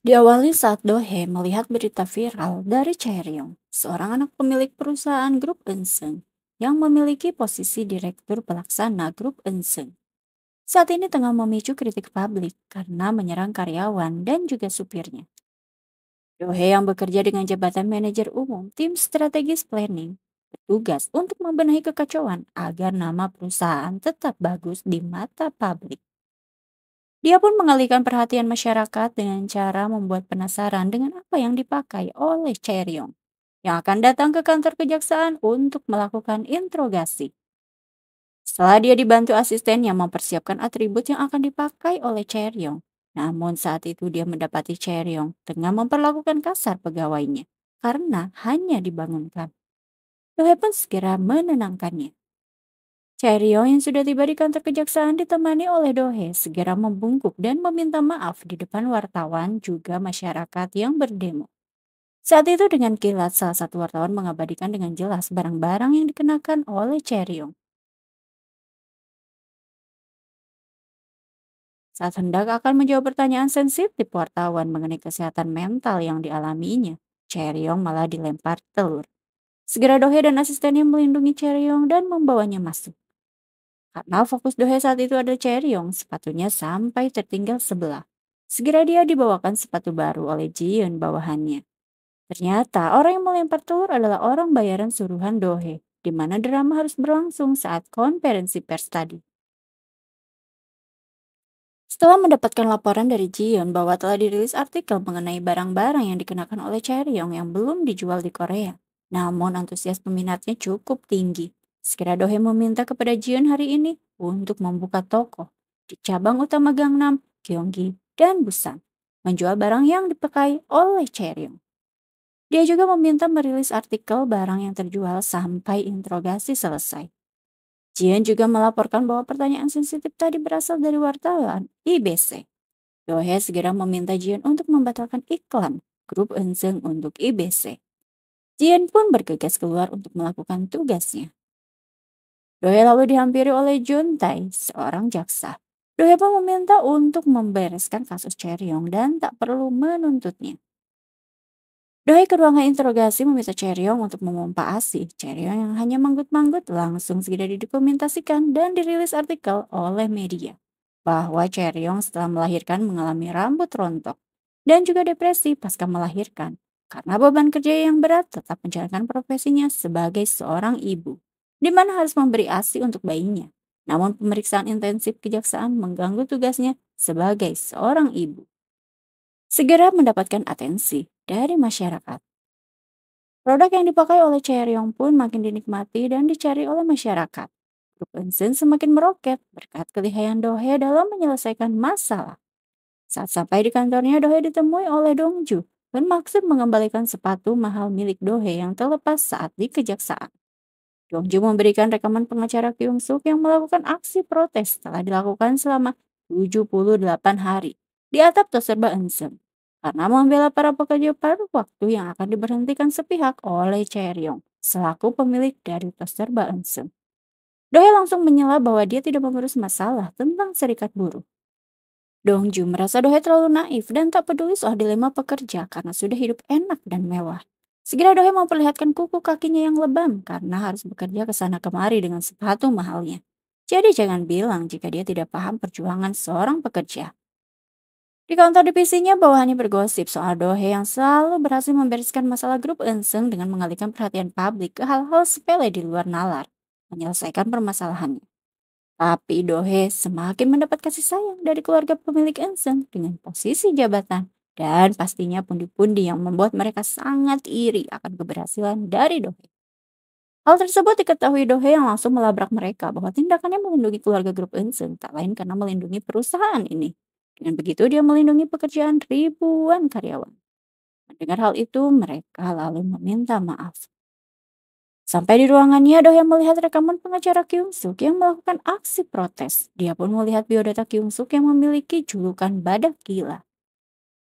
Diawali saat Dohe melihat berita viral dari Chaeryeong, seorang anak pemilik perusahaan grup Eunseung yang memiliki posisi direktur pelaksana grup Eunseung. Saat ini tengah memicu kritik publik karena menyerang karyawan dan juga supirnya. Dohe yang bekerja dengan jabatan manajer umum tim strategis planning bertugas untuk membenahi kekacauan agar nama perusahaan tetap bagus di mata publik. Dia pun mengalihkan perhatian masyarakat dengan cara membuat penasaran dengan apa yang dipakai oleh Chaeryeong yang akan datang ke kantor kejaksaan untuk melakukan interogasi. Setelah dia dibantu asistennya mempersiapkan atribut yang akan dipakai oleh Chaeryeong, namun saat itu dia mendapati Chaeryeong tengah memperlakukan kasar pegawainya karena hanya dibangunkan. Dohe pun segera menenangkannya. Chaeryeong yang sudah tiba di kantor kejaksaan ditemani oleh Dohe segera membungkuk dan meminta maaf di depan wartawan juga masyarakat yang berdemo. Saat itu dengan kilat salah satu wartawan mengabadikan dengan jelas barang-barang yang dikenakan oleh Chaeryeong. Saat hendak akan menjawab pertanyaan sensitif wartawan mengenai kesehatan mental yang dialaminya, Chaeryeong malah dilempar telur. Segera Dohe dan asistennya melindungi Chaeryeong dan membawanya masuk. Karena fokus Dohe saat itu ada Chaeryeong, sepatunya sampai tertinggal sebelah. Segera dia dibawakan sepatu baru oleh Jiyeon bawahannya. Ternyata orang yang melempar telur adalah orang bayaran suruhan Dohe, di mana drama harus berlangsung saat konferensi pers tadi. Setelah mendapatkan laporan dari Jiyeon bahwa telah dirilis artikel mengenai barang-barang yang dikenakan oleh Chaeryeong yang belum dijual di Korea, namun antusias peminatnya cukup tinggi. Segera Dohe meminta kepada Jiyeon hari ini untuk membuka toko di cabang utama Gangnam, Gyeonggi, dan Busan, menjual barang yang dipakai oleh Chaeryeong. Dia juga meminta merilis artikel barang yang terjual sampai interogasi selesai. Jian juga melaporkan bahwa pertanyaan sensitif tadi berasal dari wartawan IBC. Dohe segera meminta Jian untuk membatalkan iklan grup Eunseung untuk IBC. Jian pun bergegas keluar untuk melakukan tugasnya. Dohe lalu dihampiri oleh Jun Tae, seorang jaksa. Dohe pun meminta untuk membereskan kasus Chaeryeong dan tak perlu menuntutnya. Dohe ke ruangan interogasi meminta Chaeryeong untuk memompa ASI. Chaeryeong yang hanya manggut-manggut langsung segera didokumentasikan dan dirilis artikel oleh media bahwa Chaeryeong setelah melahirkan mengalami rambut rontok dan juga depresi pasca melahirkan karena beban kerja yang berat tetap menjalankan profesinya sebagai seorang ibu, di mana harus memberi ASI untuk bayinya. Namun pemeriksaan intensif kejaksaan mengganggu tugasnya sebagai seorang ibu. Segera mendapatkan atensi dari masyarakat. Produk yang dipakai oleh Chaeryeong pun makin dinikmati dan dicari oleh masyarakat. Grup Eunseung semakin meroket berkat kelihayan Dohe dalam menyelesaikan masalah. Saat sampai di kantornya, Dohe ditemui oleh Dongju bermaksud mengembalikan sepatu mahal milik Dohe yang terlepas saat di kejaksaan. Dongju memberikan rekaman pengacara Kyung Suk yang melakukan aksi protes setelah dilakukan selama 78 hari di atap Toserba Eunseung karena membela para pekerja paruh waktu yang akan diberhentikan sepihak oleh Chaeryeong selaku pemilik dari Toserba Eunseung. Dohe langsung menyela bahwa dia tidak mengurus masalah tentang serikat buruh. Dongju merasa Dohe terlalu naif dan tak peduli soal dilema pekerja karena sudah hidup enak dan mewah. Segera Dohe memperlihatkan kuku kakinya yang lebam karena harus bekerja ke sana kemari dengan sepatu mahalnya. Jadi jangan bilang jika dia tidak paham perjuangan seorang pekerja. Di kantor divisinya, bawahannya bergosip soal Dohe yang selalu berhasil membereskan masalah grup Eunseung dengan mengalihkan perhatian publik ke hal-hal sepele di luar nalar, menyelesaikan permasalahannya. Tapi Dohe semakin mendapat kasih sayang dari keluarga pemilik Eunseung dengan posisi jabatan dan pastinya pundi-pundi yang membuat mereka sangat iri akan keberhasilan dari Dohe. Hal tersebut diketahui Dohe yang langsung melabrak mereka bahwa tindakannya melindungi keluarga grup Eunseung tak lain karena melindungi perusahaan ini. Dengan begitu dia melindungi pekerjaan ribuan karyawan. Mendengar hal itu mereka lalu meminta maaf. Sampai di ruangannya, Dohe melihat rekaman pengacara Kyung Suk yang melakukan aksi protes. Dia pun melihat biodata Kyung Suk yang memiliki julukan badak gila.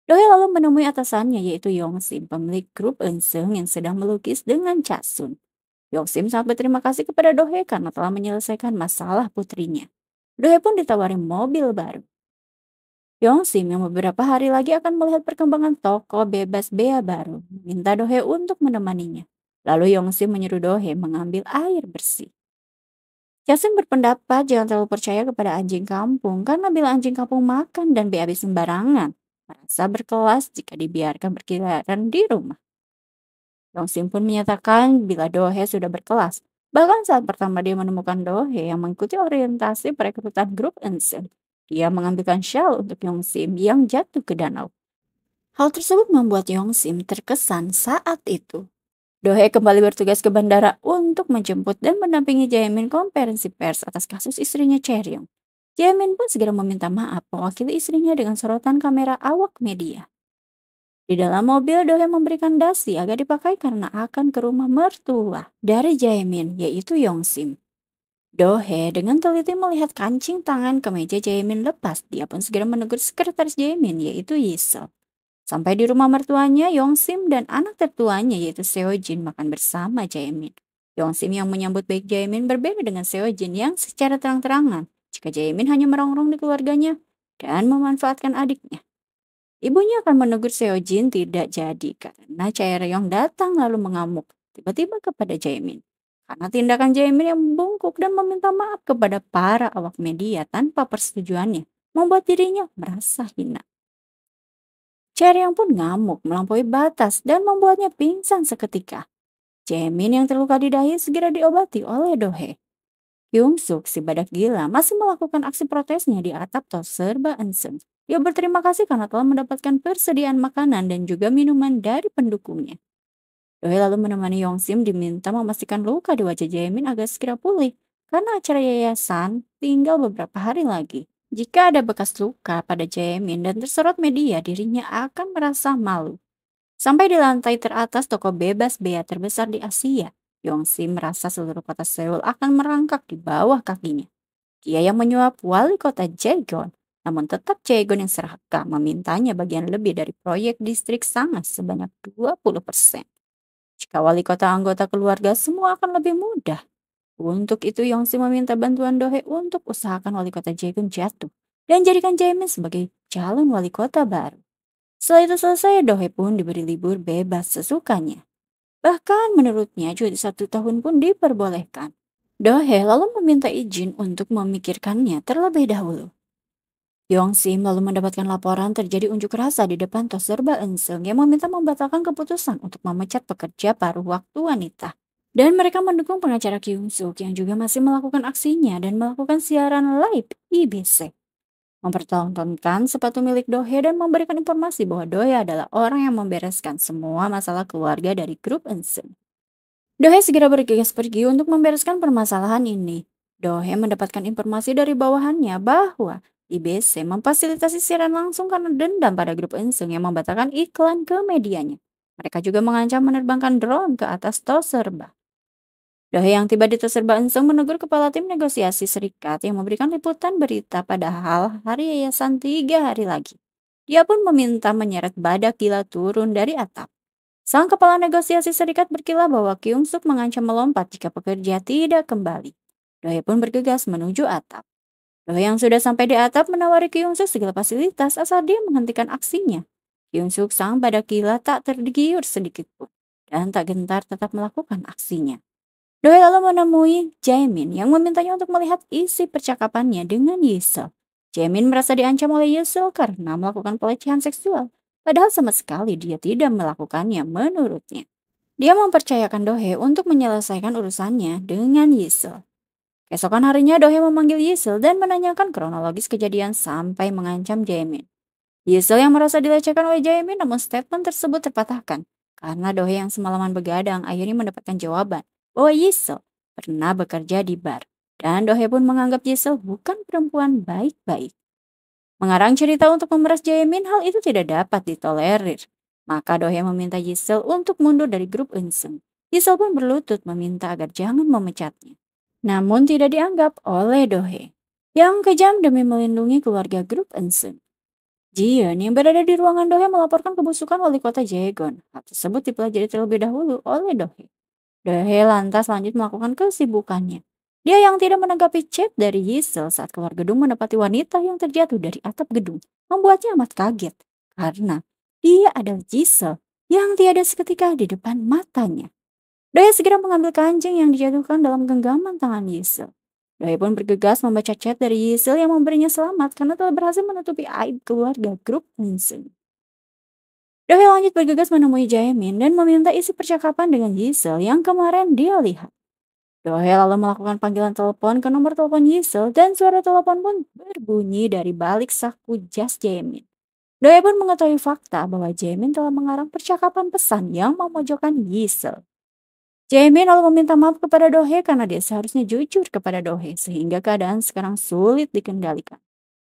Dohe lalu menemui atasannya yaitu Yong Sim, pemilik grup Eunseung yang sedang melukis dengan Cha Sun. Yong Sim sangat berterima kasih kepada Dohe karena telah menyelesaikan masalah putrinya. Dohe pun ditawari mobil baru. Yongsim yang beberapa hari lagi akan melihat perkembangan toko bebas bea baru, meminta Dohe untuk menemaninya. Lalu Yongsim menyuruh Dohe mengambil air bersih. Yasin berpendapat jangan terlalu percaya kepada anjing kampung karena bila anjing kampung makan dan BAB sembarangan, merasa berkelas jika dibiarkan berkeliaran di rumah. Yongsim pun menyatakan bila Dohe sudah berkelas. Bahkan saat pertama dia menemukan Dohe yang mengikuti orientasi perekrutan grup Ensign, dia mengambilkan shawl untuk Yongsim yang jatuh ke danau. Hal tersebut membuat Yongsim terkesan saat itu. Dohe kembali bertugas ke bandara untuk menjemput dan mendampingi Jaemin konferensi pers atas kasus istrinya Chaeryeong. Jaemin pun segera meminta maaf mewakili istrinya dengan sorotan kamera awak media. Di dalam mobil, Dohe memberikan dasi agar dipakai karena akan ke rumah mertua dari Jaemin, yaitu Yongsim. Dohe dengan teliti melihat kancing tangan kemeja Jaemin lepas. Dia pun segera menegur sekretaris Jaemin, yaitu Yiseo. Sampai di rumah mertuanya, Yongsim dan anak tertuanya yaitu Seojin makan bersama Jaemin. Yongsim yang menyambut baik Jaemin berbeda dengan Seojin yang secara terang-terangan jika Jaemin hanya merongrong di keluarganya dan memanfaatkan adiknya. Ibunya akan menegur Seojin tidak jadi karena Chaeryeong datang lalu mengamuk tiba-tiba kepada Jaemin. Karena tindakan Jaemin yang membungkuk dan meminta maaf kepada para awak media tanpa persetujuannya membuat dirinya merasa hina. Chaeryeong pun ngamuk melampaui batas dan membuatnya pingsan seketika. Jaemin yang terluka di dahi segera diobati oleh Dohe. Kyung-suk, si badak gila, masih melakukan aksi protesnya di atap tos serba Eunseung. Dia berterima kasih karena telah mendapatkan persediaan makanan dan juga minuman dari pendukungnya. Dohe lalu menemani Yongsim diminta memastikan luka di wajah Jaemin agar segera pulih karena acara yayasan tinggal beberapa hari lagi. Jika ada bekas luka pada Jaemin dan tersorot media, dirinya akan merasa malu. Sampai di lantai teratas toko bebas bea terbesar di Asia, Yongsim merasa seluruh kota Seoul akan merangkak di bawah kakinya. Dia yang menyuap wali kota Jaegon, namun tetap Jaegon yang serakah memintanya bagian lebih dari proyek distrik Sangas sebanyak 20%. Jika wali kota anggota keluarga semua akan lebih mudah. Untuk itu Yongsim meminta bantuan Dohe untuk usahakan wali kota Jaegon jatuh dan jadikan Jaemin sebagai calon wali kota baru. Setelah itu selesai, Dohe pun diberi libur bebas sesukanya. Bahkan menurutnya cuti 1 tahun pun diperbolehkan. Dohe lalu meminta izin untuk memikirkannya terlebih dahulu. Yongsim lalu mendapatkan laporan terjadi unjuk rasa di depan tos serba Eunseung yang meminta membatalkan keputusan untuk memecat pekerja paruh waktu wanita. Dan mereka mendukung pengacara Kyung-suk yang juga masih melakukan aksinya dan melakukan siaran live IBC. Mempertontonkan sepatu milik Dohe dan memberikan informasi bahwa Dohe adalah orang yang membereskan semua masalah keluarga dari grup Eunseung. Dohe segera bergegas pergi untuk membereskan permasalahan ini. Dohe mendapatkan informasi dari bawahannya bahwa IBC memfasilitasi siaran langsung karena dendam pada grup Eunseung yang membatalkan iklan ke medianya. Mereka juga mengancam menerbangkan drone ke atas tos serba. Dohe yang tiba di Toserba Eunseung menegur kepala tim negosiasi serikat yang memberikan liputan berita padahal hari yayasan 3 hari lagi. Dia pun meminta menyeret badak gila turun dari atap. Sang kepala negosiasi serikat berkilah bahwa Kyung-suk mengancam melompat jika pekerja tidak kembali. Dohe pun bergegas menuju atap. Dohe yang sudah sampai di atap menawari Kyung-suk segala fasilitas asal dia menghentikan aksinya. Kyung-suk sang badak gila tak tergiur sedikit pun dan tak gentar tetap melakukan aksinya. Doe lalu menemui Jaemin yang memintanya untuk melihat isi percakapannya dengan Yiseo. Jaemin merasa diancam oleh Yiseo karena melakukan pelecehan seksual, padahal sama sekali dia tidak melakukannya menurutnya. Dia mempercayakan Dohe untuk menyelesaikan urusannya dengan Yiseo. Keesokan harinya Dohe memanggil Yiseo dan menanyakan kronologis kejadian sampai mengancam Jaemin. Yiseo yang merasa dilecehkan oleh Jaemin namun statement tersebut terpatahkan karena Dohe yang semalaman begadang akhirnya mendapatkan jawaban bahwa Yiseo pernah bekerja di bar. Dan Dohe pun menganggap Yiseo bukan perempuan baik-baik. Mengarang cerita untuk memeras Jaemin, hal itu tidak dapat ditolerir. Maka Dohe meminta Yiseo untuk mundur dari grup Eunseung. Yiseo pun berlutut meminta agar jangan memecatnya. Namun tidak dianggap oleh Dohe, yang kejam demi melindungi keluarga grup Eunseung. Jiyeon yang berada di ruangan Dohe melaporkan kebusukan wali kota Jaegon. Hal tersebut dipelajari terlebih dahulu oleh Dohe. Dohe lantas lanjut melakukan kesibukannya. Dia yang tidak menanggapi chat dari Yisel saat keluar gedung mendapati wanita yang terjatuh dari atap gedung membuatnya amat kaget karena dia adalah Gisel yang tiada seketika di depan matanya. Daya segera mengambil kancing yang dijatuhkan dalam genggaman tangan Yisel. Daya pun bergegas membaca chat dari Yisel yang memberinya selamat karena telah berhasil menutupi aib keluarga grup Winston. Daya lanjut bergegas menemui Jaemin dan meminta isi percakapan dengan Yisel yang kemarin dia lihat. Dohe lalu melakukan panggilan telepon ke nomor telepon Yisel dan suara telepon pun berbunyi dari balik saku jas Jaemin. Dohe pun mengetahui fakta bahwa Jaemin telah mengarang percakapan pesan yang memojokkan Yisel. Jaemin lalu meminta maaf kepada Dohe karena dia seharusnya jujur kepada Dohe sehingga keadaan sekarang sulit dikendalikan.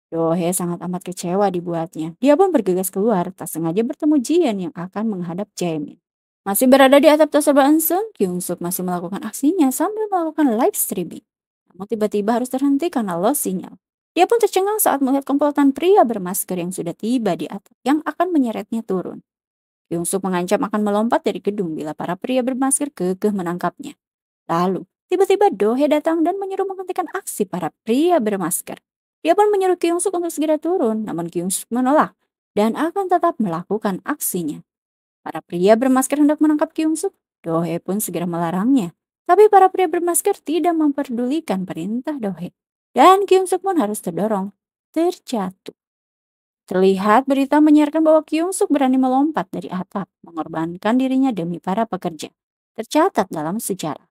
Dohe sangat amat kecewa dibuatnya. Dia pun bergegas keluar, tak sengaja bertemu Jian yang akan menghadap Jaemin. Masih berada di atap Toserba Eunseung, Kyung Suk masih melakukan aksinya sambil melakukan live streaming. Namun tiba-tiba harus terhenti karena lost sinyal. Dia pun tercengang saat melihat komplotan pria bermasker yang sudah tiba di atap yang akan menyeretnya turun. Kyung Suk mengancam akan melompat dari gedung bila para pria bermasker kekeh menangkapnya. Lalu, tiba-tiba Dohe datang dan menyuruh menghentikan aksi para pria bermasker. Dia pun menyuruh Kyung Suk untuk segera turun, namun Kyung Suk menolak dan akan tetap melakukan aksinya. Para pria bermasker hendak menangkap Kyung Suk. Dohe pun segera melarangnya. Tapi para pria bermasker tidak memperdulikan perintah Dohe. Dan Kyung Suk pun harus terdorong, terjatuh. Terlihat berita menyiarkan bahwa Kyung Suk berani melompat dari atap, mengorbankan dirinya demi para pekerja. Tercatat dalam sejarah.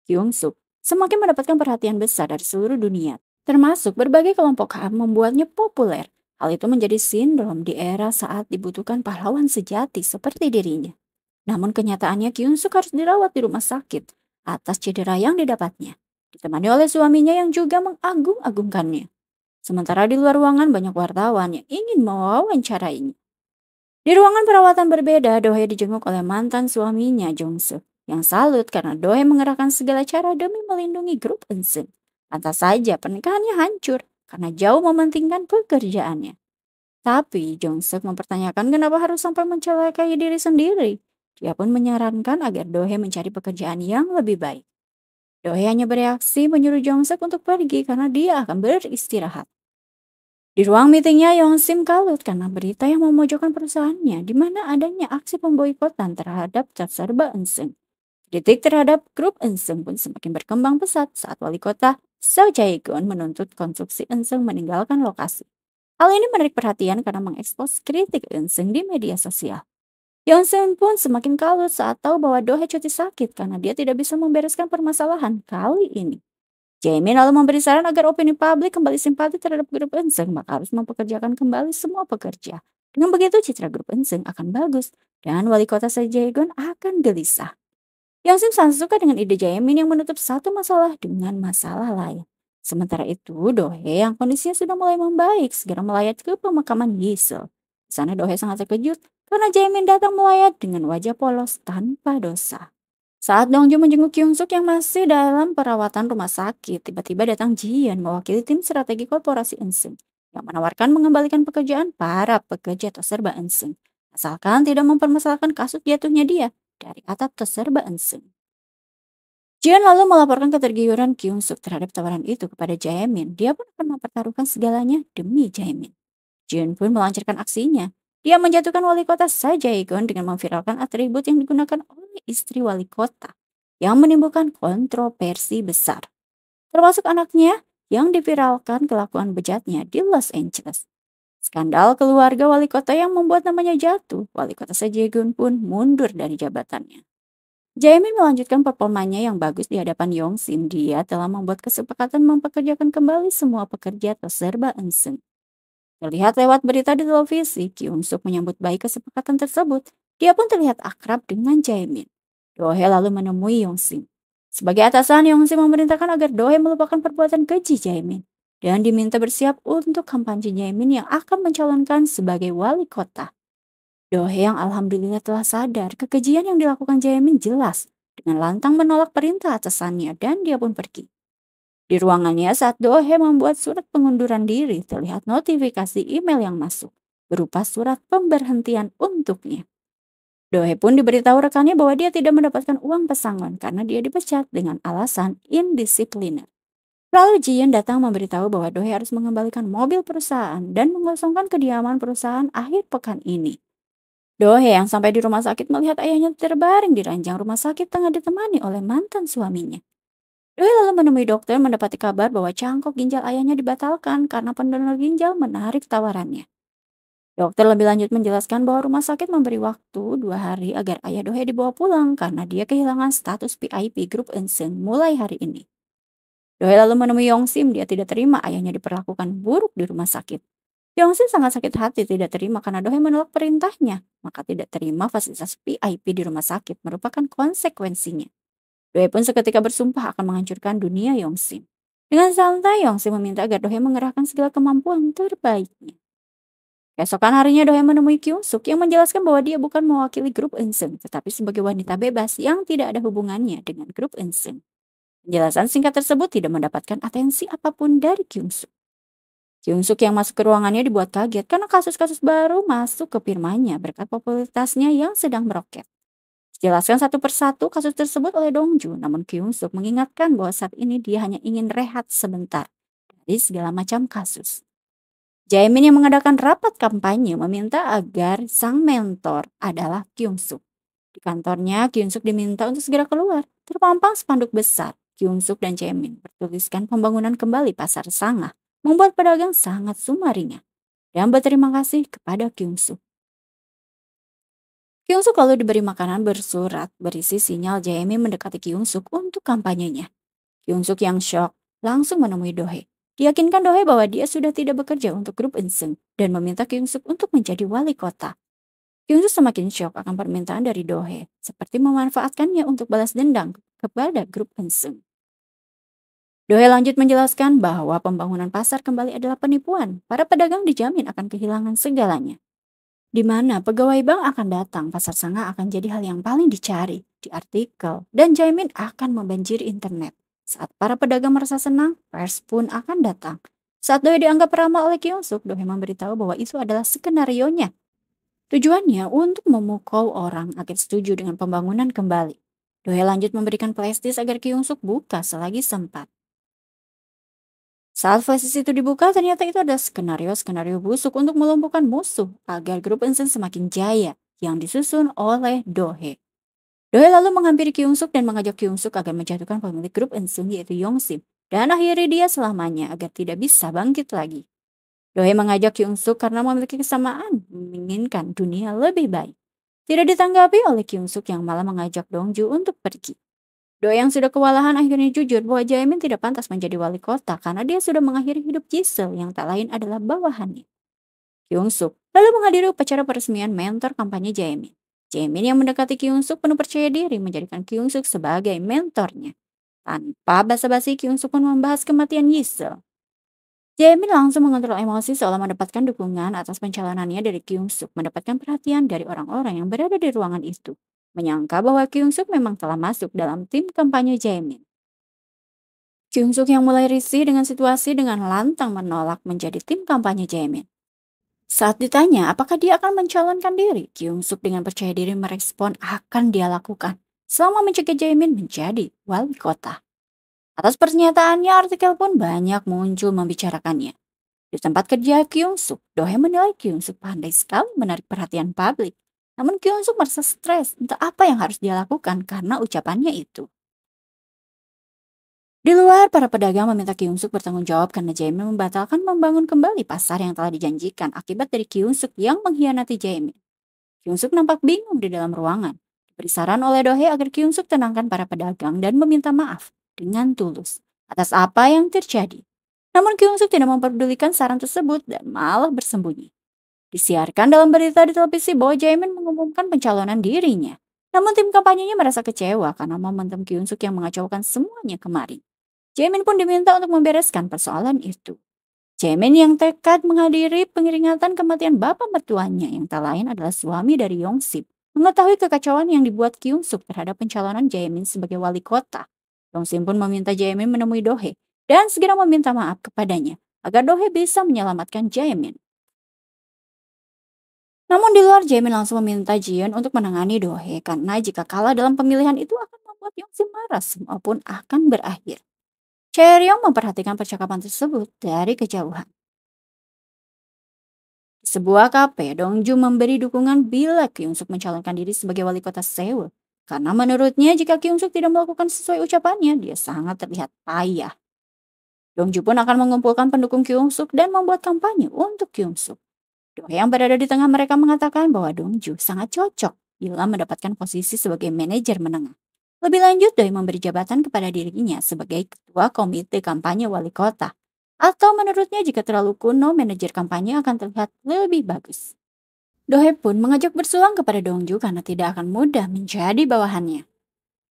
Kyung Suk semakin mendapatkan perhatian besar dari seluruh dunia, termasuk berbagai kelompok HAM membuatnya populer. Hal itu menjadi sindrom di era saat dibutuhkan pahlawan sejati seperti dirinya. Namun kenyataannya Kyung Suk harus dirawat di rumah sakit atas cedera yang didapatnya, ditemani oleh suaminya yang juga mengagung-agungkannya. Sementara di luar ruangan banyak wartawan yang ingin mewawancarainya. Di ruangan perawatan berbeda, Dohe dijenguk oleh mantan suaminya Jong Suk yang salut karena Dohe mengerahkan segala cara demi melindungi grup Eunseung. Pantas saja pernikahannya hancur karena jauh mementingkan pekerjaannya. Tapi Jong Suk mempertanyakan kenapa harus sampai mencelakai diri sendiri. Dia pun menyarankan agar Dohe mencari pekerjaan yang lebih baik. Dohe hanya bereaksi menyuruh Jong Suk untuk pergi karena dia akan beristirahat. Di ruang meetingnya, Yong Sim kalut karena berita yang memojokkan perusahaannya di mana adanya aksi pemboikotan terhadap Serba Eunseung. Kritik terhadap grup Eunseung pun semakin berkembang pesat saat wali kota Seo Jae-gun menuntut konstruksi Eunseung meninggalkan lokasi. Hal ini menarik perhatian karena mengekspos kritik Eunseung di media sosial. Yong Sim pun semakin kalut saat tahu bahwa Dohe cuti sakit karena dia tidak bisa membereskan permasalahan kali ini. Jaemin lalu memberi saran agar opini publik kembali simpati terhadap grup Eunseung, maka harus mempekerjakan kembali semua pekerja. Dengan begitu citra grup Eunseung akan bagus dan wali kota Sejong akan gelisah. Yang Sim sangat suka dengan ide Jaemin yang menutup satu masalah dengan masalah lain. Sementara itu, Dohe yang kondisinya sudah mulai membaik segera melayat ke pemakaman Yisel. Di sana Dohe sangat terkejut karena Jaemin datang melayat dengan wajah polos tanpa dosa. Saat Dongju menjenguk Kyung Suk yang masih dalam perawatan rumah sakit, tiba-tiba datang Jian mewakili tim strategi korporasi Eunseung yang menawarkan mengembalikan pekerjaan para pekerja Toserba Eunseung, asalkan tidak mempermasalahkan kasus jatuhnya dia dari atap Toserba Eunseung. Jian lalu melaporkan ketergiuran Kyung Suk terhadap tawaran itu kepada Jaemin. Dia pun akan mempertaruhkan segalanya demi Jaemin. Jian pun melancarkan aksinya. Dia menjatuhkan wali kota Sajaegon dengan memviralkan atribut yang digunakan oleh istri wali kota yang menimbulkan kontroversi besar. Termasuk anaknya yang diviralkan kelakuan bejatnya di Los Angeles. Skandal keluarga wali kota yang membuat namanya jatuh. Wali kota Sajaegon pun mundur dari jabatannya. Jaemin melanjutkan performanya yang bagus di hadapan Yong Sim. Dia telah membuat kesepakatan mempekerjakan kembali semua pekerja Toserba Eunseung. Terlihat lewat berita di televisi, Kyung Suk menyambut baik kesepakatan tersebut. Dia pun terlihat akrab dengan Jaemin. Dohe lalu menemui Yong Sim. Sebagai atasan, Yong Sim memerintahkan agar Dohe melupakan perbuatan keji Jaemin dan diminta bersiap untuk kampanye Jaemin yang akan mencalonkan sebagai wali kota. Dohe yang alhamdulillah telah sadar kekejian yang dilakukan Jaemin jelas dengan lantang menolak perintah atasannya dan dia pun pergi. Di ruangannya saat Dohe membuat surat pengunduran diri, terlihat notifikasi email yang masuk, berupa surat pemberhentian untuknya. Dohe pun diberitahu rekannya bahwa dia tidak mendapatkan uang pesangon karena dia dipecat dengan alasan indisipliner. Lalu Jian datang memberitahu bahwa Dohye harus mengembalikan mobil perusahaan dan mengosongkan kediaman perusahaan akhir pekan ini. Dohye yang sampai di rumah sakit melihat ayahnya terbaring di ranjang rumah sakit tengah ditemani oleh mantan suaminya. Dohye lalu menemui dokter mendapati kabar bahwa cangkok ginjal ayahnya dibatalkan karena pendonor ginjal menarik tawarannya. Dokter lebih lanjut menjelaskan bahwa rumah sakit memberi waktu 2 hari agar ayah Dohye dibawa pulang karena dia kehilangan status PIP Grup Enseng mulai hari ini. Dohye lalu menemui Yongsim, dia tidak terima ayahnya diperlakukan buruk di rumah sakit. Yongsim sangat sakit hati tidak terima karena Dohye menolak perintahnya, maka tidak terima fasilitas PIP di rumah sakit merupakan konsekuensinya. Dohye pun seketika bersumpah akan menghancurkan dunia Yongsim. Dengan santai, Yongsim meminta agar Dohye mengerahkan segala kemampuan terbaiknya. Keesokan harinya Dohye menemui Kyung Suk yang menjelaskan bahwa dia bukan mewakili grup Eunseung, tetapi sebagai wanita bebas yang tidak ada hubungannya dengan grup Eunseung. Penjelasan singkat tersebut tidak mendapatkan atensi apapun dari Kyung Suk. Kyung Suk yang masuk ke ruangannya dibuat kaget karena kasus-kasus baru masuk ke firmanya berkat popularitasnya yang sedang meroket. Dijelaskan satu persatu kasus tersebut oleh Dongju, namun Kyung Suk mengingatkan bahwa saat ini dia hanya ingin rehat sebentar dari segala macam kasus. Jaemin yang mengadakan rapat kampanye meminta agar sang mentor adalah Kyung Suk. Di kantornya, Kyung Suk diminta untuk segera keluar. Terpampang spanduk besar, Kyung Suk dan Jaemin bertuliskan pembangunan kembali pasar Sangah, membuat pedagang sangat sumaringah dan berterima kasih kepada Kyung Suk. Kyung Suk lalu diberi makanan bersurat berisi sinyal Jaemin mendekati Kyung Suk untuk kampanyenya. Kyung Suk yang shock langsung menemui Dohye. Diyakinkan Dohye bahwa dia sudah tidak bekerja untuk grup Eunseung dan meminta Kyung Suk untuk menjadi wali kota. Kyung Suk semakin shock akan permintaan dari Dohye, seperti memanfaatkannya untuk balas dendam kepada grup Eunseung. Dohye lanjut menjelaskan bahwa pembangunan pasar kembali adalah penipuan. Para pedagang dijamin akan kehilangan segalanya. Di mana pegawai bank akan datang, pasar Sangha akan jadi hal yang paling dicari di artikel, dan Jaemin akan membanjiri internet. Saat para pedagang merasa senang, pers pun akan datang. Saat Dohye dianggap ramah oleh Kyung Suk, Dohye memberitahu bahwa itu adalah skenarionya. Tujuannya untuk memukau orang agar setuju dengan pembangunan kembali. Dohye lanjut memberikan flashdisk agar Kyung Suk buka selagi sempat. Saat flashdisk itu dibuka, ternyata itu adalah skenario-skenario busuk untuk melumpuhkan musuh agar grup Eunseung semakin jaya yang disusun oleh Dohye. Dohye lalu menghampiri Kyung Suk dan mengajak Kyung Suk agar menjatuhkan pemilik grup Eunseung yaitu Yongsim dan akhiri dia selamanya agar tidak bisa bangkit lagi. Dohye mengajak Kyung Suk karena memiliki kesamaan menginginkan dunia lebih baik. Tidak ditanggapi oleh Kyung Suk yang malah mengajak Dongju untuk pergi. Dohye yang sudah kewalahan akhirnya jujur bahwa Jaemin tidak pantas menjadi wali kota karena dia sudah mengakhiri hidup Jisoo yang tak lain adalah bawahannya. Kyung Suk lalu menghadiri upacara peresmian mentor kampanye Jaemin. Jaemin yang mendekati Kyung Suk penuh percaya diri menjadikan Kyung Suk sebagai mentornya. Tanpa basa-basi, Kyung Suk pun membahas kematian Jisoo. Jaemin langsung mengontrol emosi seolah mendapatkan dukungan atas pencalonannya dari Kyung Suk, mendapatkan perhatian dari orang-orang yang berada di ruangan itu, menyangka bahwa Kyung Suk memang telah masuk dalam tim kampanye Jaemin. Kyung Suk yang mulai risih dengan situasi dengan lantang menolak menjadi tim kampanye Jaemin. Saat ditanya apakah dia akan mencalonkan diri, Kyung Suk dengan percaya diri merespon akan dia lakukan selama mencegah Jaemin menjadi wali kota. Atas pernyataannya, artikel pun banyak muncul membicarakannya. Di tempat kerja Kyung Suk, Dohye menilai Kyung Suk pandai sekali menarik perhatian publik. Namun Kyung Suk merasa stres entah apa yang harus dia lakukan karena ucapannya itu. Di luar, para pedagang meminta Kyung Suk bertanggung jawab karena Jaemin membatalkan membangun kembali pasar yang telah dijanjikan akibat dari Kyung Suk yang mengkhianati Jaemin. Kyung Suk nampak bingung di dalam ruangan. Diberi saran oleh Dohye agar Kyung Suk tenangkan para pedagang dan meminta maaf dengan tulus atas apa yang terjadi. Namun Kyung Suk tidak memperdulikan saran tersebut dan malah bersembunyi. Disiarkan dalam berita di televisi bahwa Jaemin mengumumkan pencalonan dirinya. Namun tim kampanyenya merasa kecewa karena momentum Kyung Suk yang mengacaukan semuanya kemarin. Jaemin pun diminta untuk membereskan persoalan itu. Jaemin yang tekad menghadiri pengeringatan kematian bapak mertuanya yang tak lain adalah suami dari Yongsim, mengetahui kekacauan yang dibuat Kyung Suk terhadap pencalonan Jaemin sebagai wali kota. Yongsim pun meminta Jaemin menemui Dohye dan segera meminta maaf kepadanya agar Dohye bisa menyelamatkan Jaemin. Namun di luar, Jaemin langsung meminta Jiyeon untuk menangani Dohye karena jika kalah dalam pemilihan itu akan membuat Yongsim marah maupun akan berakhir. Chaeryeong memperhatikan percakapan tersebut dari kejauhan. Di sebuah kafe, Dongju memberi dukungan bila Kyungsuk mencalonkan diri sebagai wali kota Seoul. Karena menurutnya jika Kyungsuk tidak melakukan sesuai ucapannya, dia sangat terlihat payah. Dongju pun akan mengumpulkan pendukung Kyungsuk dan membuat kampanye untuk Kyungsuk. Doe yang berada di tengah mereka mengatakan bahwa Dongju sangat cocok bila mendapatkan posisi sebagai manajer menengah. Lebih lanjut, Doi memberi jabatan kepada dirinya sebagai ketua komite kampanye wali kota. Atau menurutnya jika terlalu kuno, manajer kampanye akan terlihat lebih bagus. Dohe pun mengajak bersuang kepada Dongju karena tidak akan mudah menjadi bawahannya.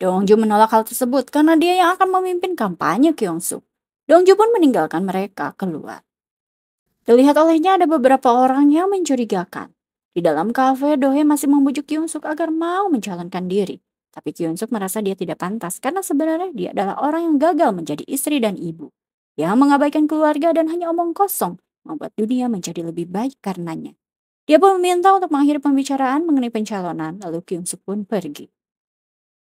Dongju menolak hal tersebut karena dia yang akan memimpin kampanye Kyungsuk. Dongju pun meninggalkan mereka keluar. Dilihat olehnya ada beberapa orang yang mencurigakan. Di dalam kafe, Dohe masih membujuk Kyungsuk agar mau mencalonkan diri. Tapi Kyungsuk merasa dia tidak pantas karena sebenarnya dia adalah orang yang gagal menjadi istri dan ibu. Dia mengabaikan keluarga dan hanya omong kosong, membuat dunia menjadi lebih baik karenanya. Dia pun meminta untuk mengakhiri pembicaraan mengenai pencalonan, lalu Kyungsuk pun pergi.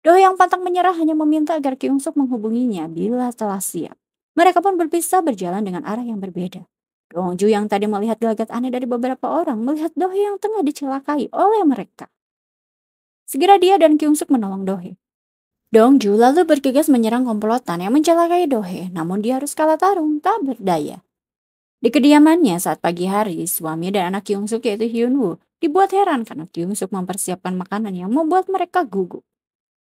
Dohe yang pantang menyerah hanya meminta agar Kyungsuk menghubunginya bila telah siap. Mereka pun berpisah berjalan dengan arah yang berbeda. Dongju yang tadi melihat gelagat aneh dari beberapa orang melihat Dohe yang tengah dicelakai oleh mereka. Segera dia dan Kyungsuk menolong Dohe. Dongju lalu bergegas menyerang komplotan yang mencelakai Dohe, namun dia harus kalah tarung, tak berdaya. Di kediamannya saat pagi hari, suami dan anak Kyungsuk yaitu Hyunwoo dibuat heran karena Kyungsuk mempersiapkan makanan yang membuat mereka gugup.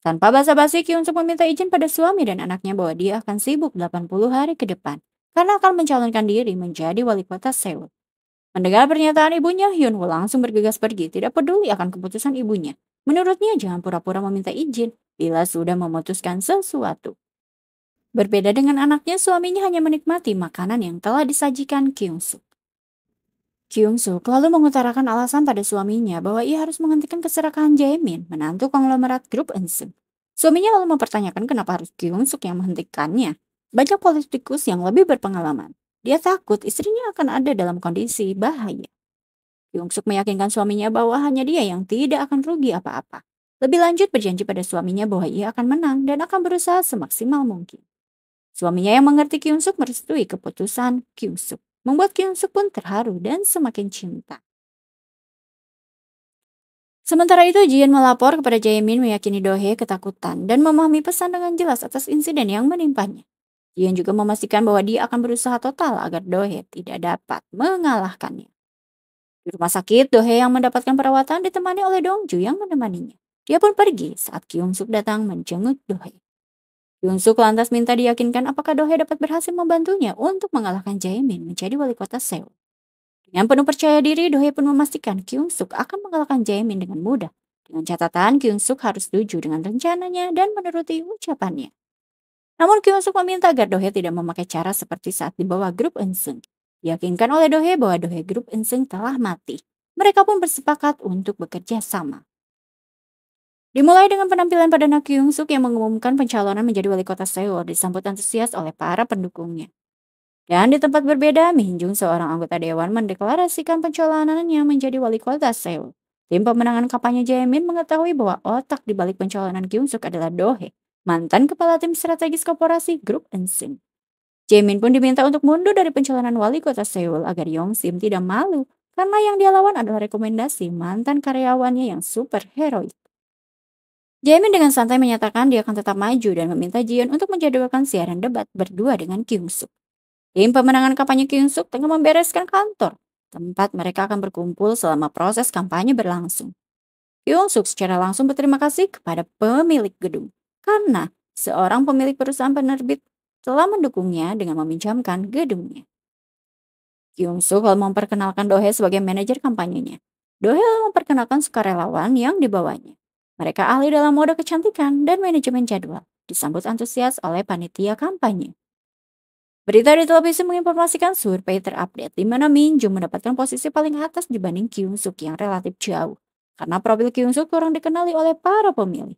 Tanpa basa-basi, Kyungsuk meminta izin pada suami dan anaknya bahwa dia akan sibuk 80 hari ke depan karena akan mencalonkan diri menjadi wali kota Seoul. Mendengar pernyataan ibunya, Hyunwoo langsung bergegas pergi, tidak peduli akan keputusan ibunya. Menurutnya jangan pura-pura meminta izin bila sudah memutuskan sesuatu. Berbeda dengan anaknya, suaminya hanya menikmati makanan yang telah disajikan Kyungsuk. Kyungsuk lalu mengutarakan alasan pada suaminya bahwa ia harus menghentikan keserakahan Jaemin, menantu konglomerat grup Ensem. Suaminya lalu mempertanyakan kenapa harus Kyungsuk yang menghentikannya. Banyak politikus yang lebih berpengalaman. Dia takut istrinya akan ada dalam kondisi bahaya. Kyungsuk meyakinkan suaminya bahwa hanya dia yang tidak akan rugi apa-apa. Lebih lanjut berjanji pada suaminya bahwa ia akan menang dan akan berusaha semaksimal mungkin. Suaminya yang mengerti Kyungsuk merestui keputusan Kyungsuk. Membuat Kyungsuk pun terharu dan semakin cinta. Sementara itu, Jian melapor kepada Jaemin meyakini Dohe ketakutan dan memahami pesan dengan jelas atas insiden yang menimpanya. Jian juga memastikan bahwa dia akan berusaha total agar Dohe tidak dapat mengalahkannya. Di rumah sakit, Dohe yang mendapatkan perawatan ditemani oleh Dongju yang menemaninya. Dia pun pergi saat Kyungsuk datang menjenguk Dohe. Kyungsuk lantas minta diyakinkan apakah Dohe dapat berhasil membantunya untuk mengalahkan Jaemin menjadi wali kota Seoul. Dengan penuh percaya diri, Dohe pun memastikan Kyungsuk akan mengalahkan Jaemin dengan mudah. Dengan catatan, Kyungsuk harus setuju dengan rencananya dan menuruti ucapannya. Namun Kyungsuk meminta agar Dohe tidak memakai cara seperti saat dibawa grup Enseng. Diyakinkan oleh Dohe bahwa Dohe grup Enseng telah mati. Mereka pun bersepakat untuk bekerja sama. Dimulai dengan penampilan perdana Kyungsuk yang mengumumkan pencalonan menjadi wali kota Seoul disambut antusias oleh para pendukungnya. Dan di tempat berbeda, Minjung seorang anggota dewan mendeklarasikan pencalonannya menjadi wali kota Seoul. Tim pemenangan kampanye Jaemin mengetahui bahwa otak di balik pencalonan Kyungsuk adalah Dohe, mantan kepala tim strategis korporasi grup Ensing. Jaemin pun diminta untuk mundur dari pencalonan wali kota Seoul agar Yongsim tidak malu karena yang dia lawan adalah rekomendasi mantan karyawannya yang super heroik. Jaemin dengan santai menyatakan dia akan tetap maju dan meminta Jion untuk menjadwalkan siaran debat berdua dengan Kyungsuk. Tim pemenangan kampanye Kyungsuk tengah membereskan kantor, tempat mereka akan berkumpul selama proses kampanye berlangsung. Kyungsuk secara langsung berterima kasih kepada pemilik gedung, karena seorang pemilik perusahaan penerbit telah mendukungnya dengan meminjamkan gedungnya. Kyungsuk lalu memperkenalkan Dohe sebagai manajer kampanyenya. Dohe lalu memperkenalkan sukarelawan yang dibawanya. Mereka ahli dalam mode kecantikan dan manajemen jadwal, disambut antusias oleh panitia kampanye. Berita di televisi menginformasikan survei terupdate di mana Minjung mendapatkan posisi paling atas dibanding Kyungsuk yang relatif jauh, karena profil Kyungsuk kurang dikenali oleh para pemilih.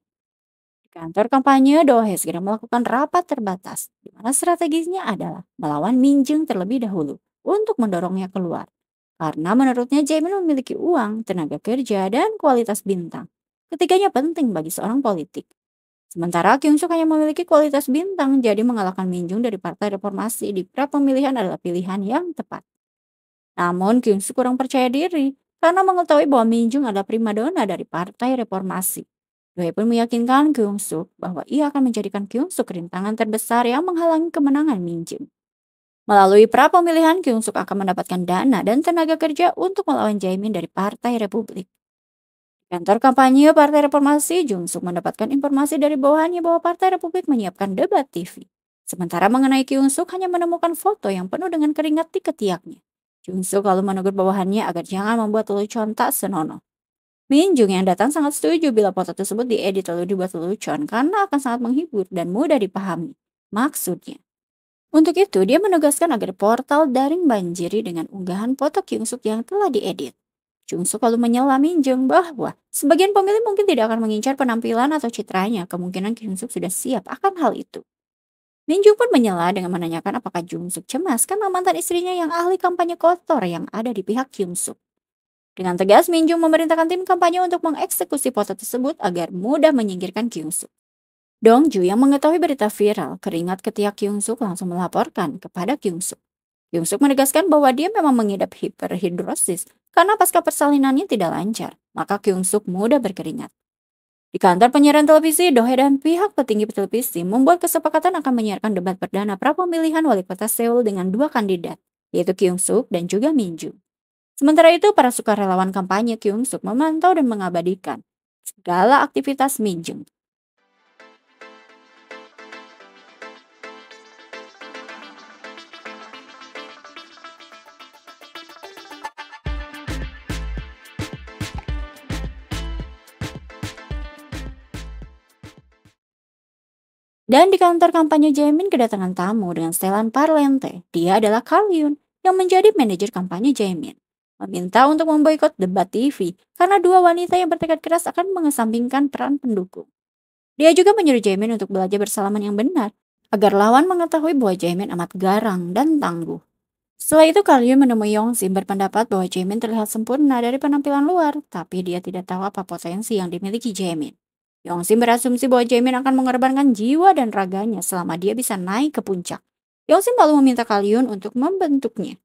Di kantor kampanye, Dohe segera melakukan rapat terbatas, di mana strategisnya adalah melawan Minjung terlebih dahulu untuk mendorongnya keluar. Karena menurutnya Jaemin memiliki uang, tenaga kerja, dan kualitas bintang. Ketiganya penting bagi seorang politik. Sementara Kyung Suk hanya memiliki kualitas bintang, jadi mengalahkan Min Jung dari Partai Reformasi di pra pemilihan adalah pilihan yang tepat. Namun Kyung Suk kurang percaya diri karena mengetahui bahwa Min Jung adalah primadona dari Partai Reformasi. Doi pun meyakinkan Kyung Suk bahwa ia akan menjadikan Kyung Suk rintangan terbesar yang menghalangi kemenangan Min Jung. Melalui pra pemilihan, Kyung Suk akan mendapatkan dana dan tenaga kerja untuk melawan Jaemin dari Partai Republik. Kantor kampanye Partai Reformasi, Jung Suk mendapatkan informasi dari bawahannya bahwa Partai Republik menyiapkan debat TV. Sementara mengenai Kyung Suk hanya menemukan foto yang penuh dengan keringat di ketiaknya. Jung Suk lalu menegur bawahannya agar jangan membuat lelucon tak senonoh. Min Jung yang datang sangat setuju bila foto tersebut diedit lalu dibuat lelucon karena akan sangat menghibur dan mudah dipahami. Maksudnya. Untuk itu, dia menegaskan agar portal daring banjiri dengan unggahan foto Kyung Suk yang telah diedit. Jung Suk lalu menyela Min Jung bahwa sebagian pemilih mungkin tidak akan mengincar penampilan atau citranya, kemungkinan Kyung Suk sudah siap akan hal itu. Min Jung pun menyela dengan menanyakan apakah Jung Suk cemas karena mantan istrinya yang ahli kampanye kotor yang ada di pihak Kyung Suk. Dengan tegas, Min Jung memerintahkan tim kampanye untuk mengeksekusi foto tersebut agar mudah menyingkirkan Kyung Suk. Dongju yang mengetahui berita viral keringat ketiak Kyung Suk langsung melaporkan kepada Kyung Suk. Kyung Suk menegaskan bahwa dia memang mengidap hiperhidrosis karena pasca persalinannya tidak lancar, maka Kyung Suk mudah berkeringat. Di kantor penyiaran televisi, Dohye dan pihak petinggi televisi membuat kesepakatan akan menyiarkan debat perdana pra pemilihan wali kota Seoul dengan dua kandidat, yaitu Kyung Suk dan juga Min Jung. Sementara itu, para sukarelawan kampanye Kyung Suk memantau dan mengabadikan segala aktivitas Min Jung. Dan di kantor kampanye Jaemin kedatangan tamu dengan setelan parlente. Dia adalah Carl Yun yang menjadi manajer kampanye Jaemin. Meminta untuk memboikot debat TV karena dua wanita yang bertekad keras akan mengesampingkan peran pendukung. Dia juga menyuruh Jaemin untuk belajar bersalaman yang benar agar lawan mengetahui bahwa Jaemin amat garang dan tangguh. Setelah itu Carl Yun menemui Yongsim berpendapat bahwa Jaemin terlihat sempurna dari penampilan luar, tapi dia tidak tahu apa potensi yang dimiliki Jaemin. Yongsim berasumsi bahwa Jaemin akan mengorbankan jiwa dan raganya selama dia bisa naik ke puncak. Yongsim lalu meminta Carl Yun untuk membentuknya.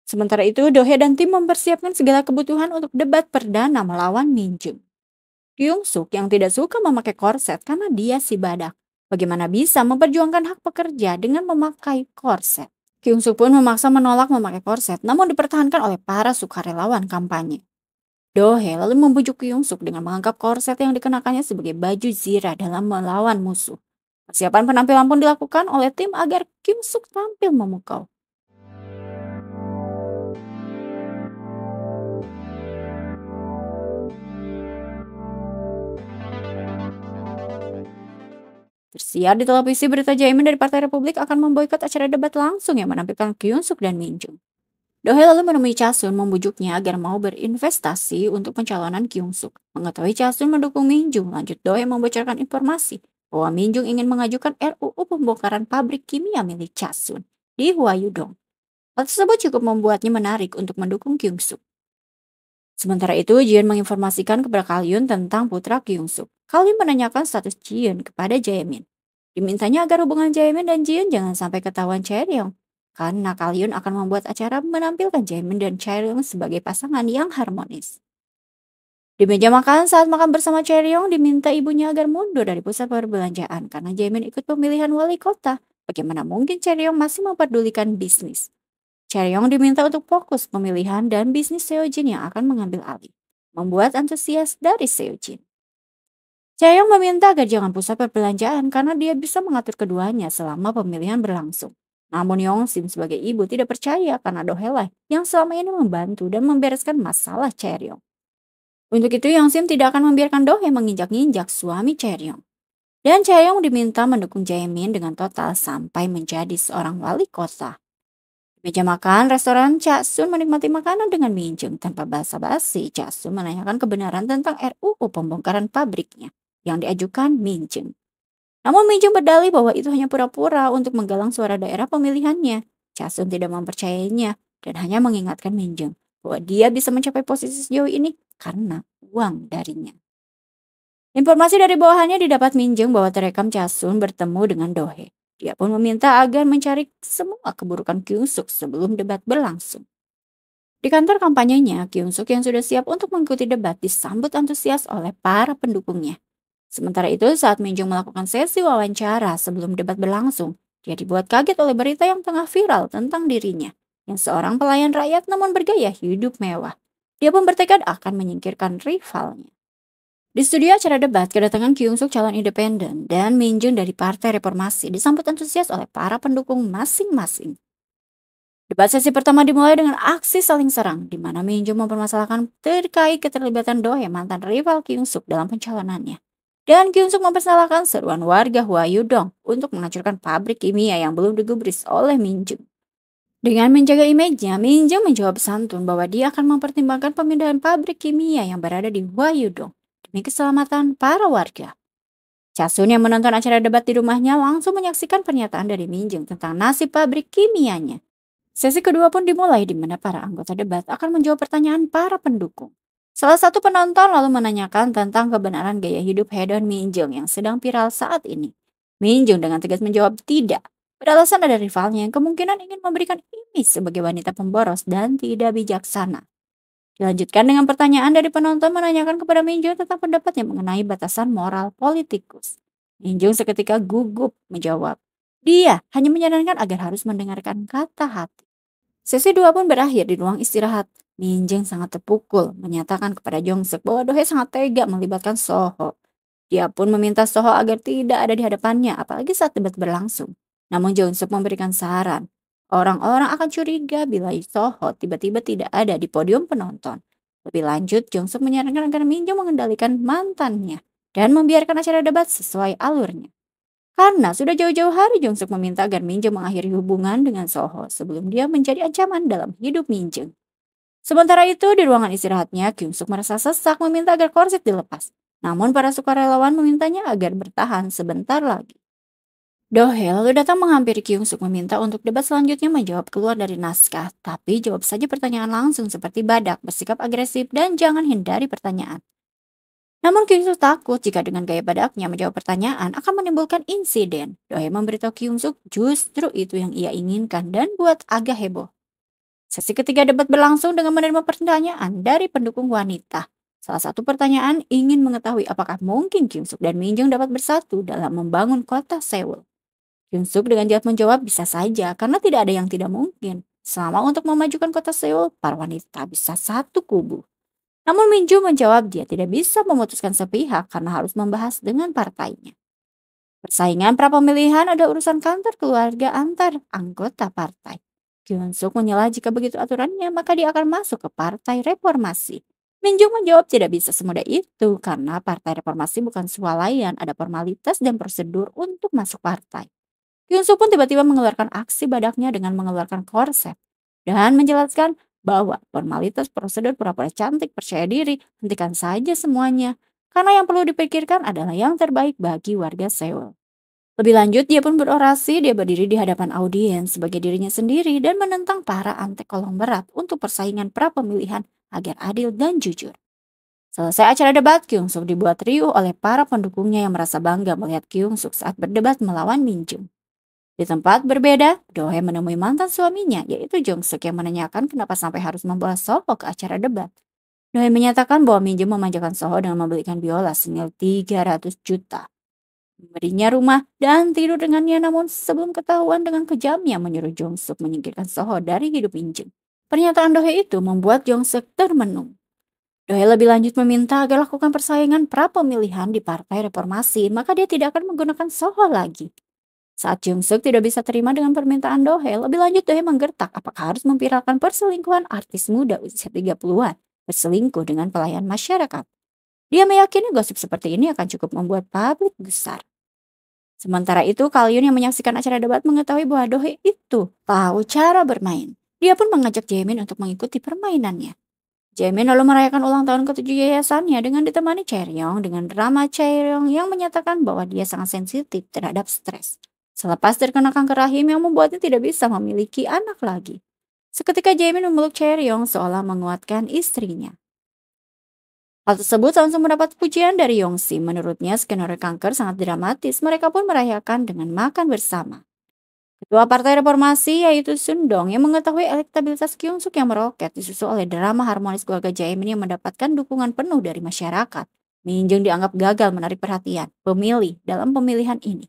Sementara itu, Dohye dan tim mempersiapkan segala kebutuhan untuk debat perdana melawan Min Jung. Kyung Suk yang tidak suka memakai korset karena dia si badak. Bagaimana bisa memperjuangkan hak pekerja dengan memakai korset? Kyung Suk pun memaksa menolak memakai korset, namun dipertahankan oleh para sukarelawan kampanye. Dohye lalu membujuk Kyung Suk dengan menganggap korset yang dikenakannya sebagai baju zirah dalam melawan musuh. Persiapan penampilan pun dilakukan oleh tim agar Kyung Suk tampil memukau. Tersiar di televisi berita Jaemin dari Partai Republik akan memboikot acara debat langsung yang menampilkan Kyung Suk dan Min Jung. Dohye lalu menemui Chasun membujuknya agar mau berinvestasi untuk pencalonan Kyung Suk. Mengetahui Chasun mendukung Min Jung, lanjut Dohye membocorkan informasi bahwa Min Jung ingin mengajukan RUU pembongkaran pabrik kimia milik Chasun di Hwayudong. Hal tersebut cukup membuatnya menarik untuk mendukung Kyung Suk. Sementara itu, Jian menginformasikan kepada Kalyun tentang putra Kyung Suk. Kalyun menanyakan status Jian kepada Jaemin. Dimintanya agar hubungan Jaemin dan Jian jangan sampai ketahuan Chaeryeong, karena Kalyun akan membuat acara menampilkan Jaemin dan Chaeryeong sebagai pasangan yang harmonis. Di meja makan saat makan bersama Chaeryeong diminta ibunya agar mundur dari pusat perbelanjaan karena Jaemin ikut pemilihan wali kota. Bagaimana mungkin Chaeryeong masih memperdulikan bisnis? Chaeryeong diminta untuk fokus pemilihan dan bisnis Seojin yang akan mengambil alih, membuat antusias dari Seojin. Chaeryeong meminta agar jangan pusat perbelanjaan karena dia bisa mengatur keduanya selama pemilihan berlangsung. Namun Yongsim sebagai ibu tidak percaya karena Dohye lah yang selama ini membantu dan membereskan masalah Chaeryeong. Untuk itu Yongsim tidak akan membiarkan Dohye menginjak-injak suami Chaeryeong. Dan Chaeryeong diminta mendukung Jaemin dengan total sampai menjadi seorang wali kota. Di meja makan, restoran Chasun menikmati makanan dengan Min Jung tanpa basa-basi. Chasun menanyakan kebenaran tentang RUU pembongkaran pabriknya yang diajukan Min Jung. Namun Min Jung berdalih bahwa itu hanya pura-pura untuk menggalang suara daerah pemilihannya. Chasun tidak mempercayainya dan hanya mengingatkan Min Jung bahwa dia bisa mencapai posisi sejauh ini karena uang darinya. Informasi dari bawahannya didapat Minjung bahwa terekam Chasun bertemu dengan Dohe. Dia pun meminta agar mencari semua keburukan Kyung Suk sebelum debat berlangsung. Di kantor kampanyenya, Kyung Suk yang sudah siap untuk mengikuti debat disambut antusias oleh para pendukungnya. Sementara itu, saat Minjung melakukan sesi wawancara sebelum debat berlangsung, dia dibuat kaget oleh berita yang tengah viral tentang dirinya, yang seorang pelayan rakyat namun bergaya hidup mewah. Dia pun bertekad akan menyingkirkan rivalnya. Di studio acara debat, kedatangan Kyung Suk calon independen dan Min Jung dari Partai Reformasi disambut antusias oleh para pendukung masing-masing. Debat sesi pertama dimulai dengan aksi saling serang, di mana Min Jung mempermasalahkan terkait keterlibatan Doe mantan rival Kyung Suk dalam pencalonannya. Dan Kyung Suk mempersalahkan seruan warga Hwayudong untuk menghancurkan pabrik kimia yang belum digubris oleh Min Jung. Dengan menjaga image-nya, Min Jung menjawab santun bahwa dia akan mempertimbangkan pemindahan pabrik kimia yang berada di Hwayudong demi keselamatan para warga. Chasun yang menonton acara debat di rumahnya langsung menyaksikan pernyataan dari Min Jung tentang nasib pabrik kimianya. Sesi kedua pun dimulai di mana para anggota debat akan menjawab pertanyaan para pendukung. Salah satu penonton lalu menanyakan tentang kebenaran gaya hidup hedon Min Jung yang sedang viral saat ini. Min Jung dengan tegas menjawab tidak, beralasan ada rivalnya yang kemungkinan ingin memberikan image sebagai wanita pemboros dan tidak bijaksana. Dilanjutkan dengan pertanyaan dari penonton menanyakan kepada Min Jung tentang pendapatnya mengenai batasan moral politikus. Min Jung seketika gugup menjawab, dia hanya menyarankan agar harus mendengarkan kata hati. Sesi dua pun berakhir di ruang istirahat. Min Jung sangat terpukul, menyatakan kepada Jong Suk bahwa Dohye sangat tega melibatkan Soho. Dia pun meminta Soho agar tidak ada di hadapannya, apalagi saat debat berlangsung. Namun Jong Suk memberikan saran, orang-orang akan curiga bila Soho tiba-tiba tidak ada di podium penonton. Lebih lanjut, Jong Suk menyarankan agar Min Jung mengendalikan mantannya dan membiarkan acara debat sesuai alurnya. Karena sudah jauh-jauh hari Jong Suk meminta agar Min Jung mengakhiri hubungan dengan Soho sebelum dia menjadi ancaman dalam hidup Min Jung. Sementara itu, di ruangan istirahatnya, Kyung Suk merasa sesak meminta agar korset dilepas. Namun para sukarelawan memintanya agar bertahan sebentar lagi. Dohye lalu datang menghampiri Kyung Suk meminta untuk debat selanjutnya menjawab keluar dari naskah, tapi jawab saja pertanyaan langsung seperti badak, bersikap agresif dan jangan hindari pertanyaan. Namun Kyung Suk takut jika dengan gaya badaknya menjawab pertanyaan akan menimbulkan insiden. Dohye memberitahu Kyung Suk justru itu yang ia inginkan dan buat agak heboh. Sesi ketiga debat berlangsung dengan menerima pertanyaan dari pendukung wanita. Salah satu pertanyaan ingin mengetahui apakah mungkin Kyung Suk dan Min Jung dapat bersatu dalam membangun kota Seoul. Kyung Suk dengan jawab menjawab bisa saja karena tidak ada yang tidak mungkin. Selama untuk memajukan kota Seoul, para wanita bisa satu kubu. Namun Min Jung menjawab dia tidak bisa memutuskan sepihak karena harus membahas dengan partainya. Persaingan pra-pemilihan ada urusan kantor keluarga antar anggota partai. Kyung Suk menyela jika begitu aturannya maka dia akan masuk ke Partai Reformasi. Min Jung menjawab tidak bisa semudah itu karena Partai Reformasi bukan swalayan, ada formalitas dan prosedur untuk masuk partai. Kyung Suk pun tiba-tiba mengeluarkan aksi badaknya dengan mengeluarkan korset dan menjelaskan bahwa formalitas prosedur pura-pura cantik percaya diri hentikan saja semuanya karena yang perlu dipikirkan adalah yang terbaik bagi warga Seoul. Lebih lanjut, dia pun berorasi, dia berdiri di hadapan audiens sebagai dirinya sendiri dan menentang para antek kolong berat untuk persaingan pra-pemilihan agar adil dan jujur. Selesai acara debat, Kyung Suk dibuat riuh oleh para pendukungnya yang merasa bangga melihat Kyung Suk saat berdebat melawan Min Jung. Di tempat berbeda, Dohye menemui mantan suaminya, yaitu Jong Suk yang menanyakan kenapa sampai harus membawa Soho ke acara debat. Dohye menyatakan bahwa Min Jung memanjakan Soho dengan membelikan biola senilai 300 juta. Memberinya rumah dan tidur dengannya namun sebelum ketahuan dengan kejamnya menyuruh Jong Suk menyingkirkan Soho dari hidup Min Jung. Pernyataan Dohye itu membuat Jong Suk termenung. Dohye lebih lanjut meminta agar lakukan persaingan pra-pemilihan di Partai Reformasi, maka dia tidak akan menggunakan Soho lagi. Saat Jung Suk tidak bisa terima dengan permintaan Dohye, lebih lanjut Dohye menggertak apakah harus memviralkan perselingkuhan artis muda usia 30-an berselingkuh dengan pelayan masyarakat. Dia meyakini gosip seperti ini akan cukup membuat publik gusar. Sementara itu, Kalyun yang menyaksikan acara debat mengetahui bahwa Dohye itu tahu cara bermain. Dia pun mengajak Jaemin untuk mengikuti permainannya. Jaemin lalu merayakan ulang tahun ke-7 yayasannya dengan ditemani Chaeryeong dengan drama Chaeryeong yang menyatakan bahwa dia sangat sensitif terhadap stres. Selepas terkena kanker rahim yang membuatnya tidak bisa memiliki anak lagi. Seketika Jaemin memeluk Chaeryeong seolah menguatkan istrinya. Hal tersebut langsung mendapat pujian dari Yongsi. Menurutnya skenario kanker sangat dramatis. Mereka pun merayakan dengan makan bersama. Ketua Partai Reformasi yaitu Sundong yang mengetahui elektabilitas Kyung Suk yang meroket disusul oleh drama harmonis keluarga Jaemin yang mendapatkan dukungan penuh dari masyarakat. Min Jung dianggap gagal menarik perhatian pemilih dalam pemilihan ini.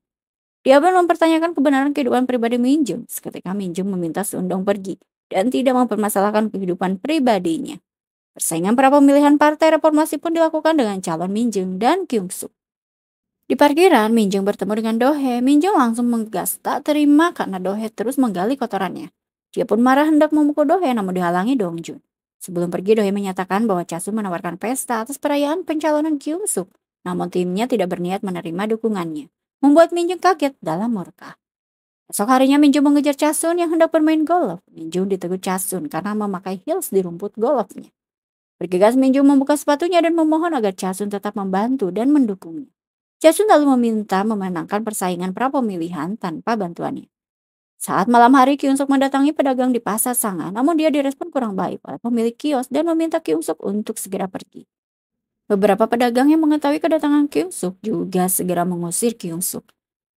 Dia pun mempertanyakan kebenaran kehidupan pribadi Min Jung. Seketika Min Jung meminta Sundong pergi dan tidak mempermasalahkan kehidupan pribadinya. Persaingan pra pemilihan Partai Reformasi pun dilakukan dengan calon Min Jung dan Kyung Suk. Di parkiran, Minjung bertemu dengan Dohe. Minjung langsung menggas tak terima karena Dohe terus menggali kotorannya. Dia pun marah hendak memukul Dohe namun dihalangi Dongjun. Sebelum pergi, Dohe menyatakan bahwa Chasun menawarkan pesta atas perayaan pencalonan Kyung Suk. Namun timnya tidak berniat menerima dukungannya. Membuat Minjung kaget dalam murka. Esok harinya Minjung mengejar Chasun yang hendak bermain golf. Minjung ditegur Chasun karena memakai heels di rumput golfnya. Bergegas Minjung membuka sepatunya dan memohon agar Chasun tetap membantu dan mendukungnya. Jasun lalu meminta memenangkan persaingan pra-pemilihan tanpa bantuannya. Saat malam hari, Kyung Suk mendatangi pedagang di pasar Sanga, namun dia direspon kurang baik oleh pemilik kios dan meminta Kyung Suk untuk segera pergi. Beberapa pedagang yang mengetahui kedatangan Kyung Suk juga segera mengusir Kyung Suk.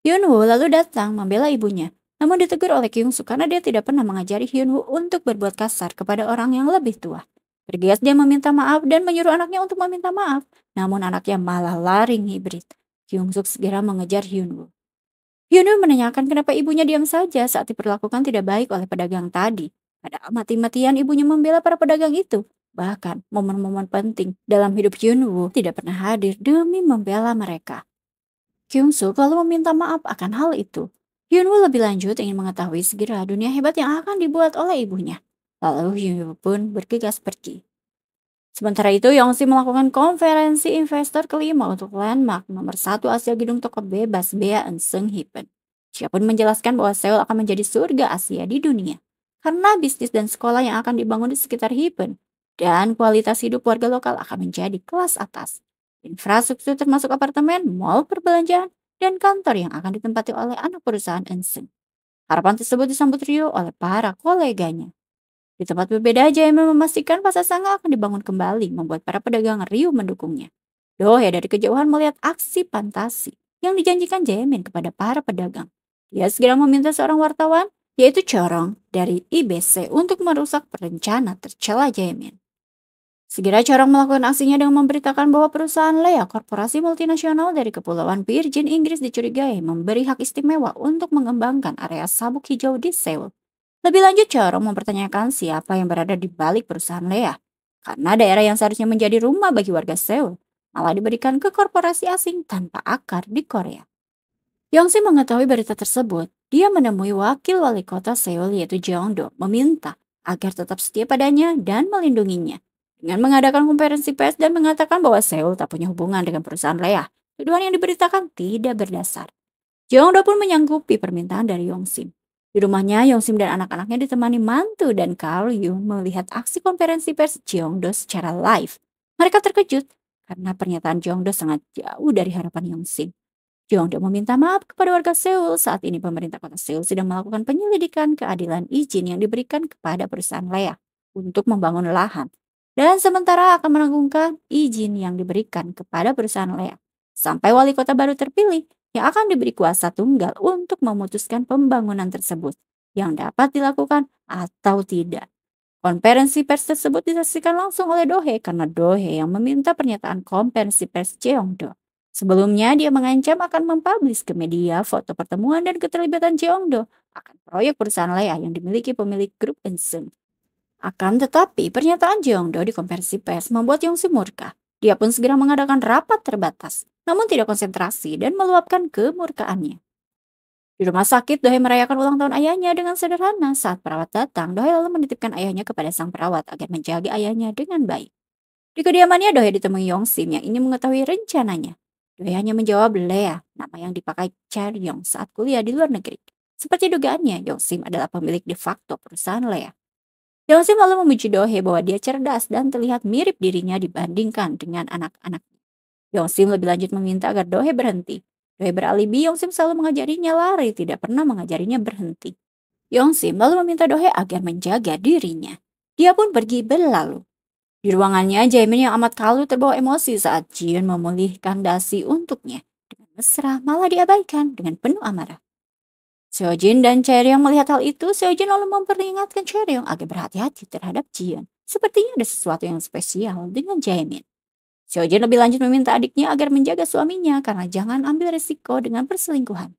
Hyun Woo lalu datang membela ibunya, namun ditegur oleh Kyung Suk karena dia tidak pernah mengajari Hyun Woo untuk berbuat kasar kepada orang yang lebih tua. Bergegas dia meminta maaf dan menyuruh anaknya untuk meminta maaf, namun anaknya malah lari hibrid. Kyung Suk segera mengejar Hyun Woo. Hyun Woo menanyakan kenapa ibunya diam saja saat diperlakukan tidak baik oleh pedagang tadi. Padahal mati-matian ibunya membela para pedagang itu. Bahkan momen-momen penting dalam hidup Hyun Woo tidak pernah hadir demi membela mereka. Kyung Suk lalu meminta maaf akan hal itu. Hyun Woo lebih lanjut ingin mengetahui segera dunia hebat yang akan dibuat oleh ibunya. Lalu Hyun Woo pun bergegas pergi. Sementara itu, Yongsi melakukan konferensi investor kelima untuk landmark nomor 1 Asia Gedung Toko Bebas Bea Eun Hipen. Dia pun menjelaskan bahwa Seoul akan menjadi surga Asia di dunia karena bisnis dan sekolah yang akan dibangun di sekitar Hipen dan kualitas hidup warga lokal akan menjadi kelas atas. Infrastruktur termasuk apartemen, mall perbelanjaan, dan kantor yang akan ditempati oleh anak perusahaan Eun. Harapan tersebut disambut riuh oleh para koleganya. Di tempat berbeda, Jaemin memastikan pasar Sanga akan dibangun kembali, membuat para pedagang riuh mendukungnya. Dohe dari kejauhan melihat aksi fantasi yang dijanjikan Jaemin kepada para pedagang. Dia segera meminta seorang wartawan, yaitu Chorong dari IBC untuk merusak rencana tercela Jaemin. Segera Chorong melakukan aksinya dengan memberitakan bahwa perusahaan Lea, korporasi multinasional dari Kepulauan Virgin Inggris dicurigai memberi hak istimewa untuk mengembangkan area sabuk hijau di Seoul. Lebih lanjut, Chorong mempertanyakan siapa yang berada di balik perusahaan Lea. Karena daerah yang seharusnya menjadi rumah bagi warga Seoul, malah diberikan ke korporasi asing tanpa akar di Korea. Yongsi mengetahui berita tersebut. Dia menemui wakil wali kota Seoul yaitu Jeongdo, meminta agar tetap setia padanya dan melindunginya. Dengan mengadakan konferensi pers dan mengatakan bahwa Seoul tak punya hubungan dengan perusahaan Lea, tuduhan yang diberitakan tidak berdasar. Jeongdo pun menyanggupi permintaan dari Yongsim. Di rumahnya, Yongsim dan anak-anaknya ditemani mantu dan Carl Yung melihat aksi konferensi pers Jeongdo secara live. Mereka terkejut karena pernyataan Jeongdo sangat jauh dari harapan Yongsim. Jeongdo meminta maaf kepada warga Seoul. Saat ini pemerintah kota Seoul sedang melakukan penyelidikan keadilan izin yang diberikan kepada perusahaan Lea untuk membangun lahan. Dan sementara akan menanggungkan izin yang diberikan kepada perusahaan Lea sampai wali kota baru terpilih yang akan diberi kuasa tunggal untuk memutuskan pembangunan tersebut yang dapat dilakukan atau tidak. Konferensi pers tersebut disaksikan langsung oleh Dohe karena Dohe yang meminta pernyataan konferensi pers Jeongdo. Sebelumnya dia mengancam akan mempublish ke media foto pertemuan dan keterlibatan Jeongdo akan proyek perusahaan Lea yang dimiliki pemilik grup Eun. Akan tetapi pernyataan Jeongdo di konferensi pers membuat Yongsi murka. Dia pun segera mengadakan rapat terbatas, namun tidak konsentrasi dan meluapkan kemurkaannya. Di rumah sakit, Dohe merayakan ulang tahun ayahnya dengan sederhana. Saat perawat datang, Dohe lalu menitipkan ayahnya kepada sang perawat agar menjaga ayahnya dengan baik. Di kediamannya, Dohe ditemui Yongsim yang ingin mengetahui rencananya. Dohe hanya menjawab Lea, nama yang dipakai Charyong saat kuliah di luar negeri. Seperti dugaannya, Yongsim adalah pemilik de facto perusahaan Lea. Yongsim lalu memuji Dohe bahwa dia cerdas dan terlihat mirip dirinya dibandingkan dengan anak-anaknya. Yongsim lebih lanjut meminta agar Dohe berhenti. Dohe beralibi Yongsim selalu mengajarinya lari, tidak pernah mengajarinya berhenti. Yongsim lalu meminta Dohe agar menjaga dirinya. Dia pun pergi berlalu. Di ruangannya, Jaemin yang amat kalut terbawa emosi saat Jiun memulihkan dasi untuknya. Dengan mesra, malah diabaikan dengan penuh amarah. Seojin dan Chaeryeong melihat hal itu, Seojin lalu memperingatkan Chaeryeong agar berhati-hati terhadap Jiun. Sepertinya ada sesuatu yang spesial dengan Jaemin. Seojin lebih lanjut meminta adiknya agar menjaga suaminya karena jangan ambil resiko dengan perselingkuhan.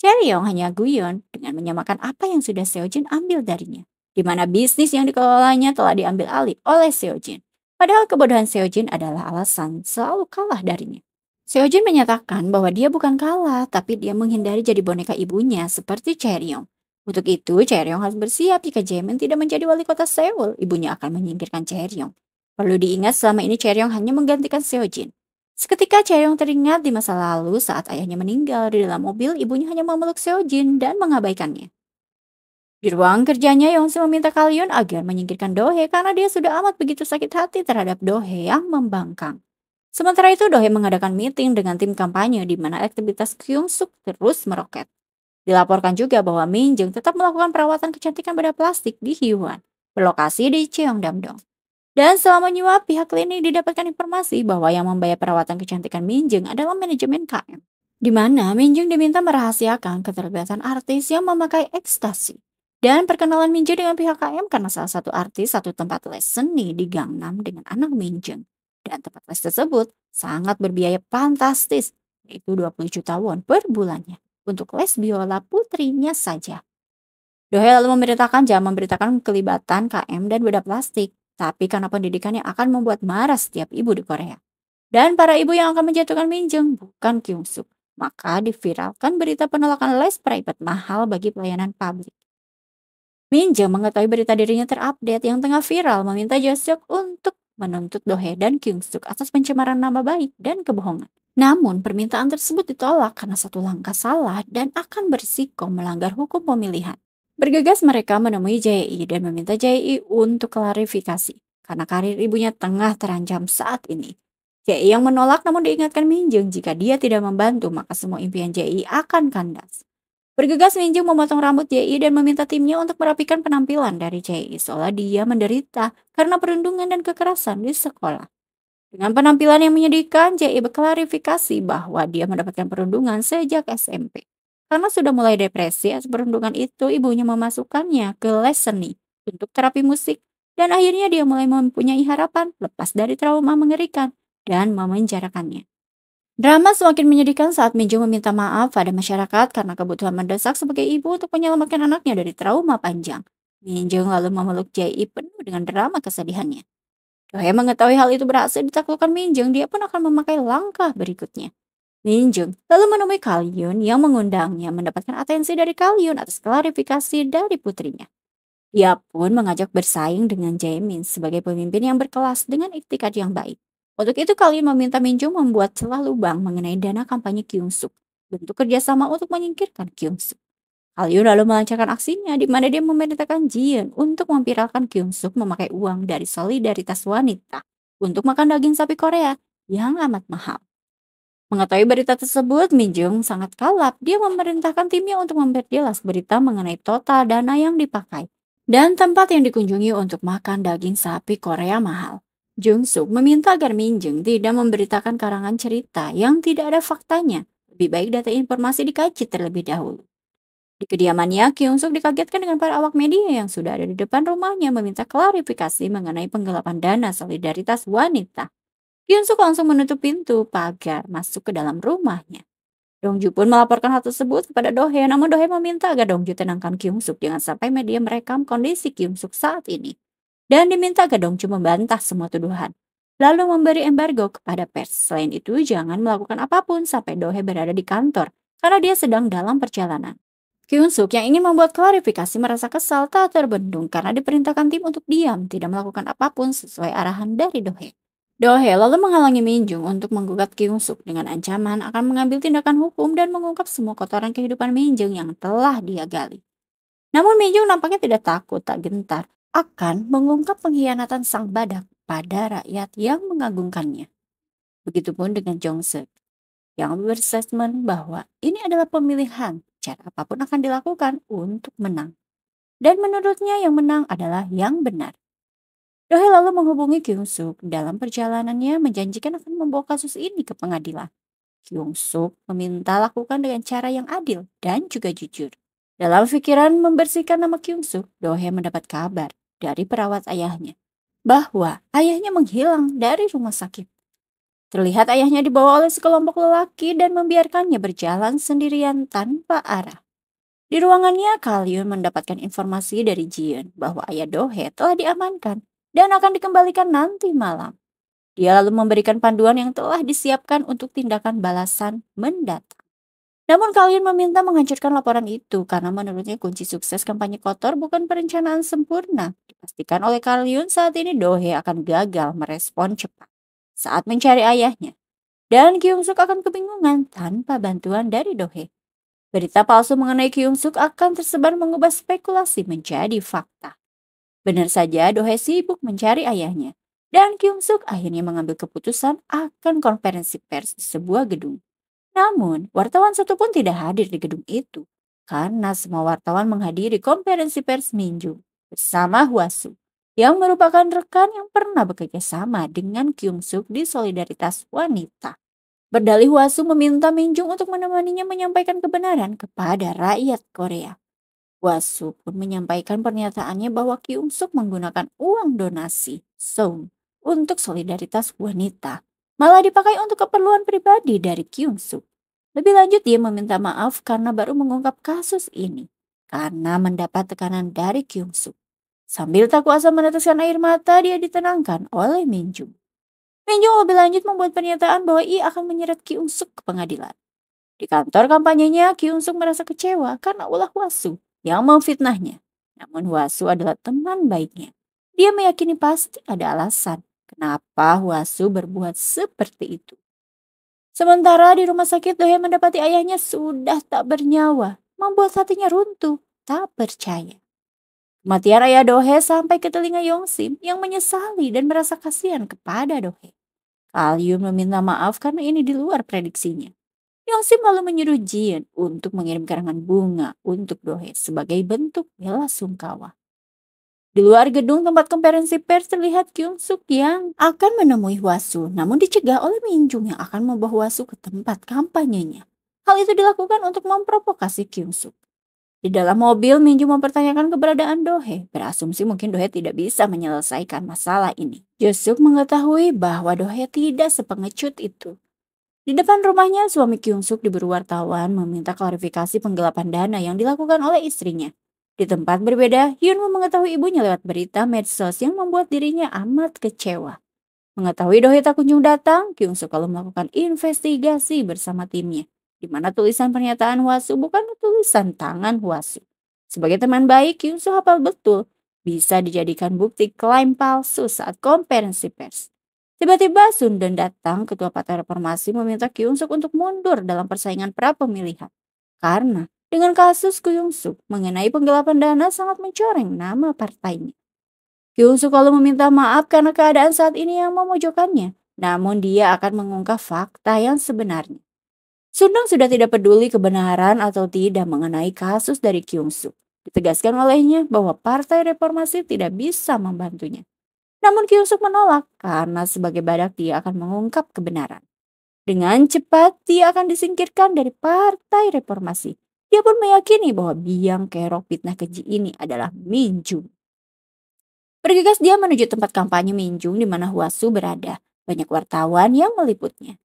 Chaeryeong hanya guyon dengan menyamakan apa yang sudah Seojin ambil darinya, di mana bisnis yang dikelolanya telah diambil alih oleh Seojin. Padahal kebodohan Seojin adalah alasan selalu kalah darinya. Seojin menyatakan bahwa dia bukan kalah, tapi dia menghindari jadi boneka ibunya seperti Chaeryeong. Untuk itu, Chaeryeong harus bersiap jika Jaemin tidak menjadi wali kota Seoul, ibunya akan menyingkirkan Chaeryeong. Perlu diingat selama ini Chaeryeong hanya menggantikan Seojin. Seketika Chaeyoung teringat di masa lalu saat ayahnya meninggal di dalam mobil, ibunya hanya memeluk Seojin dan mengabaikannya. Di ruang kerjanya, Yongsu meminta Kalyun agar menyingkirkan Dohe karena dia sudah amat begitu sakit hati terhadap Dohe yang membangkang. Sementara itu, Dohe mengadakan meeting dengan tim kampanye di mana aktivitas Kyungsuk terus meroket. Dilaporkan juga bahwa Min Jung tetap melakukan perawatan kecantikan bedah plastik di Hyuan, berlokasi di Cheongdam-dong. Dan selama menyuap, pihak klinik didapatkan informasi bahwa yang membayar perawatan kecantikan Minjeng adalah manajemen KM. Di mana Minjeng diminta merahasiakan keterlibatan artis yang memakai ekstasi. Dan perkenalan Minjeng dengan pihak KM karena salah satu artis satu tempat les seni di Gangnam dengan anak Minjeng. Dan tempat les tersebut sangat berbiaya fantastis, yaitu 20 juta won per bulannya, untuk les biola putrinya saja. Dohe lalu memerintahkan jangan memberitakan kelibatan KM dan bedah plastik, tapi karena pendidikannya akan membuat marah setiap ibu di Korea. Dan para ibu yang akan menjatuhkan Minjeng bukan Kyungsuk, maka diviralkan berita penolakan les private mahal bagi pelayanan publik. Minjeng mengetahui berita dirinya terupdate yang tengah viral meminta Josuk untuk menuntut Dohe dan Kyungsuk atas pencemaran nama baik dan kebohongan. Namun permintaan tersebut ditolak karena satu langkah salah dan akan berisiko melanggar hukum pemilihan. Bergegas mereka menemui Jae-i dan meminta Jae-i untuk klarifikasi karena karir ibunya tengah terancam saat ini. Jae-i yang menolak namun diingatkan Minjung jika dia tidak membantu maka semua impian Jae-i akan kandas. Bergegas Minjung memotong rambut Jae-i dan meminta timnya untuk merapikan penampilan dari Jae-i seolah dia menderita karena perundungan dan kekerasan di sekolah. Dengan penampilan yang menyedihkan, Jae berklarifikasi bahwa dia mendapatkan perundungan sejak SMP. Karena sudah mulai depresi atas perundungan itu, ibunya memasukkannya ke les seni untuk terapi musik. Dan akhirnya dia mulai mempunyai harapan lepas dari trauma mengerikan dan memenjarakannya. Drama semakin menyedihkan saat Minju meminta maaf pada masyarakat karena kebutuhan mendesak sebagai ibu untuk menyelamatkan anaknya dari trauma panjang. Minju lalu memeluk Jae penuh dengan drama kesedihannya. Dohe mengetahui hal itu berhasil ditaklukkan Minjung, dia pun akan memakai langkah berikutnya. Minjung lalu menemui Kalyun yang mengundangnya mendapatkan atensi dari Kalyun atas klarifikasi dari putrinya. Dia pun mengajak bersaing dengan Jaemin sebagai pemimpin yang berkelas dengan iktikad yang baik. Untuk itu Kalyun meminta Minjung membuat celah lubang mengenai dana kampanye Kyungsuk, bentuk kerjasama untuk menyingkirkan Kyungsuk. Hallyu lalu melancarkan aksinya di mana dia memerintahkan Jian untuk memviralkan Kyungsuk memakai uang dari solidaritas wanita untuk makan daging sapi Korea yang amat mahal. Mengetahui berita tersebut, Min Jung sangat kalap. Dia memerintahkan timnya untuk memperjelas berita mengenai total dana yang dipakai dan tempat yang dikunjungi untuk makan daging sapi Korea mahal. Jung Suk meminta agar Min Jung tidak memberitakan karangan cerita yang tidak ada faktanya. Lebih baik data informasi dikaji terlebih dahulu. Di kediamannya, Kyung Suk dikagetkan dengan para awak media yang sudah ada di depan rumahnya meminta klarifikasi mengenai penggelapan dana solidaritas wanita. Kyung Suk langsung menutup pintu pagar masuk ke dalam rumahnya. Dongju pun melaporkan hal tersebut kepada Dohe, namun Dohe meminta agar Dongju tenangkan Kyung Suk jangan sampai media merekam kondisi Kyung Suk saat ini. Dan diminta agar Dongju membantah semua tuduhan. Lalu memberi embargo kepada pers. Selain itu, jangan melakukan apapun sampai Dohe berada di kantor, karena dia sedang dalam perjalanan. Kyung Suk yang ingin membuat klarifikasi merasa kesal tak terbendung karena diperintahkan tim untuk diam, tidak melakukan apapun sesuai arahan dari Dohe. Dohe lalu menghalangi Min Jung untuk menggugat Kyung Suk dengan ancaman akan mengambil tindakan hukum dan mengungkap semua kotoran kehidupan Min Jung yang telah dia gali. Namun Min Jung nampaknya tidak takut, tak gentar akan mengungkap pengkhianatan sang badak pada rakyat yang mengagungkannya. Begitupun dengan Jong Seok yang berstatement bahwa ini adalah pemilihan, cara apapun akan dilakukan untuk menang. Dan menurutnya yang menang adalah yang benar. Dohye lalu menghubungi Kyung Suk. Dalam perjalanannya menjanjikan akan membawa kasus ini ke pengadilan. Kyung Suk meminta lakukan dengan cara yang adil dan juga jujur. Dalam pikiran membersihkan nama Kyung Suk, Dohye mendapat kabar dari perawat ayahnya bahwa ayahnya menghilang dari rumah sakit. Terlihat ayahnya dibawa oleh sekelompok lelaki dan membiarkannya berjalan sendirian tanpa arah. Di ruangannya, Kalyun mendapatkan informasi dari Jiun bahwa ayah Dohye telah diamankan dan akan dikembalikan nanti malam. Dia lalu memberikan panduan yang telah disiapkan untuk tindakan balasan mendatang. Namun Kalyun meminta menghancurkan laporan itu karena menurutnya kunci sukses kampanye kotor bukan perencanaan sempurna. Dipastikan oleh Kalyun saat ini Dohye akan gagal merespon cepat saat mencari ayahnya. Dan Kyung Suk akan kebingungan tanpa bantuan dari Dohye. Berita palsu mengenai Kyung Suk akan tersebar mengubah spekulasi menjadi fakta. Benar saja Dohye sibuk mencari ayahnya. Dan Kyung Suk akhirnya mengambil keputusan akan konferensi pers di sebuah gedung. Namun, wartawan satu pun tidak hadir di gedung itu. Karena semua wartawan menghadiri konferensi pers Minjung bersama Hwasu. Yang merupakan rekan yang pernah bekerja sama dengan Kyung Suk di Solidaritas Wanita. Berdalih Hwasu meminta Minjung untuk menemaninya menyampaikan kebenaran kepada rakyat Korea. Hwasu pun menyampaikan pernyataannya bahwa Kyung Suk menggunakan uang donasi Song untuk solidaritas wanita, malah dipakai untuk keperluan pribadi dari Kyung Suk. Lebih lanjut dia meminta maaf karena baru mengungkap kasus ini karena mendapat tekanan dari Kyung Suk. Sambil tak kuasa meneteskan air mata, dia ditenangkan oleh Minjung. Minjung lebih lanjut membuat pernyataan bahwa ia akan menyeret Kyung Suk ke pengadilan. Di kantor kampanyenya, Kyung Suk merasa kecewa karena ulah Hwasu yang memfitnahnya. Namun Hwasu adalah teman baiknya. Dia meyakini pasti ada alasan kenapa Hwasu berbuat seperti itu. Sementara di rumah sakit, Dohye mendapati ayahnya sudah tak bernyawa, membuat hatinya runtuh, tak percaya. Kematian ayah Dohye sampai ke telinga Yongsim yang menyesali dan merasa kasihan kepada Dohye. Kalyun meminta maaf karena ini di luar prediksinya. Yongsim lalu menyuruh Jin untuk mengirim karangan bunga untuk Dohye sebagai bentuk bela sungkawa. Di luar gedung tempat konferensi pers terlihat Kyung Suk yang akan menemui Hwasu, namun dicegah oleh Minjung yang akan membawa Hwasu ke tempat kampanyenya. Hal itu dilakukan untuk memprovokasi Kyung Suk. Di dalam mobil, Minjung mempertanyakan keberadaan Dohye, berasumsi mungkin Dohye tidak bisa menyelesaikan masalah ini. Jusuk mengetahui bahwa Dohye tidak sepengecut itu. Di depan rumahnya, suami Kyung Suk diburu wartawan meminta klarifikasi penggelapan dana yang dilakukan oleh istrinya. Di tempat berbeda, Hyunwoo mengetahui ibunya lewat berita medsos yang membuat dirinya amat kecewa. Mengetahui Dohye tak kunjung datang, Kyung Suk lalu melakukan investigasi bersama timnya, di mana tulisan pernyataan Hwasu bukan tulisan tangan Hwasu. Sebagai teman baik, Kyung Suk hafal betul bisa dijadikan bukti klaim palsu saat konferensi pers. Tiba-tiba Sundon datang, ketua Partai Reformasi meminta Kyung Suk untuk mundur dalam persaingan pra pemilihan. Karena dengan kasus Kyung Suk mengenai penggelapan dana sangat mencoreng nama partainya. Kyung Suk lalu meminta maaf karena keadaan saat ini yang memojokkannya. Namun dia akan mengungkap fakta yang sebenarnya. Sundong sudah tidak peduli kebenaran atau tidak mengenai kasus dari Kyung Suk. Ditegaskan olehnya bahwa Partai Reformasi tidak bisa membantunya. Namun Kyung Suk menolak karena sebagai badak dia akan mengungkap kebenaran. Dengan cepat dia akan disingkirkan dari Partai Reformasi. Dia pun meyakini bahwa biang kerok fitnah keji ini adalah Minjung. Bergegas dia menuju tempat kampanye Minjung di mana Hwasu berada. Banyak wartawan yang meliputnya.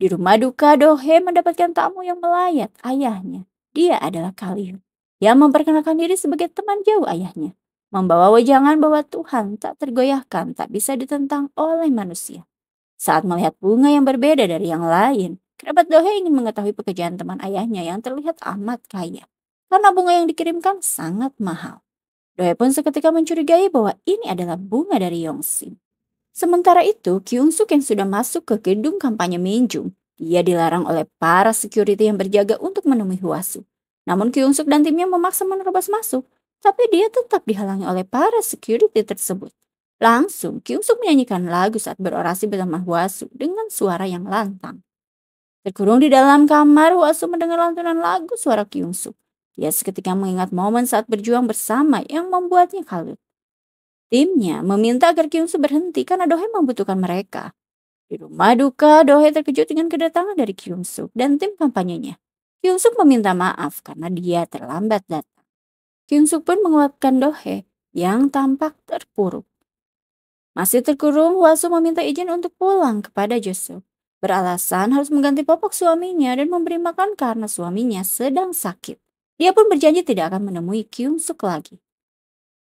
Di rumah duka, Dohye mendapatkan tamu yang melayat ayahnya. Dia adalah Kalyun yang memperkenalkan diri sebagai teman jauh ayahnya. Membawa wejangan bahwa Tuhan tak tergoyahkan, tak bisa ditentang oleh manusia. Saat melihat bunga yang berbeda dari yang lain, kerabat Dohye ingin mengetahui pekerjaan teman ayahnya yang terlihat amat kaya. Karena bunga yang dikirimkan sangat mahal. Dohye pun seketika mencurigai bahwa ini adalah bunga dari Yongsim. Sementara itu, Kyung Suk yang sudah masuk ke gedung kampanye Minjung, dia dilarang oleh para security yang berjaga untuk menemui Hwasu. Namun Kyung Suk dan timnya memaksa menerobos masuk, tapi dia tetap dihalangi oleh para security tersebut. Langsung, Kyung Suk menyanyikan lagu saat berorasi bersama Hwasu dengan suara yang lantang. Terkurung di dalam kamar, Hwasu mendengar lantunan lagu suara Kyung Suk. Dia seketika mengingat momen saat berjuang bersama yang membuatnya kalut. Timnya meminta agar Kyungsoo berhenti karena Dohye membutuhkan mereka. Di rumah duka, Dohye terkejut dengan kedatangan dari Kyungsoo dan tim kampanyenya. Kyungsoo meminta maaf karena dia terlambat datang. Kyungsoo pun menguatkan Dohye yang tampak terpuruk. Masih terkurung, Hwasu meminta izin untuk pulang kepada Joseo. Beralasan harus mengganti popok suaminya dan memberi makan karena suaminya sedang sakit. Dia pun berjanji tidak akan menemui Kyung Suk lagi.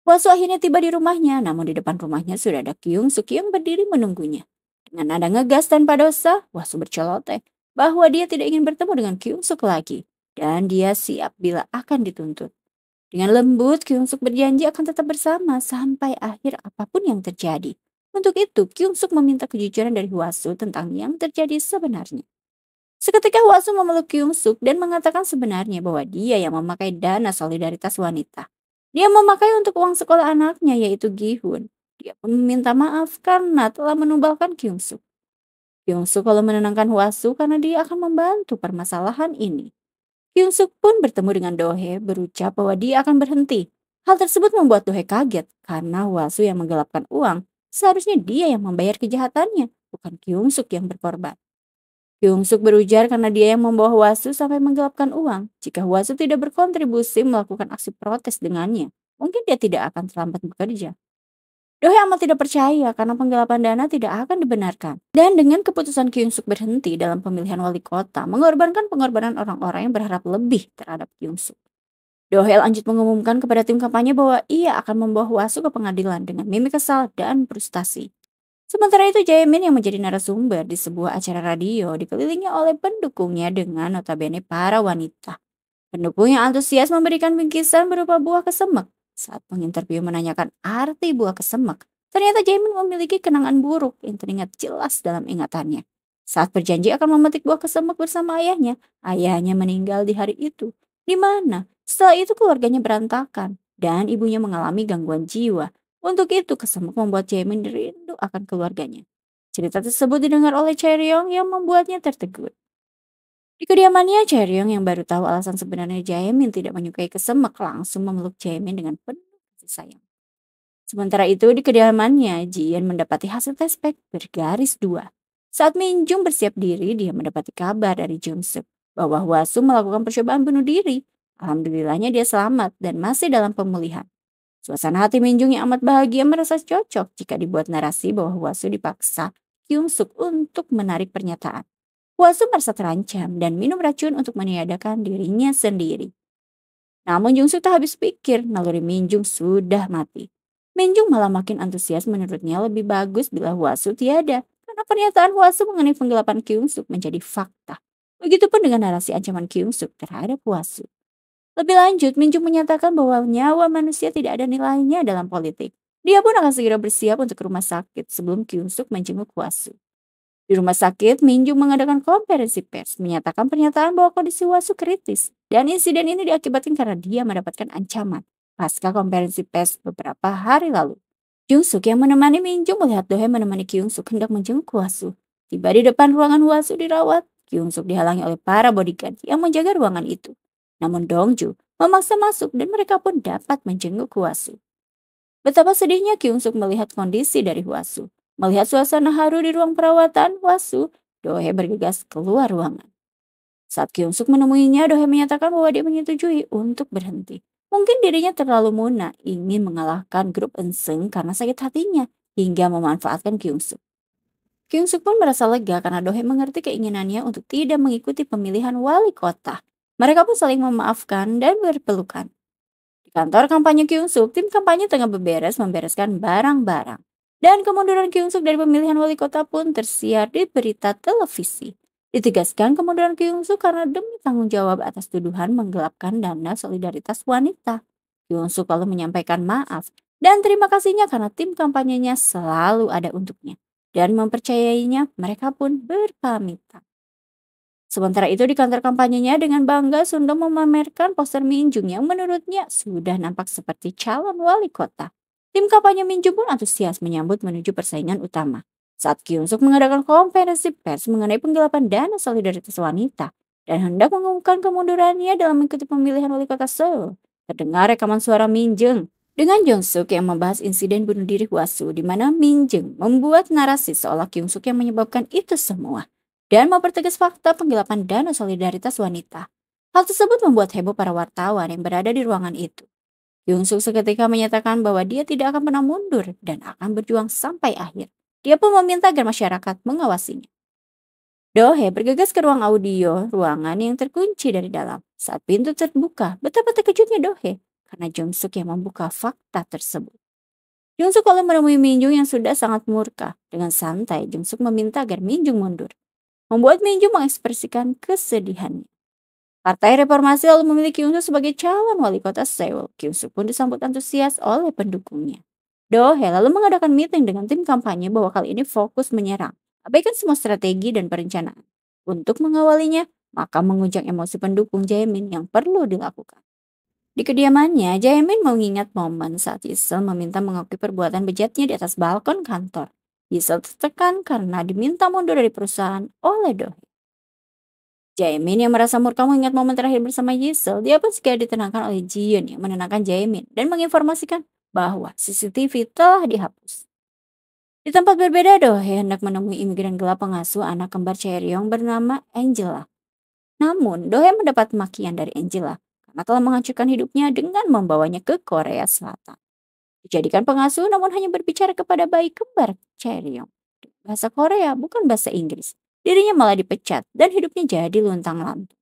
Hwasu akhirnya tiba di rumahnya, namun di depan rumahnya sudah ada Kyung Suk yang berdiri menunggunya. Dengan nada ngegas tanpa dosa, Hwasu berceloteh bahwa dia tidak ingin bertemu dengan Kyung Suk lagi. Dan dia siap bila akan dituntut. Dengan lembut, Kyung Suk berjanji akan tetap bersama sampai akhir apapun yang terjadi. Untuk itu, Kyung Suk meminta kejujuran dari Hwasu tentang yang terjadi sebenarnya. Seketika Hwasu memeluk Kyung Suk dan mengatakan sebenarnya bahwa dia yang memakai dana solidaritas wanita. Dia memakai untuk uang sekolah anaknya yaitu Gi-hun. Dia pun meminta maaf karena telah menumbalkan Kyung Suk. Kyung Suk lalu menenangkan Hwasu karena dia akan membantu permasalahan ini. Kyung Suk pun bertemu dengan Dohye berucap bahwa dia akan berhenti. Hal tersebut membuat Dohye kaget karena Hwasu yang menggelapkan uang. Seharusnya dia yang membayar kejahatannya, bukan Kyung Suk yang berkorban. Kyung Suk berujar karena dia yang membawa Hwasu sampai menggelapkan uang. Jika Hwasu tidak berkontribusi melakukan aksi protes dengannya, mungkin dia tidak akan terlambat bekerja. Dohye amat tidak percaya karena penggelapan dana tidak akan dibenarkan. Dan dengan keputusan Kyung Suk berhenti dalam pemilihan wali kota, mengorbankan pengorbanan orang-orang yang berharap lebih terhadap Kyung Suk. Dohye lanjut mengumumkan kepada tim kampanye bahwa ia akan membawa Hwasu ke pengadilan dengan mimik kesal dan frustasi. Sementara itu Jaemin yang menjadi narasumber di sebuah acara radio dikelilingi oleh pendukungnya dengan notabene para wanita. Pendukung yang antusias memberikan bingkisan berupa buah kesemek. Saat penginterview menanyakan arti buah kesemek, ternyata Jaemin memiliki kenangan buruk yang teringat jelas dalam ingatannya. Saat berjanji akan memetik buah kesemek bersama ayahnya meninggal di hari itu. Di mana? Setelah itu keluarganya berantakan dan ibunya mengalami gangguan jiwa. Untuk itu kesemek membuat Jaemin rindu akan keluarganya. Cerita tersebut didengar oleh Chaeryeong yang membuatnya tertegun. Di kediamannya, Chaeryeong yang baru tahu alasan sebenarnya Jaemin tidak menyukai kesemek langsung memeluk Jaemin dengan penuh kasih sayang. Sementara itu di kediamannya, Jian mendapati hasil tes pack bergaris 2. Saat Minjung bersiap diri, dia mendapati kabar dari Jung Suk bahwa Hwasu melakukan percobaan bunuh diri. Alhamdulillahnya dia selamat dan masih dalam pemulihan. Suasana hati Minjung yang amat bahagia merasa cocok jika dibuat narasi bahwa Hwasu dipaksa Kyung Suk untuk menarik pernyataan. Hwasu merasa terancam dan minum racun untuk meniadakan dirinya sendiri. Namun Jung Suk tak habis pikir, naluri Minjung sudah mati. Minjung malah makin antusias menurutnya lebih bagus bila Hwasu tiada, karena pernyataan Hwasu mengenai penggelapan Kyung Suk menjadi fakta. Begitupun dengan narasi ancaman Kyung Suk terhadap Hwasu. Lebih lanjut, Minjung menyatakan bahwa nyawa manusia tidak ada nilainya dalam politik. Dia pun akan segera bersiap untuk ke rumah sakit sebelum Kyung Suk menjenguk Hwasu. Di rumah sakit, Minjung mengadakan konferensi pers menyatakan pernyataan bahwa kondisi Hwasu kritis dan insiden ini diakibatkan karena dia mendapatkan ancaman pasca konferensi pers beberapa hari lalu. Jung Suk yang menemani Minjung melihat Dohye menemani Kyung Suk hendak menjenguk Hwasu. Tiba di depan ruangan Hwasu dirawat, Kyung Suk dihalangi oleh para bodyguard yang menjaga ruangan itu. Namun Dongju memaksa masuk dan mereka pun dapat menjenguk Hwasu. Betapa sedihnya Kyung Suk melihat kondisi dari Hwasu. Melihat suasana haru di ruang perawatan Hwasu, Dohye bergegas keluar ruangan. Saat Kyung Suk menemuinya, Dohye menyatakan bahwa dia menyetujui untuk berhenti. Mungkin dirinya terlalu muna ingin mengalahkan grup Enseng karena sakit hatinya hingga memanfaatkan Kyung Suk. Kyung Suk pun merasa lega karena Dohye mengerti keinginannya untuk tidak mengikuti pemilihan wali kota. Mereka pun saling memaafkan dan berpelukan. Di kantor kampanye Kyung Suk, tim kampanye tengah membereskan barang-barang. Dan kemunduran Kyung Suk dari pemilihan wali kota pun tersiar di berita televisi. Ditegaskan kemunduran Kyung Suk karena demi tanggung jawab atas tuduhan menggelapkan dana solidaritas wanita. Kyung Suk lalu menyampaikan maaf dan terima kasihnya karena tim kampanyenya selalu ada untuknya. Dan mempercayainya, mereka pun berpamitan. Sementara itu di kantor kampanyenya dengan bangga Sundong memamerkan poster Minjung yang menurutnya sudah nampak seperti calon wali kota. Tim kampanye Minjung pun antusias menyambut menuju persaingan utama. Saat Kyung Suk mengadakan konferensi pers mengenai penggelapan dana solidaritas wanita dan hendak mengumumkan kemundurannya dalam mengikuti pemilihan wali kota Seoul, terdengar rekaman suara Minjung. Dengan Jong-suk yang membahas insiden bunuh diri Hwasu di mana Min Jung membuat narasi seolah Kyung-suk yang menyebabkan itu semua dan mempertegas fakta penggelapan dana solidaritas wanita. Hal tersebut membuat heboh para wartawan yang berada di ruangan itu. Kyung-suk seketika menyatakan bahwa dia tidak akan pernah mundur dan akan berjuang sampai akhir. Dia pun meminta agar masyarakat mengawasinya. Dohe bergegas ke ruang audio, ruangan yang terkunci dari dalam. Saat pintu terbuka, betapa terkejutnya Dohe karena Jung-suk yang membuka fakta tersebut. Jung-suk lalu menemui Minjung yang sudah sangat murka. Dengan santai, Jung-suk meminta agar Minjung mundur, membuat Minjung mengekspresikan kesedihannya. Partai Reformasi lalu memilih Kyung-suk sebagai calon wali kota Seoul. Kyung-suk pun disambut antusias oleh pendukungnya. Dohe lalu mengadakan meeting dengan tim kampanye bahwa kali ini fokus menyerang, abaikan semua strategi dan perencanaan. Untuk mengawalinya, maka menguncang emosi pendukung Jaemin yang perlu dilakukan. Di kediamannya, Jaemin mengingat momen saat Yisel meminta mengakui perbuatan bejatnya di atas balkon kantor. Yisel tertekan karena diminta mundur dari perusahaan oleh Dohe. Jaemin yang merasa murka mengingat momen terakhir bersama Yisel, dia pun segera ditenangkan oleh Jiyeon yang menenangkan Jaemin dan menginformasikan bahwa CCTV telah dihapus. Di tempat berbeda, Dohe hendak menemui imigran gelap pengasuh anak kembar Chaeryong bernama Angela. Namun, Dohe mendapat makian dari Angela karena telah menghancurkan hidupnya dengan membawanya ke Korea Selatan. Dijadikan pengasuh namun hanya berbicara kepada bayi kembar Chaeryong. Bahasa Korea bukan bahasa Inggris. Dirinya malah dipecat dan hidupnya jadi luntang-lantung.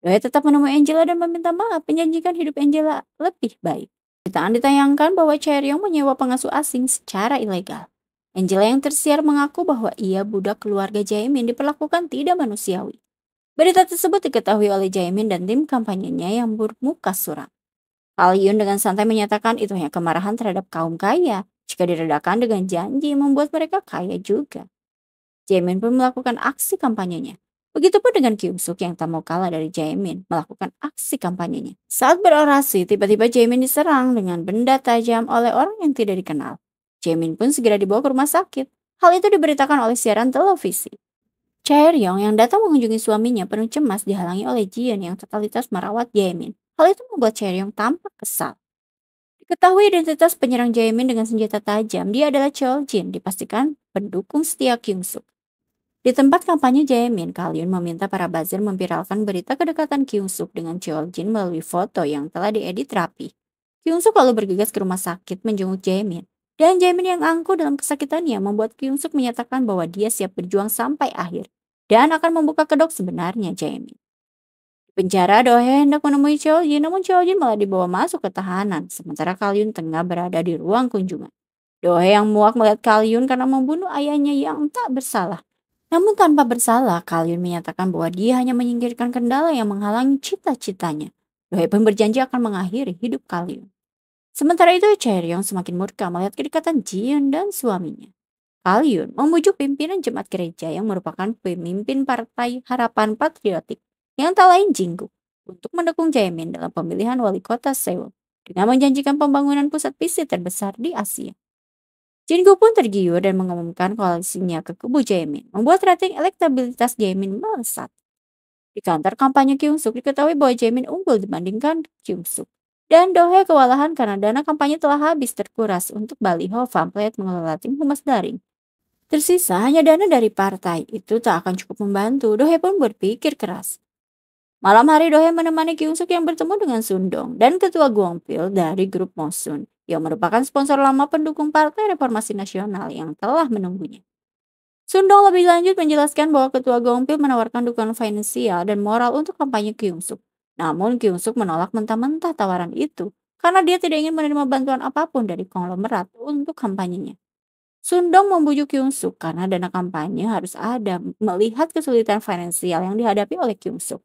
Doe tetap menemui Angela dan meminta maaf, menjanjikan hidup Angela lebih baik. Berita ditayangkan bahwa Chaeryong menyewa pengasuh asing secara ilegal. Angela yang tersiar mengaku bahwa ia budak keluarga Jaemin diperlakukan tidak manusiawi. Berita tersebut diketahui oleh Jaemin dan tim kampanyenya yang bermuka suram. Kal Yun dengan santai menyatakan itu hanya kemarahan terhadap kaum kaya. Jika diredakan dengan janji membuat mereka kaya juga. Jaemin pun melakukan aksi kampanyenya. Begitupun dengan Kyung Suk yang tak mau kalah dari Jaemin melakukan aksi kampanyenya. Saat berorasi, tiba-tiba Jaemin diserang dengan benda tajam oleh orang yang tidak dikenal. Jaemin pun segera dibawa ke rumah sakit. Hal itu diberitakan oleh siaran televisi. Chaeryong yang datang mengunjungi suaminya penuh cemas dihalangi oleh Jiyeon yang totalitas merawat Jaemin. Hal itu membuat Chaeryong tampak kesal. Diketahui identitas penyerang Jaemin dengan senjata tajam, dia adalah Cheoljin, dipastikan pendukung setia Kyung Suk. Di tempat kampanye Jaemin, Kal Yun meminta para buzzer memviralkan berita kedekatan Kyung Suk dengan Cheoljin melalui foto yang telah diedit rapi. Kyung Suk lalu bergegas ke rumah sakit menjenguk Jaemin. Dan Jaemin yang angkuh dalam kesakitannya membuat Kyung Suk menyatakan bahwa dia siap berjuang sampai akhir. Dan akan membuka kedok sebenarnya Jaemin. Di penjara, Dohe hendak menemui Cheoljin, namun Cheoljin malah dibawa masuk ke tahanan. Sementara Kal Yun tengah berada di ruang kunjungan. Dohe yang muak melihat Kal Yun karena membunuh ayahnya yang tak bersalah. Namun tanpa bersalah, Kal Yun menyatakan bahwa dia hanya menyingkirkan kendala yang menghalangi cita-citanya. Dohye pun berjanji akan mengakhiri hidup Kal Yun. Sementara itu, Chaeryong semakin murka melihat kedekatan Jiyeon dan suaminya. Kal Yun membujuk pimpinan jemaat gereja yang merupakan pemimpin Partai Harapan Patriotik yang tak lain Jinggu untuk mendukung Jaemin dalam pemilihan wali kota Seoul dengan menjanjikan pembangunan pusat PC terbesar di Asia. Jin-gu pun tergiur dan mengumumkan koalisinya ke kubu Jaemin, membuat rating elektabilitas Jaemin melesat. Di kantor kampanye Kyung Suk diketahui bahwa Jaemin unggul dibandingkan Kyung Suk. Dan Dohe kewalahan karena dana kampanye telah habis terkuras untuk baliho pamflet mengelola tim humas daring. Tersisa hanya dana dari partai, itu tak akan cukup membantu. Dohe pun berpikir keras. Malam hari Dohe menemani Kyung Suk yang bertemu dengan Sundong dan ketua Gwangpil dari grup Mosun yang merupakan sponsor lama pendukung Partai Reformasi Nasional yang telah menunggunya. Sundong lebih lanjut menjelaskan bahwa ketua Gwangpil menawarkan dukungan finansial dan moral untuk kampanye Kyung Suk. Namun Kyung Suk menolak mentah-mentah tawaran itu karena dia tidak ingin menerima bantuan apapun dari konglomerat untuk kampanyenya. Sundong membujuk Kyung Suk karena dana kampanye harus ada melihat kesulitan finansial yang dihadapi oleh Kyung Suk.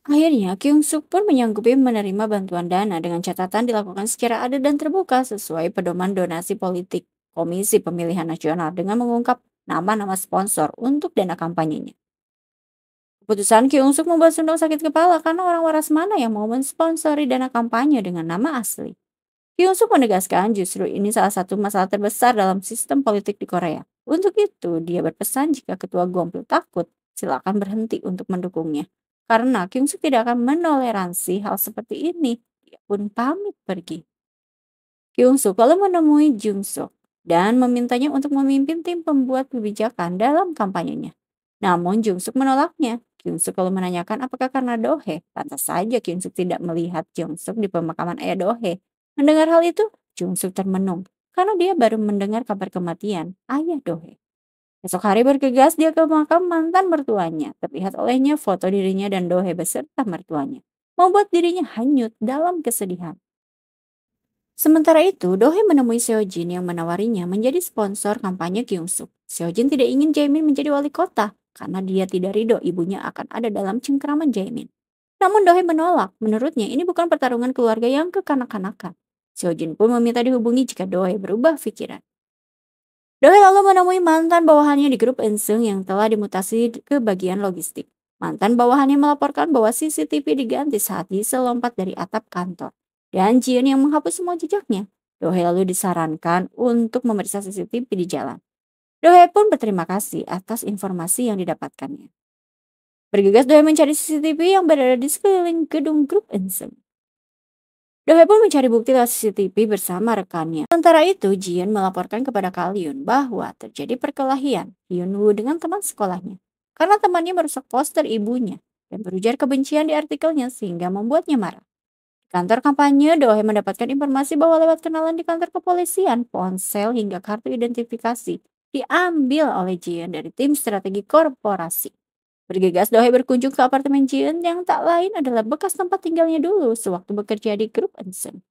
Akhirnya, Kyung Suk pun menyanggupi menerima bantuan dana dengan catatan dilakukan secara adil dan terbuka sesuai pedoman donasi politik Komisi Pemilihan Nasional dengan mengungkap nama-nama sponsor untuk dana kampanyenya. Keputusan Kyung Suk membuat Sundong sakit kepala karena orang waras mana yang mau mensponsori dana kampanye dengan nama asli. Kyung Suk menegaskan justru ini salah satu masalah terbesar dalam sistem politik di Korea. Untuk itu, dia berpesan jika ketua Gwangpil takut, silakan berhenti untuk mendukungnya. Karena Kyung Suk tidak akan menoleransi hal seperti ini. Dia pun pamit pergi. Kyung Suk lalu menemui Jung Suk dan memintanya untuk memimpin tim pembuat kebijakan dalam kampanyenya. Namun Jung Suk menolaknya. Kyung Suk lalu menanyakan apakah karena Dohe. Pantas saja Kyung Suk tidak melihat Jung Suk di pemakaman ayah Dohe. Mendengar hal itu, Jung Suk termenung karena dia baru mendengar kabar kematian ayah Dohe. Esok hari bergegas dia ke makam mantan mertuanya. Terlihat olehnya foto dirinya dan Dohe beserta mertuanya. Membuat dirinya hanyut dalam kesedihan. Sementara itu, Dohe menemui Seojin yang menawarinya menjadi sponsor kampanye Kyungsuk. Seojin tidak ingin Jaemin menjadi wali kota karena dia tidak ridho ibunya akan ada dalam cengkraman Jaemin. Namun Dohe menolak, menurutnya ini bukan pertarungan keluarga yang kekanak-kanakan. Seojin pun meminta dihubungi jika Dohe berubah pikiran. Dohe lalu menemui mantan bawahannya di grup Enseng yang telah dimutasi ke bagian logistik. Mantan bawahannya melaporkan bahwa CCTV diganti saat Gisel lompat dari atap kantor. Dan Jian yang menghapus semua jejaknya. Dohe lalu disarankan untuk memeriksa CCTV di jalan. Dohe pun berterima kasih atas informasi yang didapatkannya. Bergegas Dohe mencari CCTV yang berada di sekeliling gedung grup Enseng. Dohe pun mencari bukti lewat CCTV bersama rekannya. Sementara itu, Jian melaporkan kepada Kaliun bahwa terjadi perkelahian Hyunwoo dengan teman sekolahnya. Karena temannya merusak poster ibunya dan berujar kebencian di artikelnya sehingga membuatnya marah. Di kantor kampanye, Dohe mendapatkan informasi bahwa lewat kenalan di kantor kepolisian, ponsel hingga kartu identifikasi diambil oleh Jian dari tim strategi korporasi. Bergegas Dohe berkunjung ke apartemen Jian yang tak lain adalah bekas tempat tinggalnya dulu sewaktu bekerja di grup Ensen.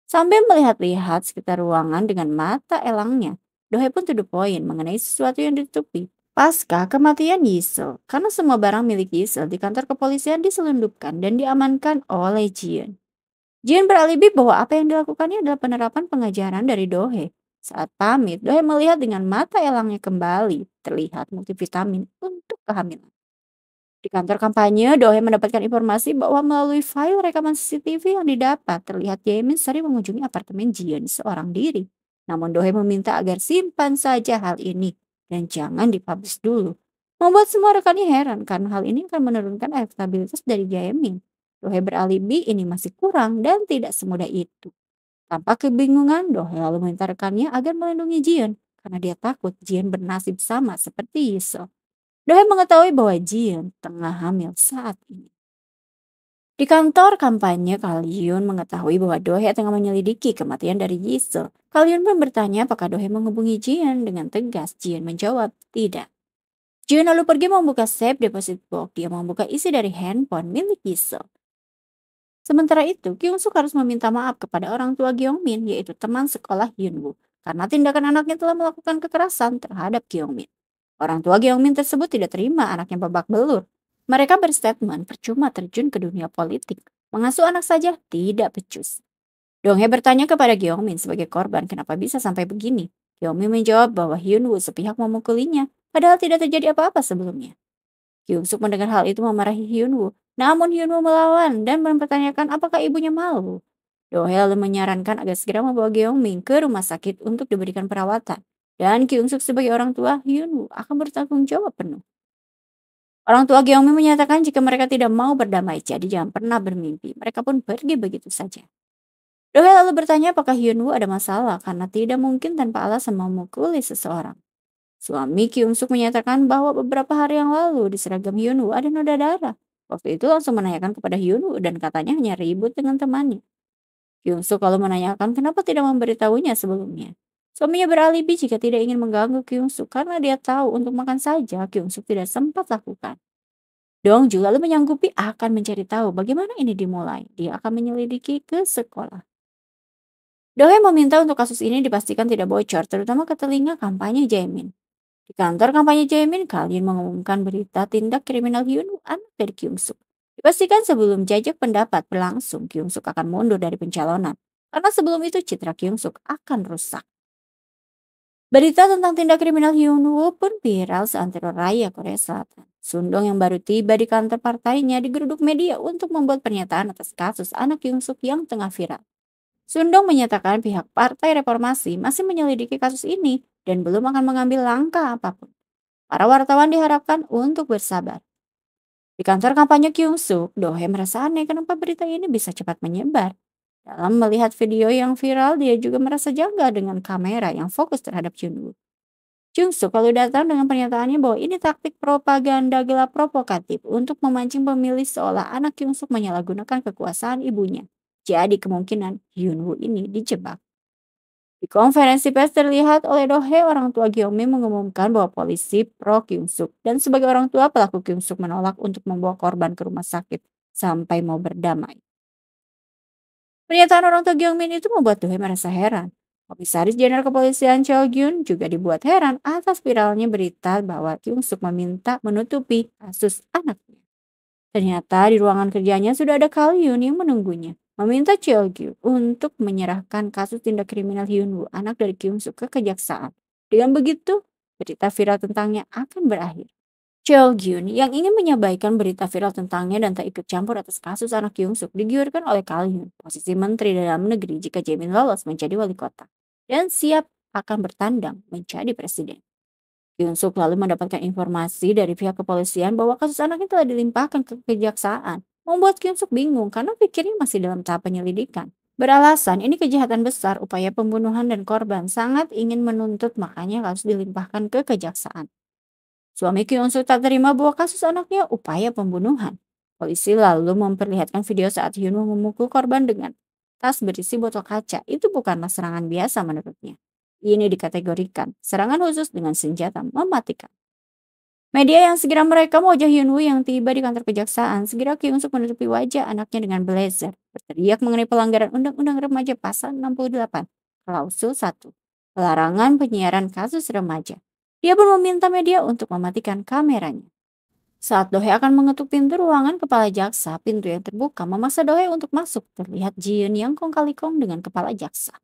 Sambil melihat-lihat sekitar ruangan dengan mata elangnya, Dohe pun to the point mengenai sesuatu yang ditutupi. Pasca kematian Yisel, karena semua barang milik Yisel di kantor kepolisian diselundupkan dan diamankan oleh Jian. Jian beralibi bahwa apa yang dilakukannya adalah penerapan pengajaran dari Dohe. Saat pamit, Dohe melihat dengan mata elangnya kembali terlihat multivitamin untuk kehamilan. Di kantor kampanye, Dohe mendapatkan informasi bahwa melalui file rekaman CCTV yang didapat, terlihat Jaemin sering mengunjungi apartemen Jian seorang diri. Namun Dohe meminta agar simpan saja hal ini dan jangan dipublish dulu. Membuat semua rekannya heran karena hal ini akan menurunkan elektabilitas dari Jaemin. Dohe beralibi ini masih kurang dan tidak semudah itu. Tanpa kebingungan, Dohe lalu meminta rekannya agar melindungi Jian karena dia takut Jian bernasib sama seperti Yiseo. Dohe mengetahui bahwa Jian tengah hamil saat ini. Di kantor kampanye, Kaliun mengetahui bahwa Dohe tengah menyelidiki kematian dari Yiseo. Kaliun pun bertanya apakah Dohe menghubungi Jian dengan tegas. Jian menjawab, tidak. Jian lalu pergi membuka safe deposit box. Dia membuka isi dari handphone milik Yiseo. Sementara itu, Kyung-suk harus meminta maaf kepada orang tua Gyeongmin, yaitu teman sekolah Hyunwoo, karena tindakan anaknya telah melakukan kekerasan terhadap Gyeongmin. Orang tua Gyeongmin tersebut tidak terima anaknya babak belur. Mereka berstatement percuma terjun ke dunia politik. Mengasuh anak saja tidak becus. Donghae bertanya kepada Gyeongmin sebagai korban kenapa bisa sampai begini. Gyeongmin menjawab bahwa Hyunwoo sepihak memukulinya, padahal tidak terjadi apa-apa sebelumnya. Kyung-suk mendengar hal itu memarahi Hyunwoo. Namun Hyunwoo melawan dan mempertanyakan apakah ibunya malu. Dohe lalu menyarankan agar segera membawa Gyeongmin ke rumah sakit untuk diberikan perawatan. Dan Kyung-suk sebagai orang tua Hyunwoo akan bertanggung jawab penuh. Orang tua Gyeongmin menyatakan jika mereka tidak mau berdamai, jadi jangan pernah bermimpi. Mereka pun pergi begitu saja. Dohe lalu bertanya apakah Hyunwoo ada masalah karena tidak mungkin tanpa alasan memukuli seseorang. Suami Kyung-suk menyatakan bahwa beberapa hari yang lalu di seragam Hyunwoo ada noda darah. Waktu itu langsung menanyakan kepada Hyunwoo dan katanya hanya ribut dengan temannya. Kyung-suk lalu menanyakan kenapa tidak memberitahunya sebelumnya. Suaminya beralibi jika tidak ingin mengganggu Kyung-suk karena dia tahu untuk makan saja Kyung-suk tidak sempat lakukan. Dongju lalu menyanggupi akan mencari tahu bagaimana ini dimulai. Dia akan menyelidiki ke sekolah. Dohe meminta untuk kasus ini dipastikan tidak bocor, terutama ke telinga kampanye Jaemin. Di kantor kampanye Jaemin, kalian mengumumkan berita tindak kriminal Hyunwoo anak dari Kyung-suk. Dipastikan sebelum jajak pendapat berlangsung, Kyung-suk akan mundur dari pencalonan. Karena sebelum itu citra Kyung-suk akan rusak. Berita tentang tindak kriminal Hyunwoo pun viral seantero raya Korea Selatan. Sundong yang baru tiba di kantor partainya digeruduk media untuk membuat pernyataan atas kasus anak Kyung-suk yang tengah viral. Sundong menyatakan pihak Partai Reformasi masih menyelidiki kasus ini dan belum akan mengambil langkah apapun. Para wartawan diharapkan untuk bersabar. Di kantor kampanye Kyung-suk, Dohe merasa aneh kenapa berita ini bisa cepat menyebar. Dalam melihat video yang viral, dia juga merasa janggal dengan kamera yang fokus terhadap Junwoo. Jung Suk lalu datang dengan pernyataannya bahwa ini taktik propaganda gelap provokatif untuk memancing pemilih seolah anak Kyung Suk menyalahgunakan kekuasaan ibunya. Jadi kemungkinan Hyunwoo ini dijebak. Di konferensi pers terlihat oleh Dohe, orang tua Gyeongmi mengumumkan bahwa polisi pro Kyung Suk dan sebagai orang tua pelaku Kyung Suk menolak untuk membawa korban ke rumah sakit sampai mau berdamai. Pernyataan orang tua Gyeongmin itu membuat Dohee merasa heran. Komisaris Jenderal Kepolisian Cheo Gyun juga dibuat heran atas viralnya berita bahwa Kyung Suk meminta menutupi kasus anaknya. Ternyata di ruangan kerjanya sudah ada Kal Yoon yang menunggunya, meminta Cheo Gyun untuk menyerahkan kasus tindak kriminal Hyunwoo, anak dari Kyung Suk, ke kejaksaan. Dengan begitu, berita viral tentangnya akan berakhir. Cheo Gyun yang ingin menyampaikan berita viral tentangnya dan tak ikut campur atas kasus anak Kyung Suk digiurkan oleh Kal Yoon, posisi Menteri Dalam Negeri jika Jae-min lolos menjadi wali kota, dan siap akan bertandang menjadi presiden. Kyung Suk lalu mendapatkan informasi dari pihak kepolisian bahwa kasus anaknya telah dilimpahkan ke kejaksaan, membuat Kyung Suk bingung karena pikirnya masih dalam tahap penyelidikan. Beralasan ini kejahatan besar, upaya pembunuhan dan korban sangat ingin menuntut, makanya kasus dilimpahkan ke kejaksaan. Suami Kyung Suk tak terima bahwa kasus anaknya upaya pembunuhan. Polisi lalu memperlihatkan video saat Hyun memukul korban dengan tas berisi botol kaca. Itu bukanlah serangan biasa menurutnya. Ini dikategorikan serangan khusus dengan senjata mematikan. Media yang segera merekam wajah Hyunwoo yang tiba di kantor kejaksaan. Segera Kyung Suk menutupi wajah anaknya dengan blazer, berteriak mengenai pelanggaran Undang-Undang Remaja Pasal 68, Klausul 1, pelarangan penyiaran kasus remaja. Dia pun meminta media untuk mematikan kameranya. Saat Dohee akan mengetuk pintu ruangan kepala jaksa, pintu yang terbuka memaksa Dohee untuk masuk. Terlihat Jiun yang kong kali kong dengan kepala jaksa.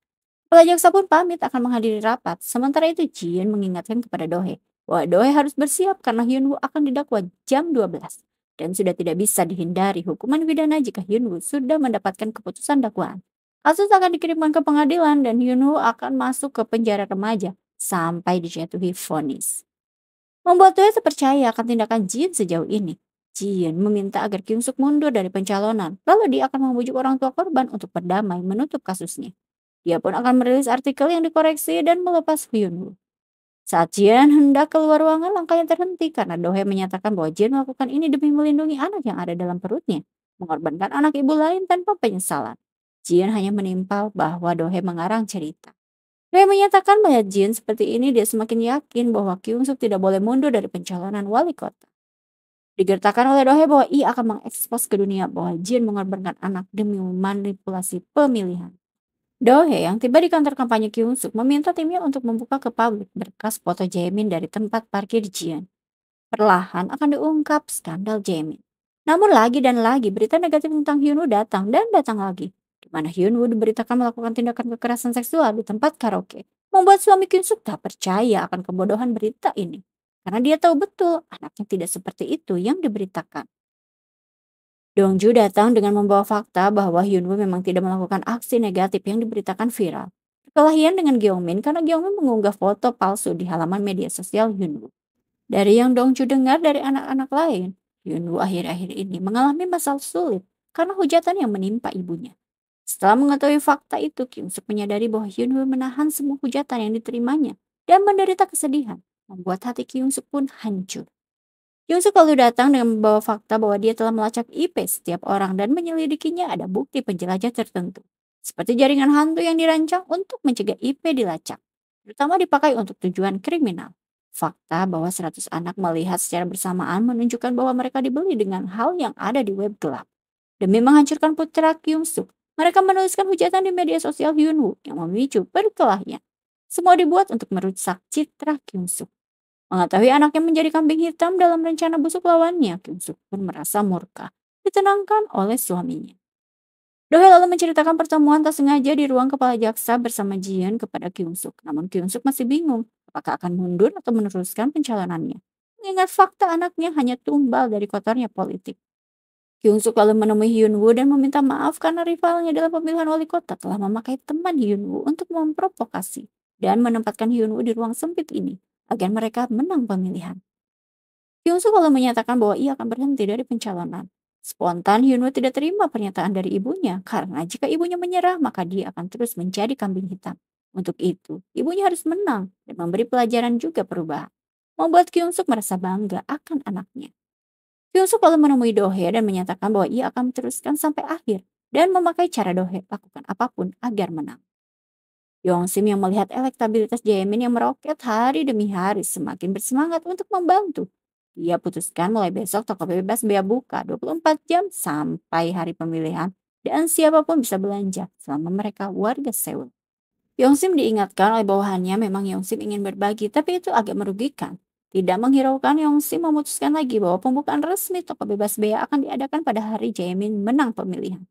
Kepala jaksa pun pamit akan menghadiri rapat. Sementara itu Jiun mengingatkan kepada Dohee bahwa Dohee harus bersiap karena Hyunwoo akan didakwa jam 12 dan sudah tidak bisa dihindari hukuman pidana jika Hyunwoo sudah mendapatkan keputusan dakwaan. Kasus akan dikirimkan ke pengadilan dan Hyunwoo akan masuk ke penjara remaja sampai dijatuhi vonis. Membuat Dohee terpercaya akan tindakan Jin sejauh ini. Jin meminta agar Kyung Suk mundur dari pencalonan, lalu dia akan membujuk orang tua korban untuk berdamai menutup kasusnya. Dia pun akan merilis artikel yang dikoreksi dan melepas Hyunwoo. Saat Jian hendak keluar ruangan, langkahnya terhenti karena Dohee menyatakan bahwa Jian melakukan ini demi melindungi anak yang ada dalam perutnya, mengorbankan anak ibu lain tanpa penyesalan. Jian hanya menimpal bahwa Dohee mengarang cerita. Dohee menyatakan melihat Jian seperti ini, dia semakin yakin bahwa Kyung Suk tidak boleh mundur dari pencalonan wali kota. Digertakkan oleh Dohee bahwa ia akan mengekspos ke dunia bahwa Jian mengorbankan anak demi memanipulasi pemilihan. Dohee yang tiba di kantor kampanye Kyung Suk meminta timnya untuk membuka ke publik berkas foto Jaemin dari tempat parkir Jian. Perlahan akan diungkap skandal Jaemin. Namun lagi dan lagi berita negatif tentang Hyunwoo datang dan datang lagi, di mana Hyunwoo diberitakan melakukan tindakan kekerasan seksual di tempat karaoke, membuat suami Kyung Suk tak percaya akan kebodohan berita ini. Karena dia tahu betul anaknya tidak seperti itu yang diberitakan. Dongju datang dengan membawa fakta bahwa Hyunwoo memang tidak melakukan aksi negatif yang diberitakan viral. Perkelahian dengan Gyeongmin karena Gyeongmin mengunggah foto palsu di halaman media sosial Hyunwoo. Dari yang Dongju dengar dari anak-anak lain, Hyunwoo akhir-akhir ini mengalami masalah sulit karena hujatan yang menimpa ibunya. Setelah mengetahui fakta itu, Kyung Suk menyadari bahwa Hyunwoo menahan semua hujatan yang diterimanya dan menderita kesedihan, membuat hati Kyung Suk pun hancur. Kyung Suk lalu datang dengan membawa fakta bahwa dia telah melacak IP setiap orang dan menyelidikinya ada bukti penjelajah tertentu, seperti jaringan hantu yang dirancang untuk mencegah IP dilacak, terutama dipakai untuk tujuan kriminal. Fakta bahwa 100 anak melihat secara bersamaan menunjukkan bahwa mereka dibeli dengan hal yang ada di web gelap. Demi menghancurkan putra Kyung Suk, mereka menuliskan hujatan di media sosial Hyunwoo yang memicu perkelahian. Semua dibuat untuk merusak citra Kyung Suk. Mengetahui anaknya menjadi kambing hitam dalam rencana busuk lawannya, Kyung Suk pun merasa murka, ditenangkan oleh suaminya. Dohee lalu menceritakan pertemuan tak sengaja di ruang kepala jaksa bersama Jian kepada Kyung Suk. Namun Kyung Suk masih bingung apakah akan mundur atau meneruskan pencalonannya. Mengingat fakta anaknya hanya tumbal dari kotornya politik. Kyung Suk lalu menemui Hyunwoo dan meminta maaf karena rivalnya dalam pemilihan wali kota telah memakai teman Hyunwoo untuk memprovokasi dan menempatkan Hyunwoo di ruang sempit ini agar mereka menang pemilihan. Kyung Suk lalu menyatakan bahwa ia akan berhenti dari pencalonan. Spontan Hyunwoo tidak terima pernyataan dari ibunya karena jika ibunya menyerah maka dia akan terus menjadi kambing hitam. Untuk itu, ibunya harus menang dan memberi pelajaran juga perubahan. Membuat Kyungsuk merasa bangga akan anaknya. Kyungsuk lalu menemui Dohye dan menyatakan bahwa ia akan meneruskan sampai akhir dan memakai cara Dohye lakukan apapun agar menang. Yongsim yang melihat elektabilitas Jaemin yang meroket hari demi hari semakin bersemangat untuk membantu. Dia putuskan mulai besok toko bebas bea buka 24 jam sampai hari pemilihan dan siapapun bisa belanja selama mereka warga Seoul. Yongsim diingatkan oleh bawahannya memang Yongsim ingin berbagi tapi itu agak merugikan. Tidak menghiraukan, Yongsim memutuskan lagi bahwa pembukaan resmi toko bebas bea akan diadakan pada hari Jaemin menang pemilihan.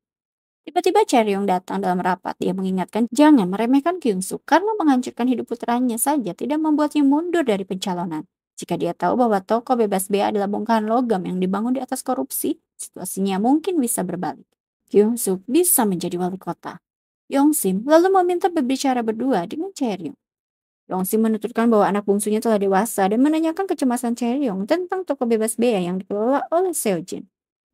Tiba-tiba Chaeryeong datang dalam rapat. Dia mengingatkan jangan meremehkan Kyungsuk karena menghancurkan hidup putranya saja tidak membuatnya mundur dari pencalonan. Jika dia tahu bahwa toko bebas bea adalah bongkahan logam yang dibangun di atas korupsi, situasinya mungkin bisa berbalik. Kyungsuk bisa menjadi wali kota. Yongsim lalu meminta berbicara berdua dengan Chaeryeong. Yongsim menuturkan bahwa anak bungsunya telah dewasa dan menanyakan kecemasan Chaeryeong tentang toko bebas bea yang dikelola oleh Seojin.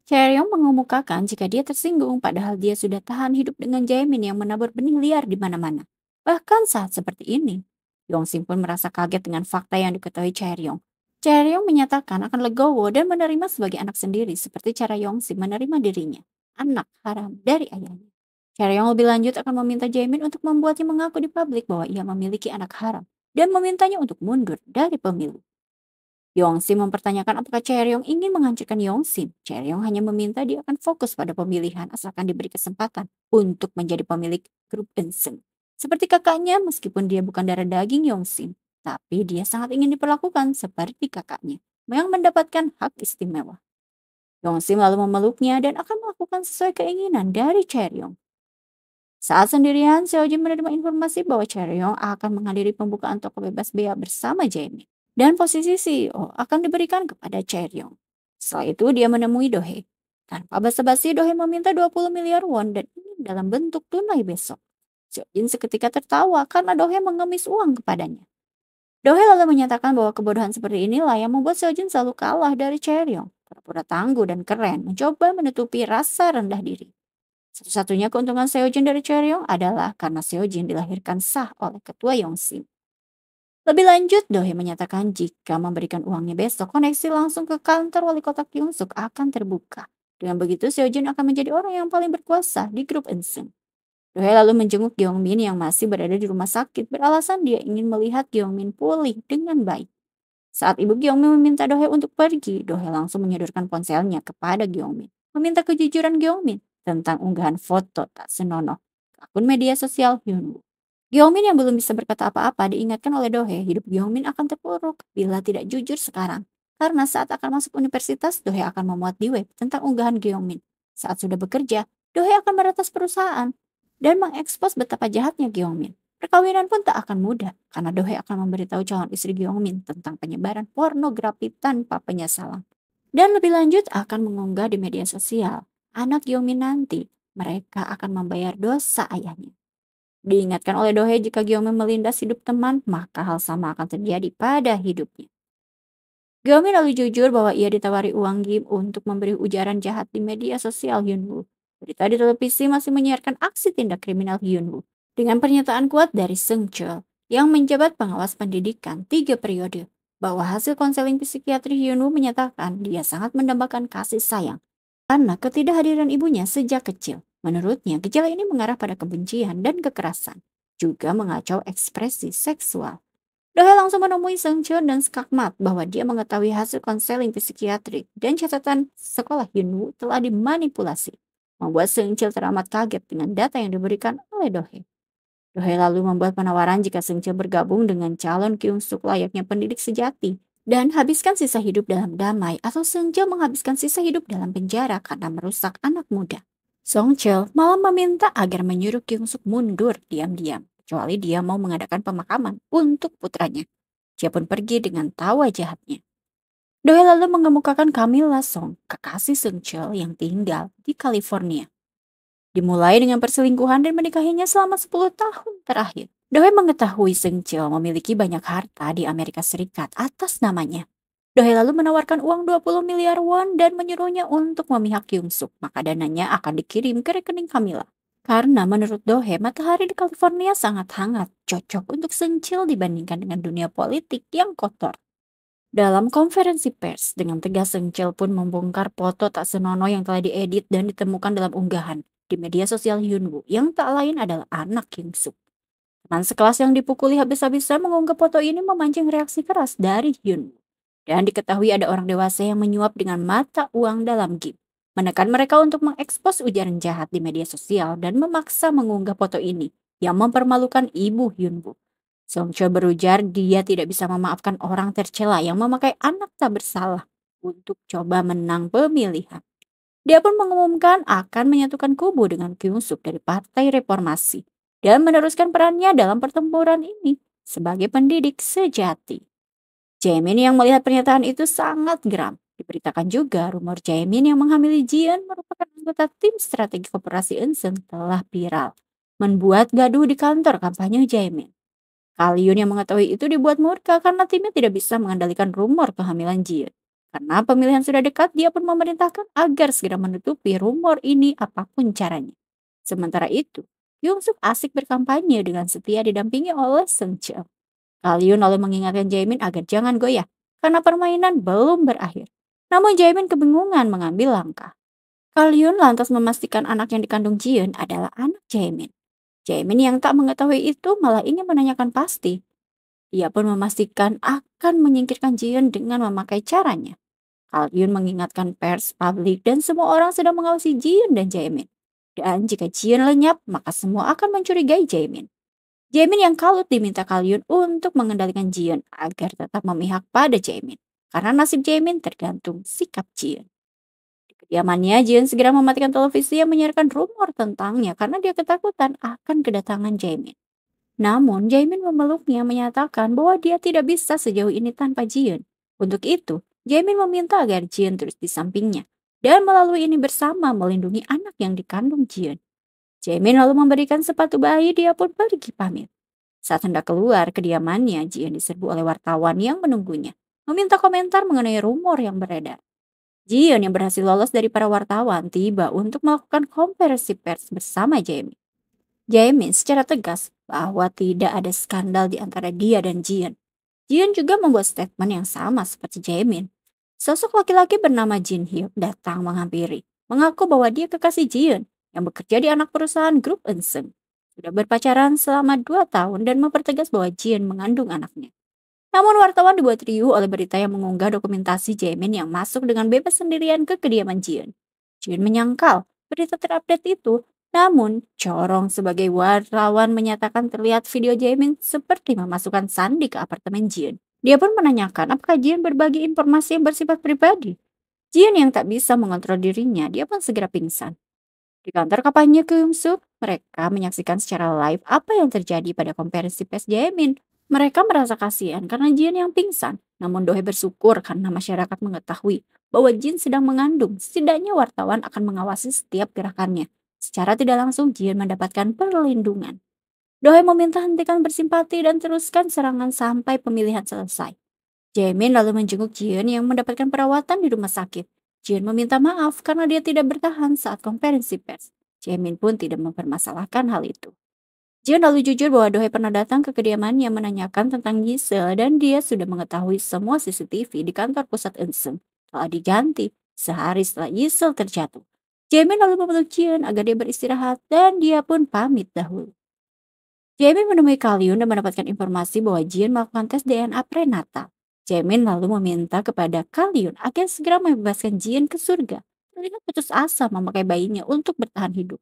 Chaeryeong mengemukakan jika dia tersinggung padahal dia sudah tahan hidup dengan Jaemin yang menabur benih liar di mana-mana. Bahkan saat seperti ini, Yongsim pun merasa kaget dengan fakta yang diketahui Chaeryeong. Chaeryeong menyatakan akan legowo dan menerima sebagai anak sendiri seperti cara Yongsim menerima dirinya, anak haram dari ayahnya. Chaeryeong lebih lanjut akan meminta Jaemin untuk membuatnya mengaku di publik bahwa ia memiliki anak haram dan memintanya untuk mundur dari pemilu. Yongsim mempertanyakan apakah Chaeryeong ingin menghancurkan Yongsim. Chaeryeong hanya meminta dia akan fokus pada pemilihan asalkan diberi kesempatan untuk menjadi pemilik grup Ensem. Seperti kakaknya meskipun dia bukan darah daging Yongsim, tapi dia sangat ingin diperlakukan seperti kakaknya yang mendapatkan hak istimewa. Yongsim lalu memeluknya dan akan melakukan sesuai keinginan dari Chaeryeong. Saat sendirian, Seojin menerima informasi bahwa Chaeryeong akan menghadiri pembukaan toko bebas bea bersama Jaemin. Dan posisi CEO akan diberikan kepada Chaeryeong. Setelah itu dia menemui Dohye. Tanpa basa-basi, Dohye meminta 20 miliar won dan ini dalam bentuk tunai besok. Seojin seketika tertawa karena Dohye mengemis uang kepadanya. Dohye lalu menyatakan bahwa kebodohan seperti inilah yang membuat Seojin selalu kalah dari Chaeryeong. Pura-pura tangguh dan keren, mencoba menutupi rasa rendah diri. Satu-satunya keuntungan Seojin dari Chaeryeong adalah karena Seojin dilahirkan sah oleh ketua Yongsim. Lebih lanjut, Dohye menyatakan jika memberikan uangnya besok, koneksi langsung ke kantor wali kota Kyungsuk akan terbuka. Dengan begitu, Seojin akan menjadi orang yang paling berkuasa di grup Ensem. Dohye lalu menjenguk Gyeongmin yang masih berada di rumah sakit beralasan dia ingin melihat Gyeongmin pulih dengan baik. Saat ibu Gyeongmin meminta Dohye untuk pergi, Dohye langsung menyodorkan ponselnya kepada Gyeongmin, meminta kejujuran Gyeongmin tentang unggahan foto tak senonoh ke akun media sosial Hyunwoo. Gyeongmin yang belum bisa berkata apa-apa diingatkan oleh Dohye hidup Gyeongmin akan terpuruk bila tidak jujur sekarang. Karena saat akan masuk universitas, Dohye akan memuat di web tentang unggahan Gyeongmin. Saat sudah bekerja, Dohye akan meretas perusahaan dan mengekspos betapa jahatnya Gyeongmin. Perkawinan pun tak akan mudah karena Dohye akan memberitahu calon istri Gyeongmin tentang penyebaran pornografi tanpa penyesalan. Dan lebih lanjut akan mengunggah di media sosial. Anak Gyeongmin nanti, mereka akan membayar dosa ayahnya. Diingatkan oleh Dohye jika Gyeongmin melindas hidup teman, maka hal sama akan terjadi pada hidupnya. Gyeongmin lalu jujur bahwa ia ditawari uang Kim untuk memberi ujaran jahat di media sosial Hyunwoo. Berita di televisi masih menyiarkan aksi tindak kriminal Hyunwoo. Dengan pernyataan kuat dari Seung Chul yang menjabat pengawas pendidikan 3 periode, bahwa hasil konseling psikiatri Hyunwoo menyatakan dia sangat mendambakan kasih sayang karena ketidakhadiran ibunya sejak kecil. Menurutnya, gejala ini mengarah pada kebencian dan kekerasan, juga mengacau ekspresi seksual. Dohye langsung menemui Seung Chul dan skakmat bahwa dia mengetahui hasil konseling psikiatrik dan catatan sekolah Hyunwoo telah dimanipulasi, membuat Seung Chul teramat kaget dengan data yang diberikan oleh Dohye. Dohye lalu membuat penawaran jika Seung Chul bergabung dengan calon Kyungsuk layaknya pendidik sejati dan habiskan sisa hidup dalam damai atau Seung Chul menghabiskan sisa hidup dalam penjara karena merusak anak muda. Song Chul malah meminta agar menyuruh Kyungsuk mundur diam-diam, kecuali dia mau mengadakan pemakaman untuk putranya. Dia pun pergi dengan tawa jahatnya. Dohye lalu mengemukakan Camilla Song, kekasih Seung Chul yang tinggal di California. Dimulai dengan perselingkuhan dan menikahinya selama 10 tahun terakhir. Dohye mengetahui Seung Chul memiliki banyak harta di Amerika Serikat atas namanya. Dohye lalu menawarkan uang 20 miliar won dan menyuruhnya untuk memihak Kyung Suk, maka dananya akan dikirim ke rekening Kamila. Karena menurut Dohye, matahari di California sangat hangat, cocok untuk Seungcheol dibandingkan dengan dunia politik yang kotor. Dalam konferensi pers, dengan tegas Seungcheol pun membongkar foto tak senonoh yang telah diedit dan ditemukan dalam unggahan di media sosial Hyunwoo yang tak lain adalah anak Kyung Suk. Teman sekelas yang dipukuli habis-habisan mengunggah foto ini memancing reaksi keras dari Hyunwoo. Dan diketahui ada orang dewasa yang menyuap dengan mata uang dalam game. Menekan mereka untuk mengekspos ujaran jahat di media sosial dan memaksa mengunggah foto ini yang mempermalukan ibu Hyunwoo. Song Choi berujar dia tidak bisa memaafkan orang tercela yang memakai anak tak bersalah untuk coba menang pemilihan. Dia pun mengumumkan akan menyatukan kubu dengan Kyung Suk dari Partai Reformasi dan meneruskan perannya dalam pertempuran ini sebagai pendidik sejati. Jaemin yang melihat pernyataan itu sangat geram. Diberitakan juga rumor Jaemin yang menghamili Jian merupakan anggota tim strategi koperasi Eunseung telah viral, membuat gaduh di kantor kampanye Jaemin. Kaliun yang mengetahui itu dibuat murka karena timnya tidak bisa mengendalikan rumor kehamilan Jian. Karena pemilihan sudah dekat, dia pun memerintahkan agar segera menutupi rumor ini apapun caranya. Sementara itu, Yung Suk asik berkampanye dengan setia didampingi oleh Sung Cheol. Kaliun lalu mengingatkan Jaemin agar jangan goyah, karena permainan belum berakhir. Namun Jaemin kebingungan mengambil langkah. Kaliun lantas memastikan anak yang dikandung Jian adalah anak Jaemin. Jaemin yang tak mengetahui itu malah ingin menanyakan pasti. Ia pun memastikan akan menyingkirkan Jian dengan memakai caranya. Kaliun mengingatkan pers, publik, dan semua orang sedang mengawasi Jian dan Jaemin. Dan jika Jian lenyap, maka semua akan mencurigai Jaemin. Jaemin yang kalut diminta Kaliun untuk mengendalikan Jian agar tetap memihak pada Jaemin. Karena nasib Jaemin tergantung sikap Jian. Di kediamannya, Jian segera mematikan televisi yang menyiarkan rumor tentangnya karena dia ketakutan akan kedatangan Jaemin. Namun, Jaemin memeluknya menyatakan bahwa dia tidak bisa sejauh ini tanpa Jian. Untuk itu, Jaemin meminta agar Jian terus di sampingnya. Dan melalui ini bersama melindungi anak yang dikandung Jian. Jaemin lalu memberikan sepatu bayi, dia pun pergi pamit. Saat hendak keluar kediamannya, Jian diserbu oleh wartawan yang menunggunya. Meminta komentar mengenai rumor yang beredar. Jian yang berhasil lolos dari para wartawan tiba untuk melakukan konferensi pers bersama Jaemin. Jaemin secara tegas bahwa tidak ada skandal di antara dia dan Jian. Jian juga membuat statement yang sama seperti Jaemin. Sosok laki-laki bernama Jin Hyuk datang menghampiri, mengaku bahwa dia kekasih Jian yang bekerja di anak perusahaan grup Eunseung. Sudah berpacaran selama 2 tahun dan mempertegas bahwa Jian mengandung anaknya. Namun wartawan dibuat riuh oleh berita yang mengunggah dokumentasi Jaemin yang masuk dengan bebas sendirian ke kediaman Jian. Jian menyangkal berita terupdate itu, namun Corong sebagai wartawan menyatakan terlihat video Jaemin seperti memasukkan sandi ke apartemen Jian. Dia pun menanyakan apakah Jian berbagi informasi yang bersifat pribadi. Jian yang tak bisa mengontrol dirinya, dia pun segera pingsan. Di kantor kampanye Kyung Suk, mereka menyaksikan secara live apa yang terjadi pada konferensi pers Jaemin. Mereka merasa kasihan karena Jin yang pingsan, namun Dohye bersyukur karena masyarakat mengetahui bahwa Jin sedang mengandung. Setidaknya wartawan akan mengawasi setiap gerakannya. Secara tidak langsung Jin mendapatkan perlindungan. Dohye meminta hentikan bersimpati dan teruskan serangan sampai pemilihan selesai. Jaemin lalu menjenguk Jian yang mendapatkan perawatan di rumah sakit. Jian meminta maaf karena dia tidak bertahan saat konferensi pers. Jaemin pun tidak mempermasalahkan hal itu. Jian lalu jujur bahwa Dohye pernah datang ke kediamannya menanyakan tentang Giselle dan dia sudah mengetahui semua CCTV di kantor pusat Eunseung telah diganti sehari setelah Giselle terjatuh. Jaemin lalu memeluk Jian agar dia beristirahat dan dia pun pamit dahulu. Jaemin menemui Kaliun dan mendapatkan informasi bahwa Jian melakukan tes DNA prenatal. Jaemin lalu meminta kepada Kaliun agar segera membebaskan Jian ke surga. Terlihat putus asa memakai bayinya untuk bertahan hidup.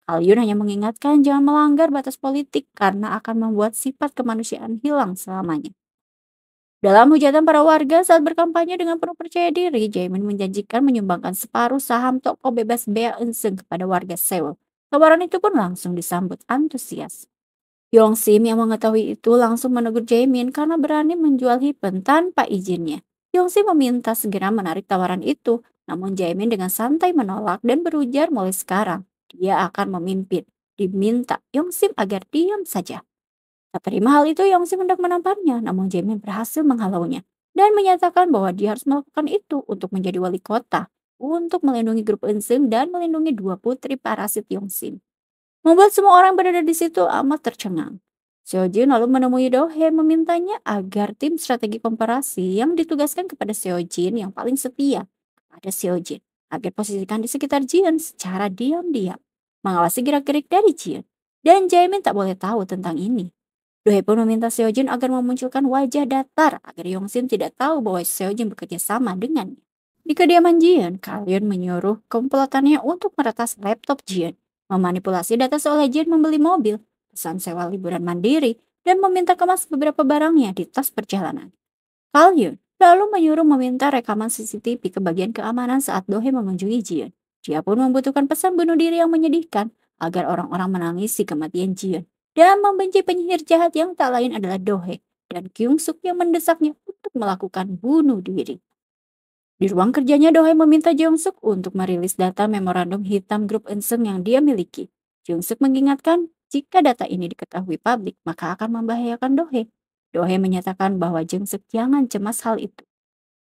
Kaliun hanya mengingatkan jangan melanggar batas politik karena akan membuat sifat kemanusiaan hilang selamanya. Dalam hujatan para warga saat berkampanye dengan penuh percaya diri, Jaemin menjanjikan menyumbangkan separuh saham toko bebas bea Eunseung kepada warga Seoul. Tawaran itu pun langsung disambut antusias. Yong Sim yang mengetahui itu langsung menegur Jaemin karena berani menjual Hipen tanpa izinnya. Yong Sim meminta segera menarik tawaran itu, namun Jaemin dengan santai menolak dan berujar mulai sekarang dia akan memimpin. Diminta Yong Sim agar diam saja. Tak terima hal itu, Yong Sim hendak menamparnya, namun Jaemin berhasil menghalaunya. dan menyatakan bahwa dia harus melakukan itu untuk menjadi wali kota, untuk melindungi grup Eunseung dan melindungi dua putri parasit Yongsin. Membuat semua orang berada di situ amat tercengang. Seojin lalu menemui Dohe memintanya agar tim strategi komparasi yang ditugaskan kepada Seojin yang paling setia kepada Seojin agar posisikan di sekitar Jian secara diam-diam, mengawasi gerak-gerik dari Jian. Dan Jaemin tak boleh tahu tentang ini. Dohe pun meminta Seojin agar memunculkan wajah datar agar Yongsin tidak tahu bahwa Seojin bekerja sama dengannya. Di kediaman Jian, kalian menyuruh komplotannya untuk meretas laptop Jian, memanipulasi data seolah Jian membeli mobil, pesan sewa liburan mandiri, dan meminta kemas beberapa barangnya di tas perjalanan. Kalian lalu menyuruh meminta rekaman CCTV ke bagian keamanan saat Dohe mengunjungi Jian. Dia pun membutuhkan pesan bunuh diri yang menyedihkan agar orang-orang menangisi kematian Jian dan membenci penyihir jahat yang tak lain adalah Dohe dan Kyung Suk yang mendesaknya untuk melakukan bunuh diri. Di ruang kerjanya, Dohai meminta Jeong Suk untuk merilis data memorandum hitam grup Eunseung yang dia miliki. Jeong Suk mengingatkan, jika data ini diketahui publik, maka akan membahayakan Dohai. Dohai menyatakan bahwa Jeong Suk jangan cemas hal itu.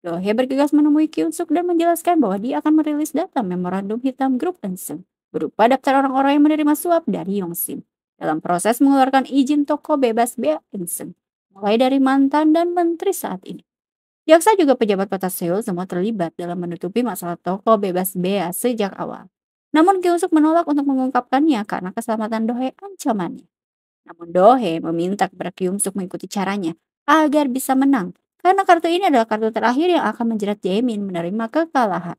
Dohai bergegas menemui Kyung Suk dan menjelaskan bahwa dia akan merilis data memorandum hitam grup Eunseung, berupa daftar orang-orang yang menerima suap dari Yongsim dalam proses mengeluarkan izin toko bebas bea Eunseung, mulai dari mantan dan menteri saat ini. Jaksa juga pejabat kota Seoul semua terlibat dalam menutupi masalah toko bebas bea sejak awal. Namun Kyung Suk menolak untuk mengungkapkannya karena keselamatan Dohe ancamannya. Namun Dohe meminta kepada Kyung Suk mengikuti caranya agar bisa menang karena kartu ini adalah kartu terakhir yang akan menjerat Jaemin menerima kekalahan.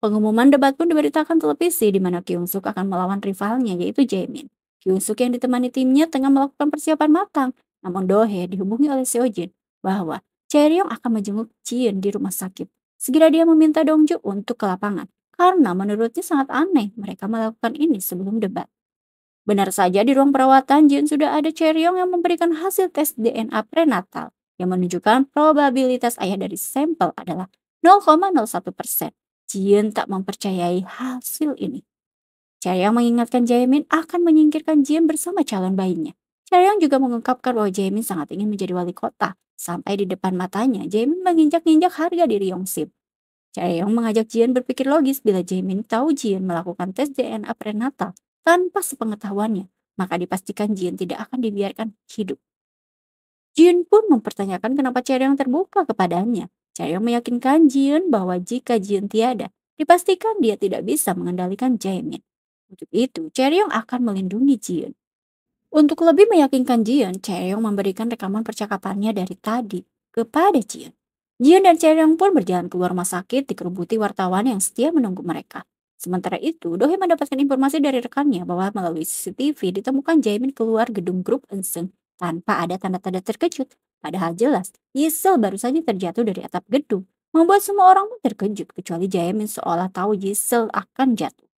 Pengumuman debat pun diberitakan televisi di mana Kyung Suk akan melawan rivalnya yaitu Jaemin. Kyung Suk yang ditemani timnya tengah melakukan persiapan matang, namun Dohe dihubungi oleh Seojin bahwa Chaeryong akan menjenguk Jin di rumah sakit. Segera dia meminta Dongju untuk ke lapangan karena menurutnya sangat aneh mereka melakukan ini sebelum debat. Benar saja di ruang perawatan Jin sudah ada Chaeryong yang memberikan hasil tes DNA prenatal yang menunjukkan probabilitas ayah dari sampel adalah 0,01%. Jin tak mempercayai hasil ini. Chaeryong mengingatkan Jaemin akan menyingkirkan Jin bersama calon bayinya. Chaeryong juga mengungkapkan bahwa Jaemin sangat ingin menjadi wali kota. Sampai di depan matanya, Jaemin menginjak-injak harga diri Yongsim. Chaeyoung mengajak Jian berpikir logis bila Jaemin tahu Jian melakukan tes DNA prenatal tanpa sepengetahuannya, maka dipastikan Jian tidak akan dibiarkan hidup. Jian pun mempertanyakan kenapa Chaeyoung terbuka kepadanya. Chaeyoung meyakinkan Jian bahwa jika Jian tiada, dipastikan dia tidak bisa mengendalikan Jaemin. Untuk itu, Chaeyoung akan melindungi Jian. Untuk lebih meyakinkan Jian, Chaeyoung memberikan rekaman percakapannya dari tadi kepada Jian. Jian dan Chaeyoung pun berjalan keluar rumah sakit dikerubuti wartawan yang setia menunggu mereka. Sementara itu, Dohye mendapatkan informasi dari rekannya bahwa melalui CCTV ditemukan Jaemin keluar gedung grup Eunseung tanpa ada tanda-tanda terkejut. Padahal jelas, Yisel baru saja terjatuh dari atap gedung, membuat semua orang pun terkejut kecuali Jaemin seolah tahu Yisel akan jatuh.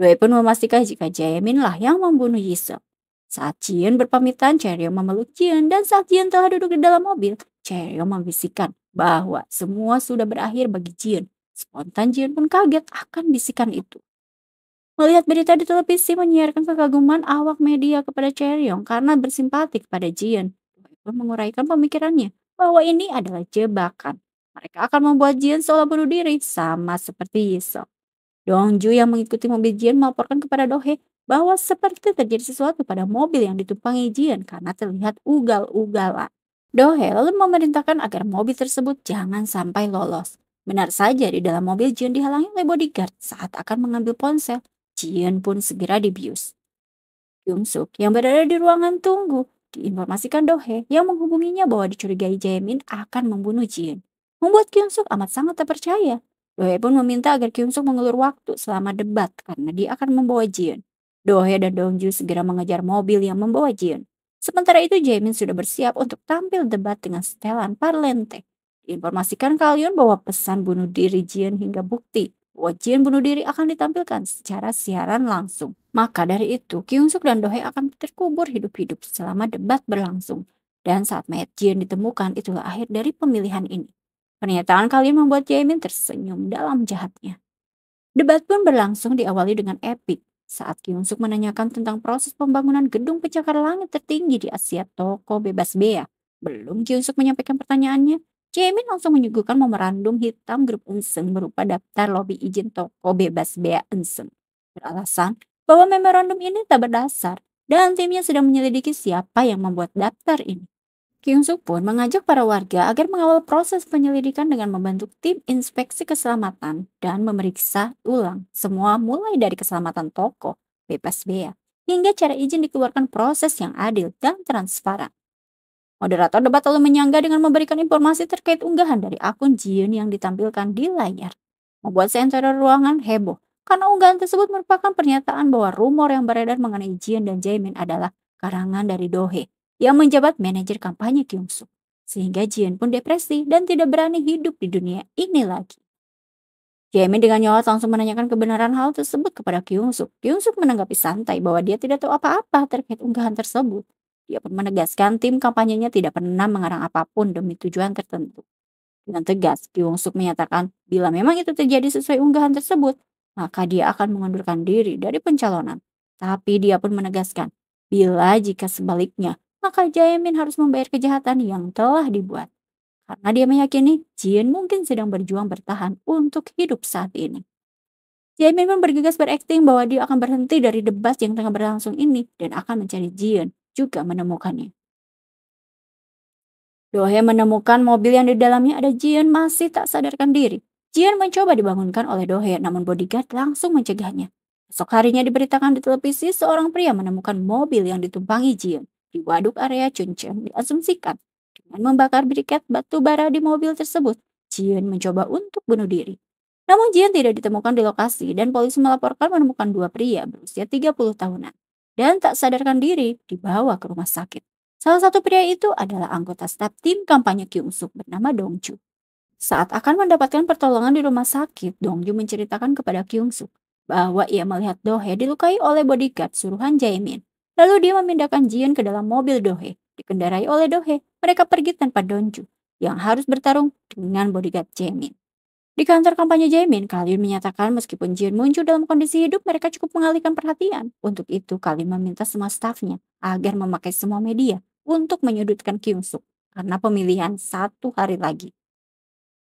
Dohye pun memastikan jika Jaemin lah yang membunuh Yisel. Saat Jian berpamitan, Chaeryong memeluk Jian dan saat Jian telah duduk di dalam mobil, Chaeryong membisikkan bahwa semua sudah berakhir bagi Jian. Spontan Jian pun kaget akan bisikan itu. Melihat berita di televisi menyiarkan kekaguman awak media kepada Chaeryong karena bersimpati kepada Jian, Dohye pun menguraikan pemikirannya bahwa ini adalah jebakan. Mereka akan membuat Jian seolah bunuh diri sama seperti Yiseo. Dongju yang mengikuti mobil Jian melaporkan kepada Dohye bahwa seperti terjadi sesuatu pada mobil yang ditumpangi Jian karena terlihat ugal-ugalan. Dohye lalu memerintahkan agar mobil tersebut jangan sampai lolos. Benar saja di dalam mobil Jian dihalangi oleh bodyguard saat akan mengambil ponsel. Jian pun segera dibius. Kyung Suk yang berada di ruangan tunggu diinformasikan Dohye yang menghubunginya bahwa dicurigai Jaemin akan membunuh Jian. Membuat Kyung Suk amat sangat tak percaya. Dohye pun meminta agar Kyung Suk mengulur waktu selama debat karena dia akan membawa Jian. Dohye dan Dongju segera mengejar mobil yang membawa Jian. Sementara itu Jaemin sudah bersiap untuk tampil debat dengan setelan parlente. Diinformasikan kalian bahwa pesan bunuh diri Jian hingga bukti bahwa Jian bunuh diri akan ditampilkan secara siaran langsung. Maka dari itu, Kyung Suk dan Dohye akan terkubur hidup-hidup selama debat berlangsung. Dan saat mayat Jian ditemukan, itulah akhir dari pemilihan ini. Pernyataan kalian membuat Jaemin tersenyum dalam jahatnya. Debat pun berlangsung diawali dengan epik saat Kyung Suk menanyakan tentang proses pembangunan gedung pencakar langit tertinggi di Asia toko bebas bea. Belum Kyung Suk menyampaikan pertanyaannya, Jaemin langsung menyuguhkan memorandum hitam grup Eunseung berupa daftar lobi izin toko bebas bea Eunseung. Beralasan bahwa memorandum ini tak berdasar dan timnya sedang menyelidiki siapa yang membuat daftar ini. Kyung Suk pun mengajak para warga agar mengawal proses penyelidikan dengan membentuk tim inspeksi keselamatan dan memeriksa ulang semua mulai dari keselamatan toko, bebas bea, hingga cara izin dikeluarkan proses yang adil dan transparan. Moderator debat lalu menyangga dengan memberikan informasi terkait unggahan dari akun Jiun yang ditampilkan di layar. Membuat seantero ruangan heboh karena unggahan tersebut merupakan pernyataan bahwa rumor yang beredar mengenai Jiun dan Jaemin adalah karangan dari Dohee yang menjabat manajer kampanye Kyungsuk. Sehingga Jiun pun depresi dan tidak berani hidup di dunia ini lagi. Jaemin dengan nyawa langsung menanyakan kebenaran hal tersebut kepada Kyungsuk. Kyungsuk menanggapi santai bahwa dia tidak tahu apa-apa terkait unggahan tersebut. Dia pun menegaskan tim kampanyenya tidak pernah mengarang apapun demi tujuan tertentu. Dengan tegas, Kyungsuk menyatakan bila memang itu terjadi sesuai unggahan tersebut, maka dia akan mengundurkan diri dari pencalonan. Tapi dia pun menegaskan, bila jika sebaliknya, maka Jaemin harus membayar kejahatan yang telah dibuat. Karena dia meyakini Jin mungkin sedang berjuang bertahan untuk hidup saat ini. Jaemin pun bergegas berakting bahwa dia akan berhenti dari debat yang tengah berlangsung ini dan akan mencari Jin juga menemukannya. Dohye menemukan mobil yang di dalamnya ada Jian masih tak sadarkan diri. Jian mencoba dibangunkan oleh Dohye namun bodyguard langsung mencegahnya. Esok harinya diberitakan di televisi seorang pria menemukan mobil yang ditumpangi Jian di waduk area Chuncheon diasumsikan. Dengan membakar briket batu bara di mobil tersebut, Jian mencoba untuk bunuh diri. Namun Jian tidak ditemukan di lokasi dan polisi melaporkan menemukan dua pria berusia 30 tahunan dan tak sadarkan diri dibawa ke rumah sakit. Salah satu pria itu adalah anggota staf tim kampanye Kyungsuk bernama Dongju. Saat akan mendapatkan pertolongan di rumah sakit, Dongju menceritakan kepada Kyungsuk bahwa ia melihat Dohye dilukai oleh bodyguard suruhan Jaemin. Lalu dia memindahkan Jian ke dalam mobil Dohye. Dikendarai oleh Dohye, mereka pergi tanpa Dongju yang harus bertarung dengan bodyguard Jaemin. Di kantor kampanye Jaemin, Kaliun menyatakan meskipun Jian muncul dalam kondisi hidup, mereka cukup mengalihkan perhatian. Untuk itu, Kaliun meminta semua stafnya agar memakai semua media untuk menyudutkan Kyungsuk karena pemilihan satu hari lagi.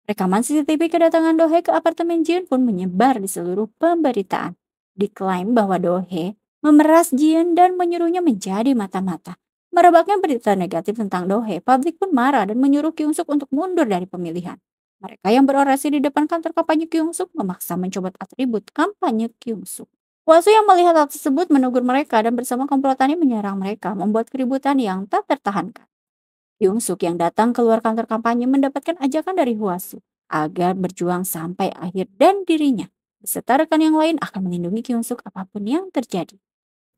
Rekaman CCTV kedatangan Dohye ke apartemen Jian pun menyebar di seluruh pemberitaan. Diklaim bahwa Dohye memeras Jian dan menyuruhnya menjadi mata-mata. Merebaknya berita negatif tentang Dohye, publik pun marah dan menyuruh Kyungsuk untuk mundur dari pemilihan. Mereka yang berorasi di depan kantor kampanye Kyungsuk memaksa mencopot atribut kampanye Kyungsuk. Wasu yang melihat hal tersebut menegur mereka dan bersama komplotannya menyerang mereka, membuat keributan yang tak tertahankan. Kyungsuk yang datang keluar kantor kampanye mendapatkan ajakan dari Hwasu agar berjuang sampai akhir dan dirinya beserta rekan yang lain akan melindungi Kyungsuk apapun yang terjadi.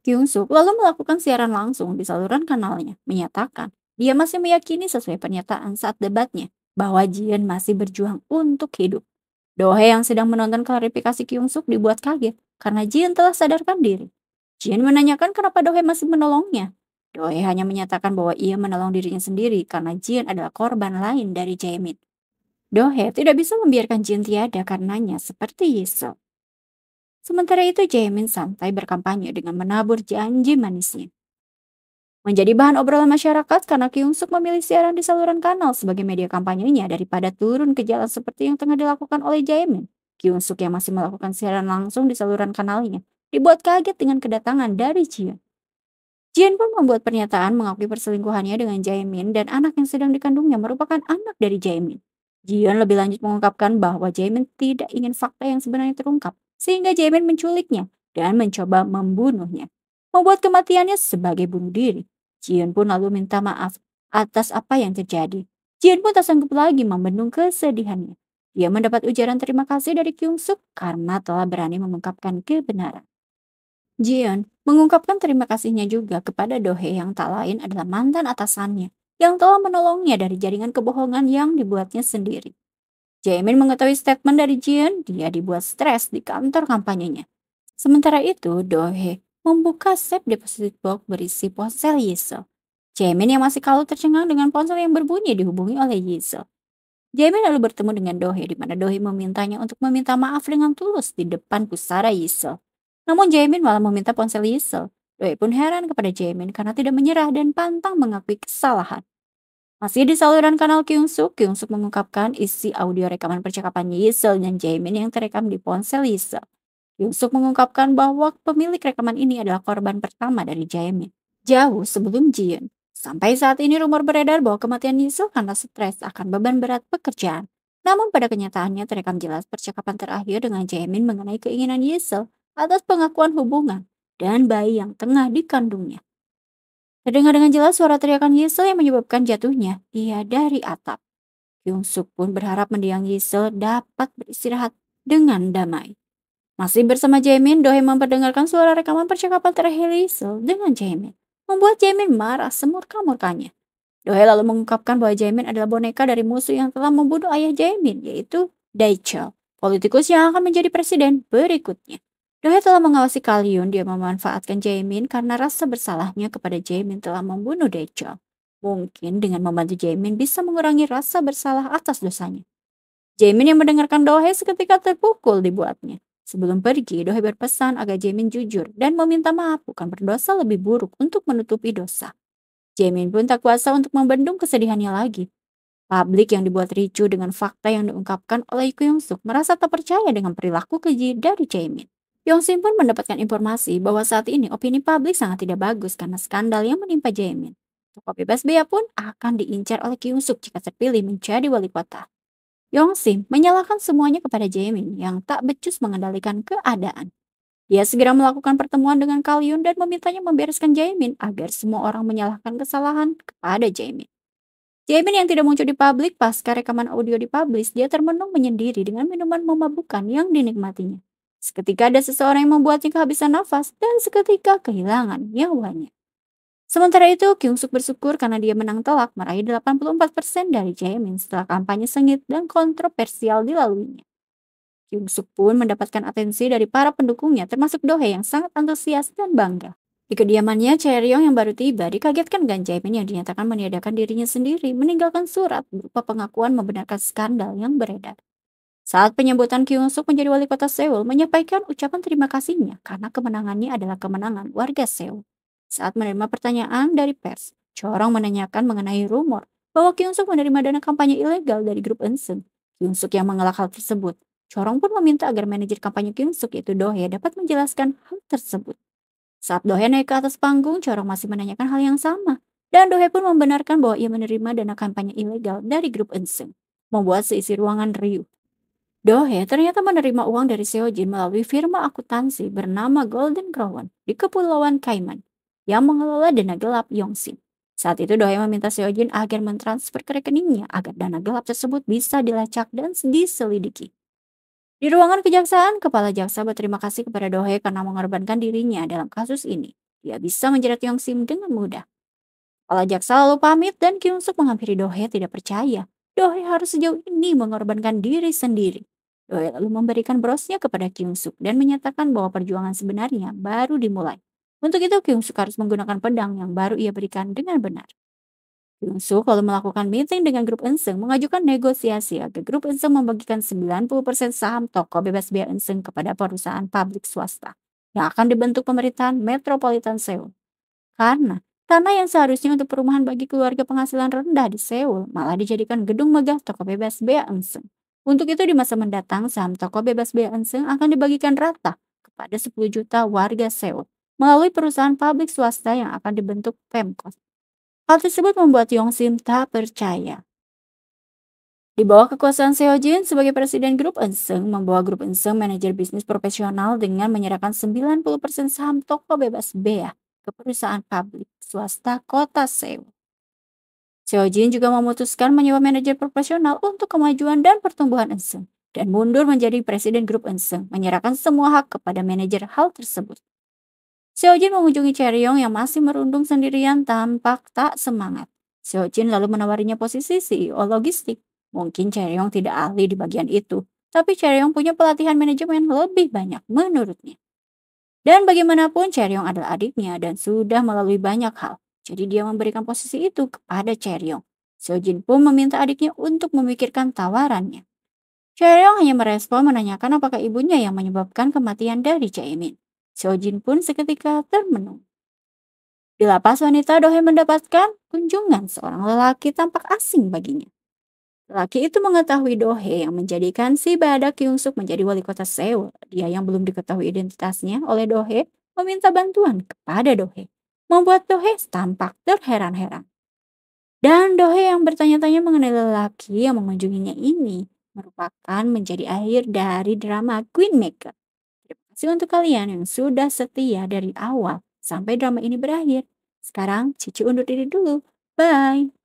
Kyungsuk lalu melakukan siaran langsung di saluran kanalnya, menyatakan dia masih meyakini sesuai pernyataan saat debatnya bahwa Jian masih berjuang untuk hidup. Dohye yang sedang menonton klarifikasi Kyungsuk dibuat kaget karena Jian telah sadarkan diri. Jian menanyakan kenapa Dohye masih menolongnya. Dohye hanya menyatakan bahwa ia menolong dirinya sendiri karena Jian adalah korban lain dari Jaemin. Dohye tidak bisa membiarkan Jian tiada karenanya seperti Yiseo. Sementara itu Jaemin santai berkampanye dengan menabur janji manisnya. Menjadi bahan obrolan masyarakat karena Kyungsuk memilih siaran di saluran kanal sebagai media kampanyenya daripada turun ke jalan seperti yang tengah dilakukan oleh Jaemin. Kyungsuk yang masih melakukan siaran langsung di saluran kanalnya dibuat kaget dengan kedatangan dari Jian. Jian pun membuat pernyataan mengakui perselingkuhannya dengan Jaemin dan anak yang sedang dikandungnya merupakan anak dari Jaemin. Jian lebih lanjut mengungkapkan bahwa Jaemin tidak ingin fakta yang sebenarnya terungkap, sehingga Jaemin menculiknya dan mencoba membunuhnya, membuat kematiannya sebagai bunuh diri. Jian pun lalu minta maaf atas apa yang terjadi. Jian pun tak sanggup lagi membendung kesedihannya. Dia mendapat ujaran terima kasih dari Kyungsuk karena telah berani mengungkapkan kebenaran. Jian mengungkapkan terima kasihnya juga kepada Dohye yang tak lain adalah mantan atasannya yang telah menolongnya dari jaringan kebohongan yang dibuatnya sendiri. Jaemin mengetahui statement dari Jian, dia dibuat stres di kantor kampanyenya. Sementara itu, Dohye membuka safe deposit box berisi ponsel Yiseo. Jaemin yang masih kalut tercengang dengan ponsel yang berbunyi dihubungi oleh Yiseo. Jaemin lalu bertemu dengan Dohye di mana Dohye memintanya untuk meminta maaf dengan tulus di depan pusara Yiseo. Namun Jaemin malah meminta ponsel Yiseo. Dohye pun heran kepada Jaemin karena tidak menyerah dan pantang mengakui kesalahan. Masih di saluran kanal Kyung Suk mengungkapkan isi audio rekaman percakapan Yisel dan Jaemin yang terekam di ponsel Yisel. Kyung Suk mengungkapkan bahwa pemilik rekaman ini adalah korban pertama dari Jaemin, jauh sebelum Jiyeon. Sampai saat ini rumor beredar bahwa kematian Yisel karena stres akan beban berat pekerjaan. Namun pada kenyataannya terekam jelas percakapan terakhir dengan Jaemin mengenai keinginan Yisel atas pengakuan hubungan dan bayi yang tengah dikandungnya. Terdengar dengan jelas suara teriakan Yisel yang menyebabkan jatuhnya ia dari atap. Kyung Suk pun berharap mendiang Yisel dapat beristirahat dengan damai. Masih bersama Jaemin, Dohye memperdengarkan suara rekaman percakapan terakhir Yisel dengan Jaemin, membuat Jaemin marah semurka-murkanya. Dohye lalu mengungkapkan bahwa Jaemin adalah boneka dari musuh yang telah membunuh ayah Jaemin, yaitu Daechul, politikus yang akan menjadi presiden berikutnya. Dohye telah mengawasi Kaliun, dia memanfaatkan Jaemin karena rasa bersalahnya kepada Jaemin telah membunuh Daechul. Mungkin dengan membantu Jaemin bisa mengurangi rasa bersalah atas dosanya. Jaemin yang mendengarkan Dohye seketika terpukul dibuatnya. Sebelum pergi, Dohye berpesan agar Jaemin jujur dan meminta maaf bukan berdosa lebih buruk untuk menutupi dosa. Jaemin pun tak kuasa untuk membendung kesedihannya lagi. Publik yang dibuat ricuh dengan fakta yang diungkapkan oleh Kyung Suk merasa tak percaya dengan perilaku keji dari Jaemin. Yongsin pun mendapatkan informasi bahwa saat ini opini publik sangat tidak bagus karena skandal yang menimpa Jaemin. Tokoh bebas bea pun akan diincar oleh Kyung Suk jika terpilih menjadi wali kota. Yongsim menyalahkan semuanya kepada Jaemin yang tak becus mengendalikan keadaan. Dia segera melakukan pertemuan dengan Kaliun dan memintanya membereskan Jaemin agar semua orang menyalahkan kesalahan kepada Jaemin. Jaemin yang tidak muncul di publik pasca rekaman audio dipublish, dia termenung menyendiri dengan minuman memabukkan yang dinikmatinya. Seketika ada seseorang yang membuatnya kehabisan nafas dan seketika kehilangan nyawanya. Sementara itu, Kyung Suk bersyukur karena dia menang telak meraih 84% dari Jaemin setelah kampanye sengit dan kontroversial dilaluinya. Kyung Suk pun mendapatkan atensi dari para pendukungnya termasuk Dohye yang sangat antusias dan bangga. Di kediamannya, Chaeryeong yang baru tiba dikagetkan dengan Jaemin yang dinyatakan meniadakan dirinya sendiri meninggalkan surat berupa pengakuan membenarkan skandal yang beredar. Saat penyambutan Kyung Suk menjadi wali kota Seoul menyampaikan ucapan terima kasihnya karena kemenangannya adalah kemenangan warga Seoul. Saat menerima pertanyaan dari pers, Chorong menanyakan mengenai rumor bahwa Kyung Suk menerima dana kampanye ilegal dari grup Eunseung. Kyung Suk yang mengelak hal tersebut. Chorong pun meminta agar manajer kampanye Kyung Suk yaitu Dohye dapat menjelaskan hal tersebut. Saat Dohye naik ke atas panggung, Chorong masih menanyakan hal yang sama. Dan Dohye pun membenarkan bahwa ia menerima dana kampanye ilegal dari grup Eunseung, membuat seisi ruangan riuh. Dohye ternyata menerima uang dari Seojin melalui firma akuntansi bernama Golden Crown di Kepulauan Cayman yang mengelola dana gelap Yongsin. Saat itu Dohye meminta Seojin agar mentransfer ke rekeningnya agar dana gelap tersebut bisa dilacak dan diselidiki. Di ruangan kejaksaan, Kepala Jaksa berterima kasih kepada Dohye karena mengorbankan dirinya dalam kasus ini. Dia bisa menjerat Yongsim dengan mudah. Kepala Jaksa lalu pamit dan Kyung Suk menghampiri Dohye tidak percaya. Dohye harus sejauh ini mengorbankan diri sendiri. Dohye lalu memberikan brosnya kepada Kyung Suk dan menyatakan bahwa perjuangan sebenarnya baru dimulai. Untuk itu Kyung Suk harus menggunakan pedang yang baru ia berikan dengan benar. Kyung Suk lalu melakukan meeting dengan grup Eunseung mengajukan negosiasi agar grup Eunseung membagikan 90% saham toko bebas bea Eunseung kepada perusahaan publik swasta yang akan dibentuk pemerintahan metropolitan Seoul. Karena tanah yang seharusnya untuk perumahan bagi keluarga penghasilan rendah di Seoul malah dijadikan gedung megah toko bebas bea Eunseung. Untuk itu di masa mendatang saham toko bebas bea Eunseung akan dibagikan rata kepada 10 juta warga Seoul melalui perusahaan publik swasta yang akan dibentuk Pemkot. Hal tersebut membuat Yongsim tak percaya. Di bawah kekuasaan Seojin sebagai presiden grup Eunseung, membawa grup Eunseung manajer bisnis profesional dengan menyerahkan 90% saham toko bebas bea ke perusahaan publik swasta kota Seoul. Seojin juga memutuskan menyewa manajer profesional untuk kemajuan dan pertumbuhan Eunseung dan mundur menjadi presiden grup Eunseung, menyerahkan semua hak kepada manajer hal tersebut. Seojin mengunjungi Chaeryeong yang masih merundung sendirian tampak tak semangat. Seojin lalu menawarinya posisi CEO logistik. Mungkin Chaeryeong tidak ahli di bagian itu, tapi Chaeryeong punya pelatihan manajemen lebih banyak menurutnya. Dan bagaimanapun Chaeryeong adalah adiknya dan sudah melalui banyak hal. Jadi dia memberikan posisi itu kepada Chaeryeong. Seojin pun meminta adiknya untuk memikirkan tawarannya. Chaeryeong hanya merespon menanyakan apakah ibunya yang menyebabkan kematian dari Jaemin. Seojin pun seketika termenung. Di lapas wanita, Dohye mendapatkan kunjungan seorang lelaki tampak asing baginya. Lelaki itu mengetahui Dohye yang menjadikan si Badak Kyungsuk menjadi wali kota Seoul. Dia yang belum diketahui identitasnya oleh Dohye meminta bantuan kepada Dohye, membuat Dohye tampak terheran-heran. Dan Dohye yang bertanya-tanya mengenai lelaki yang mengunjunginya ini merupakan menjadi akhir dari drama Queenmaker. Terima kasih untuk kalian yang sudah setia dari awal sampai drama ini berakhir. Sekarang Cici undur diri dulu. Bye.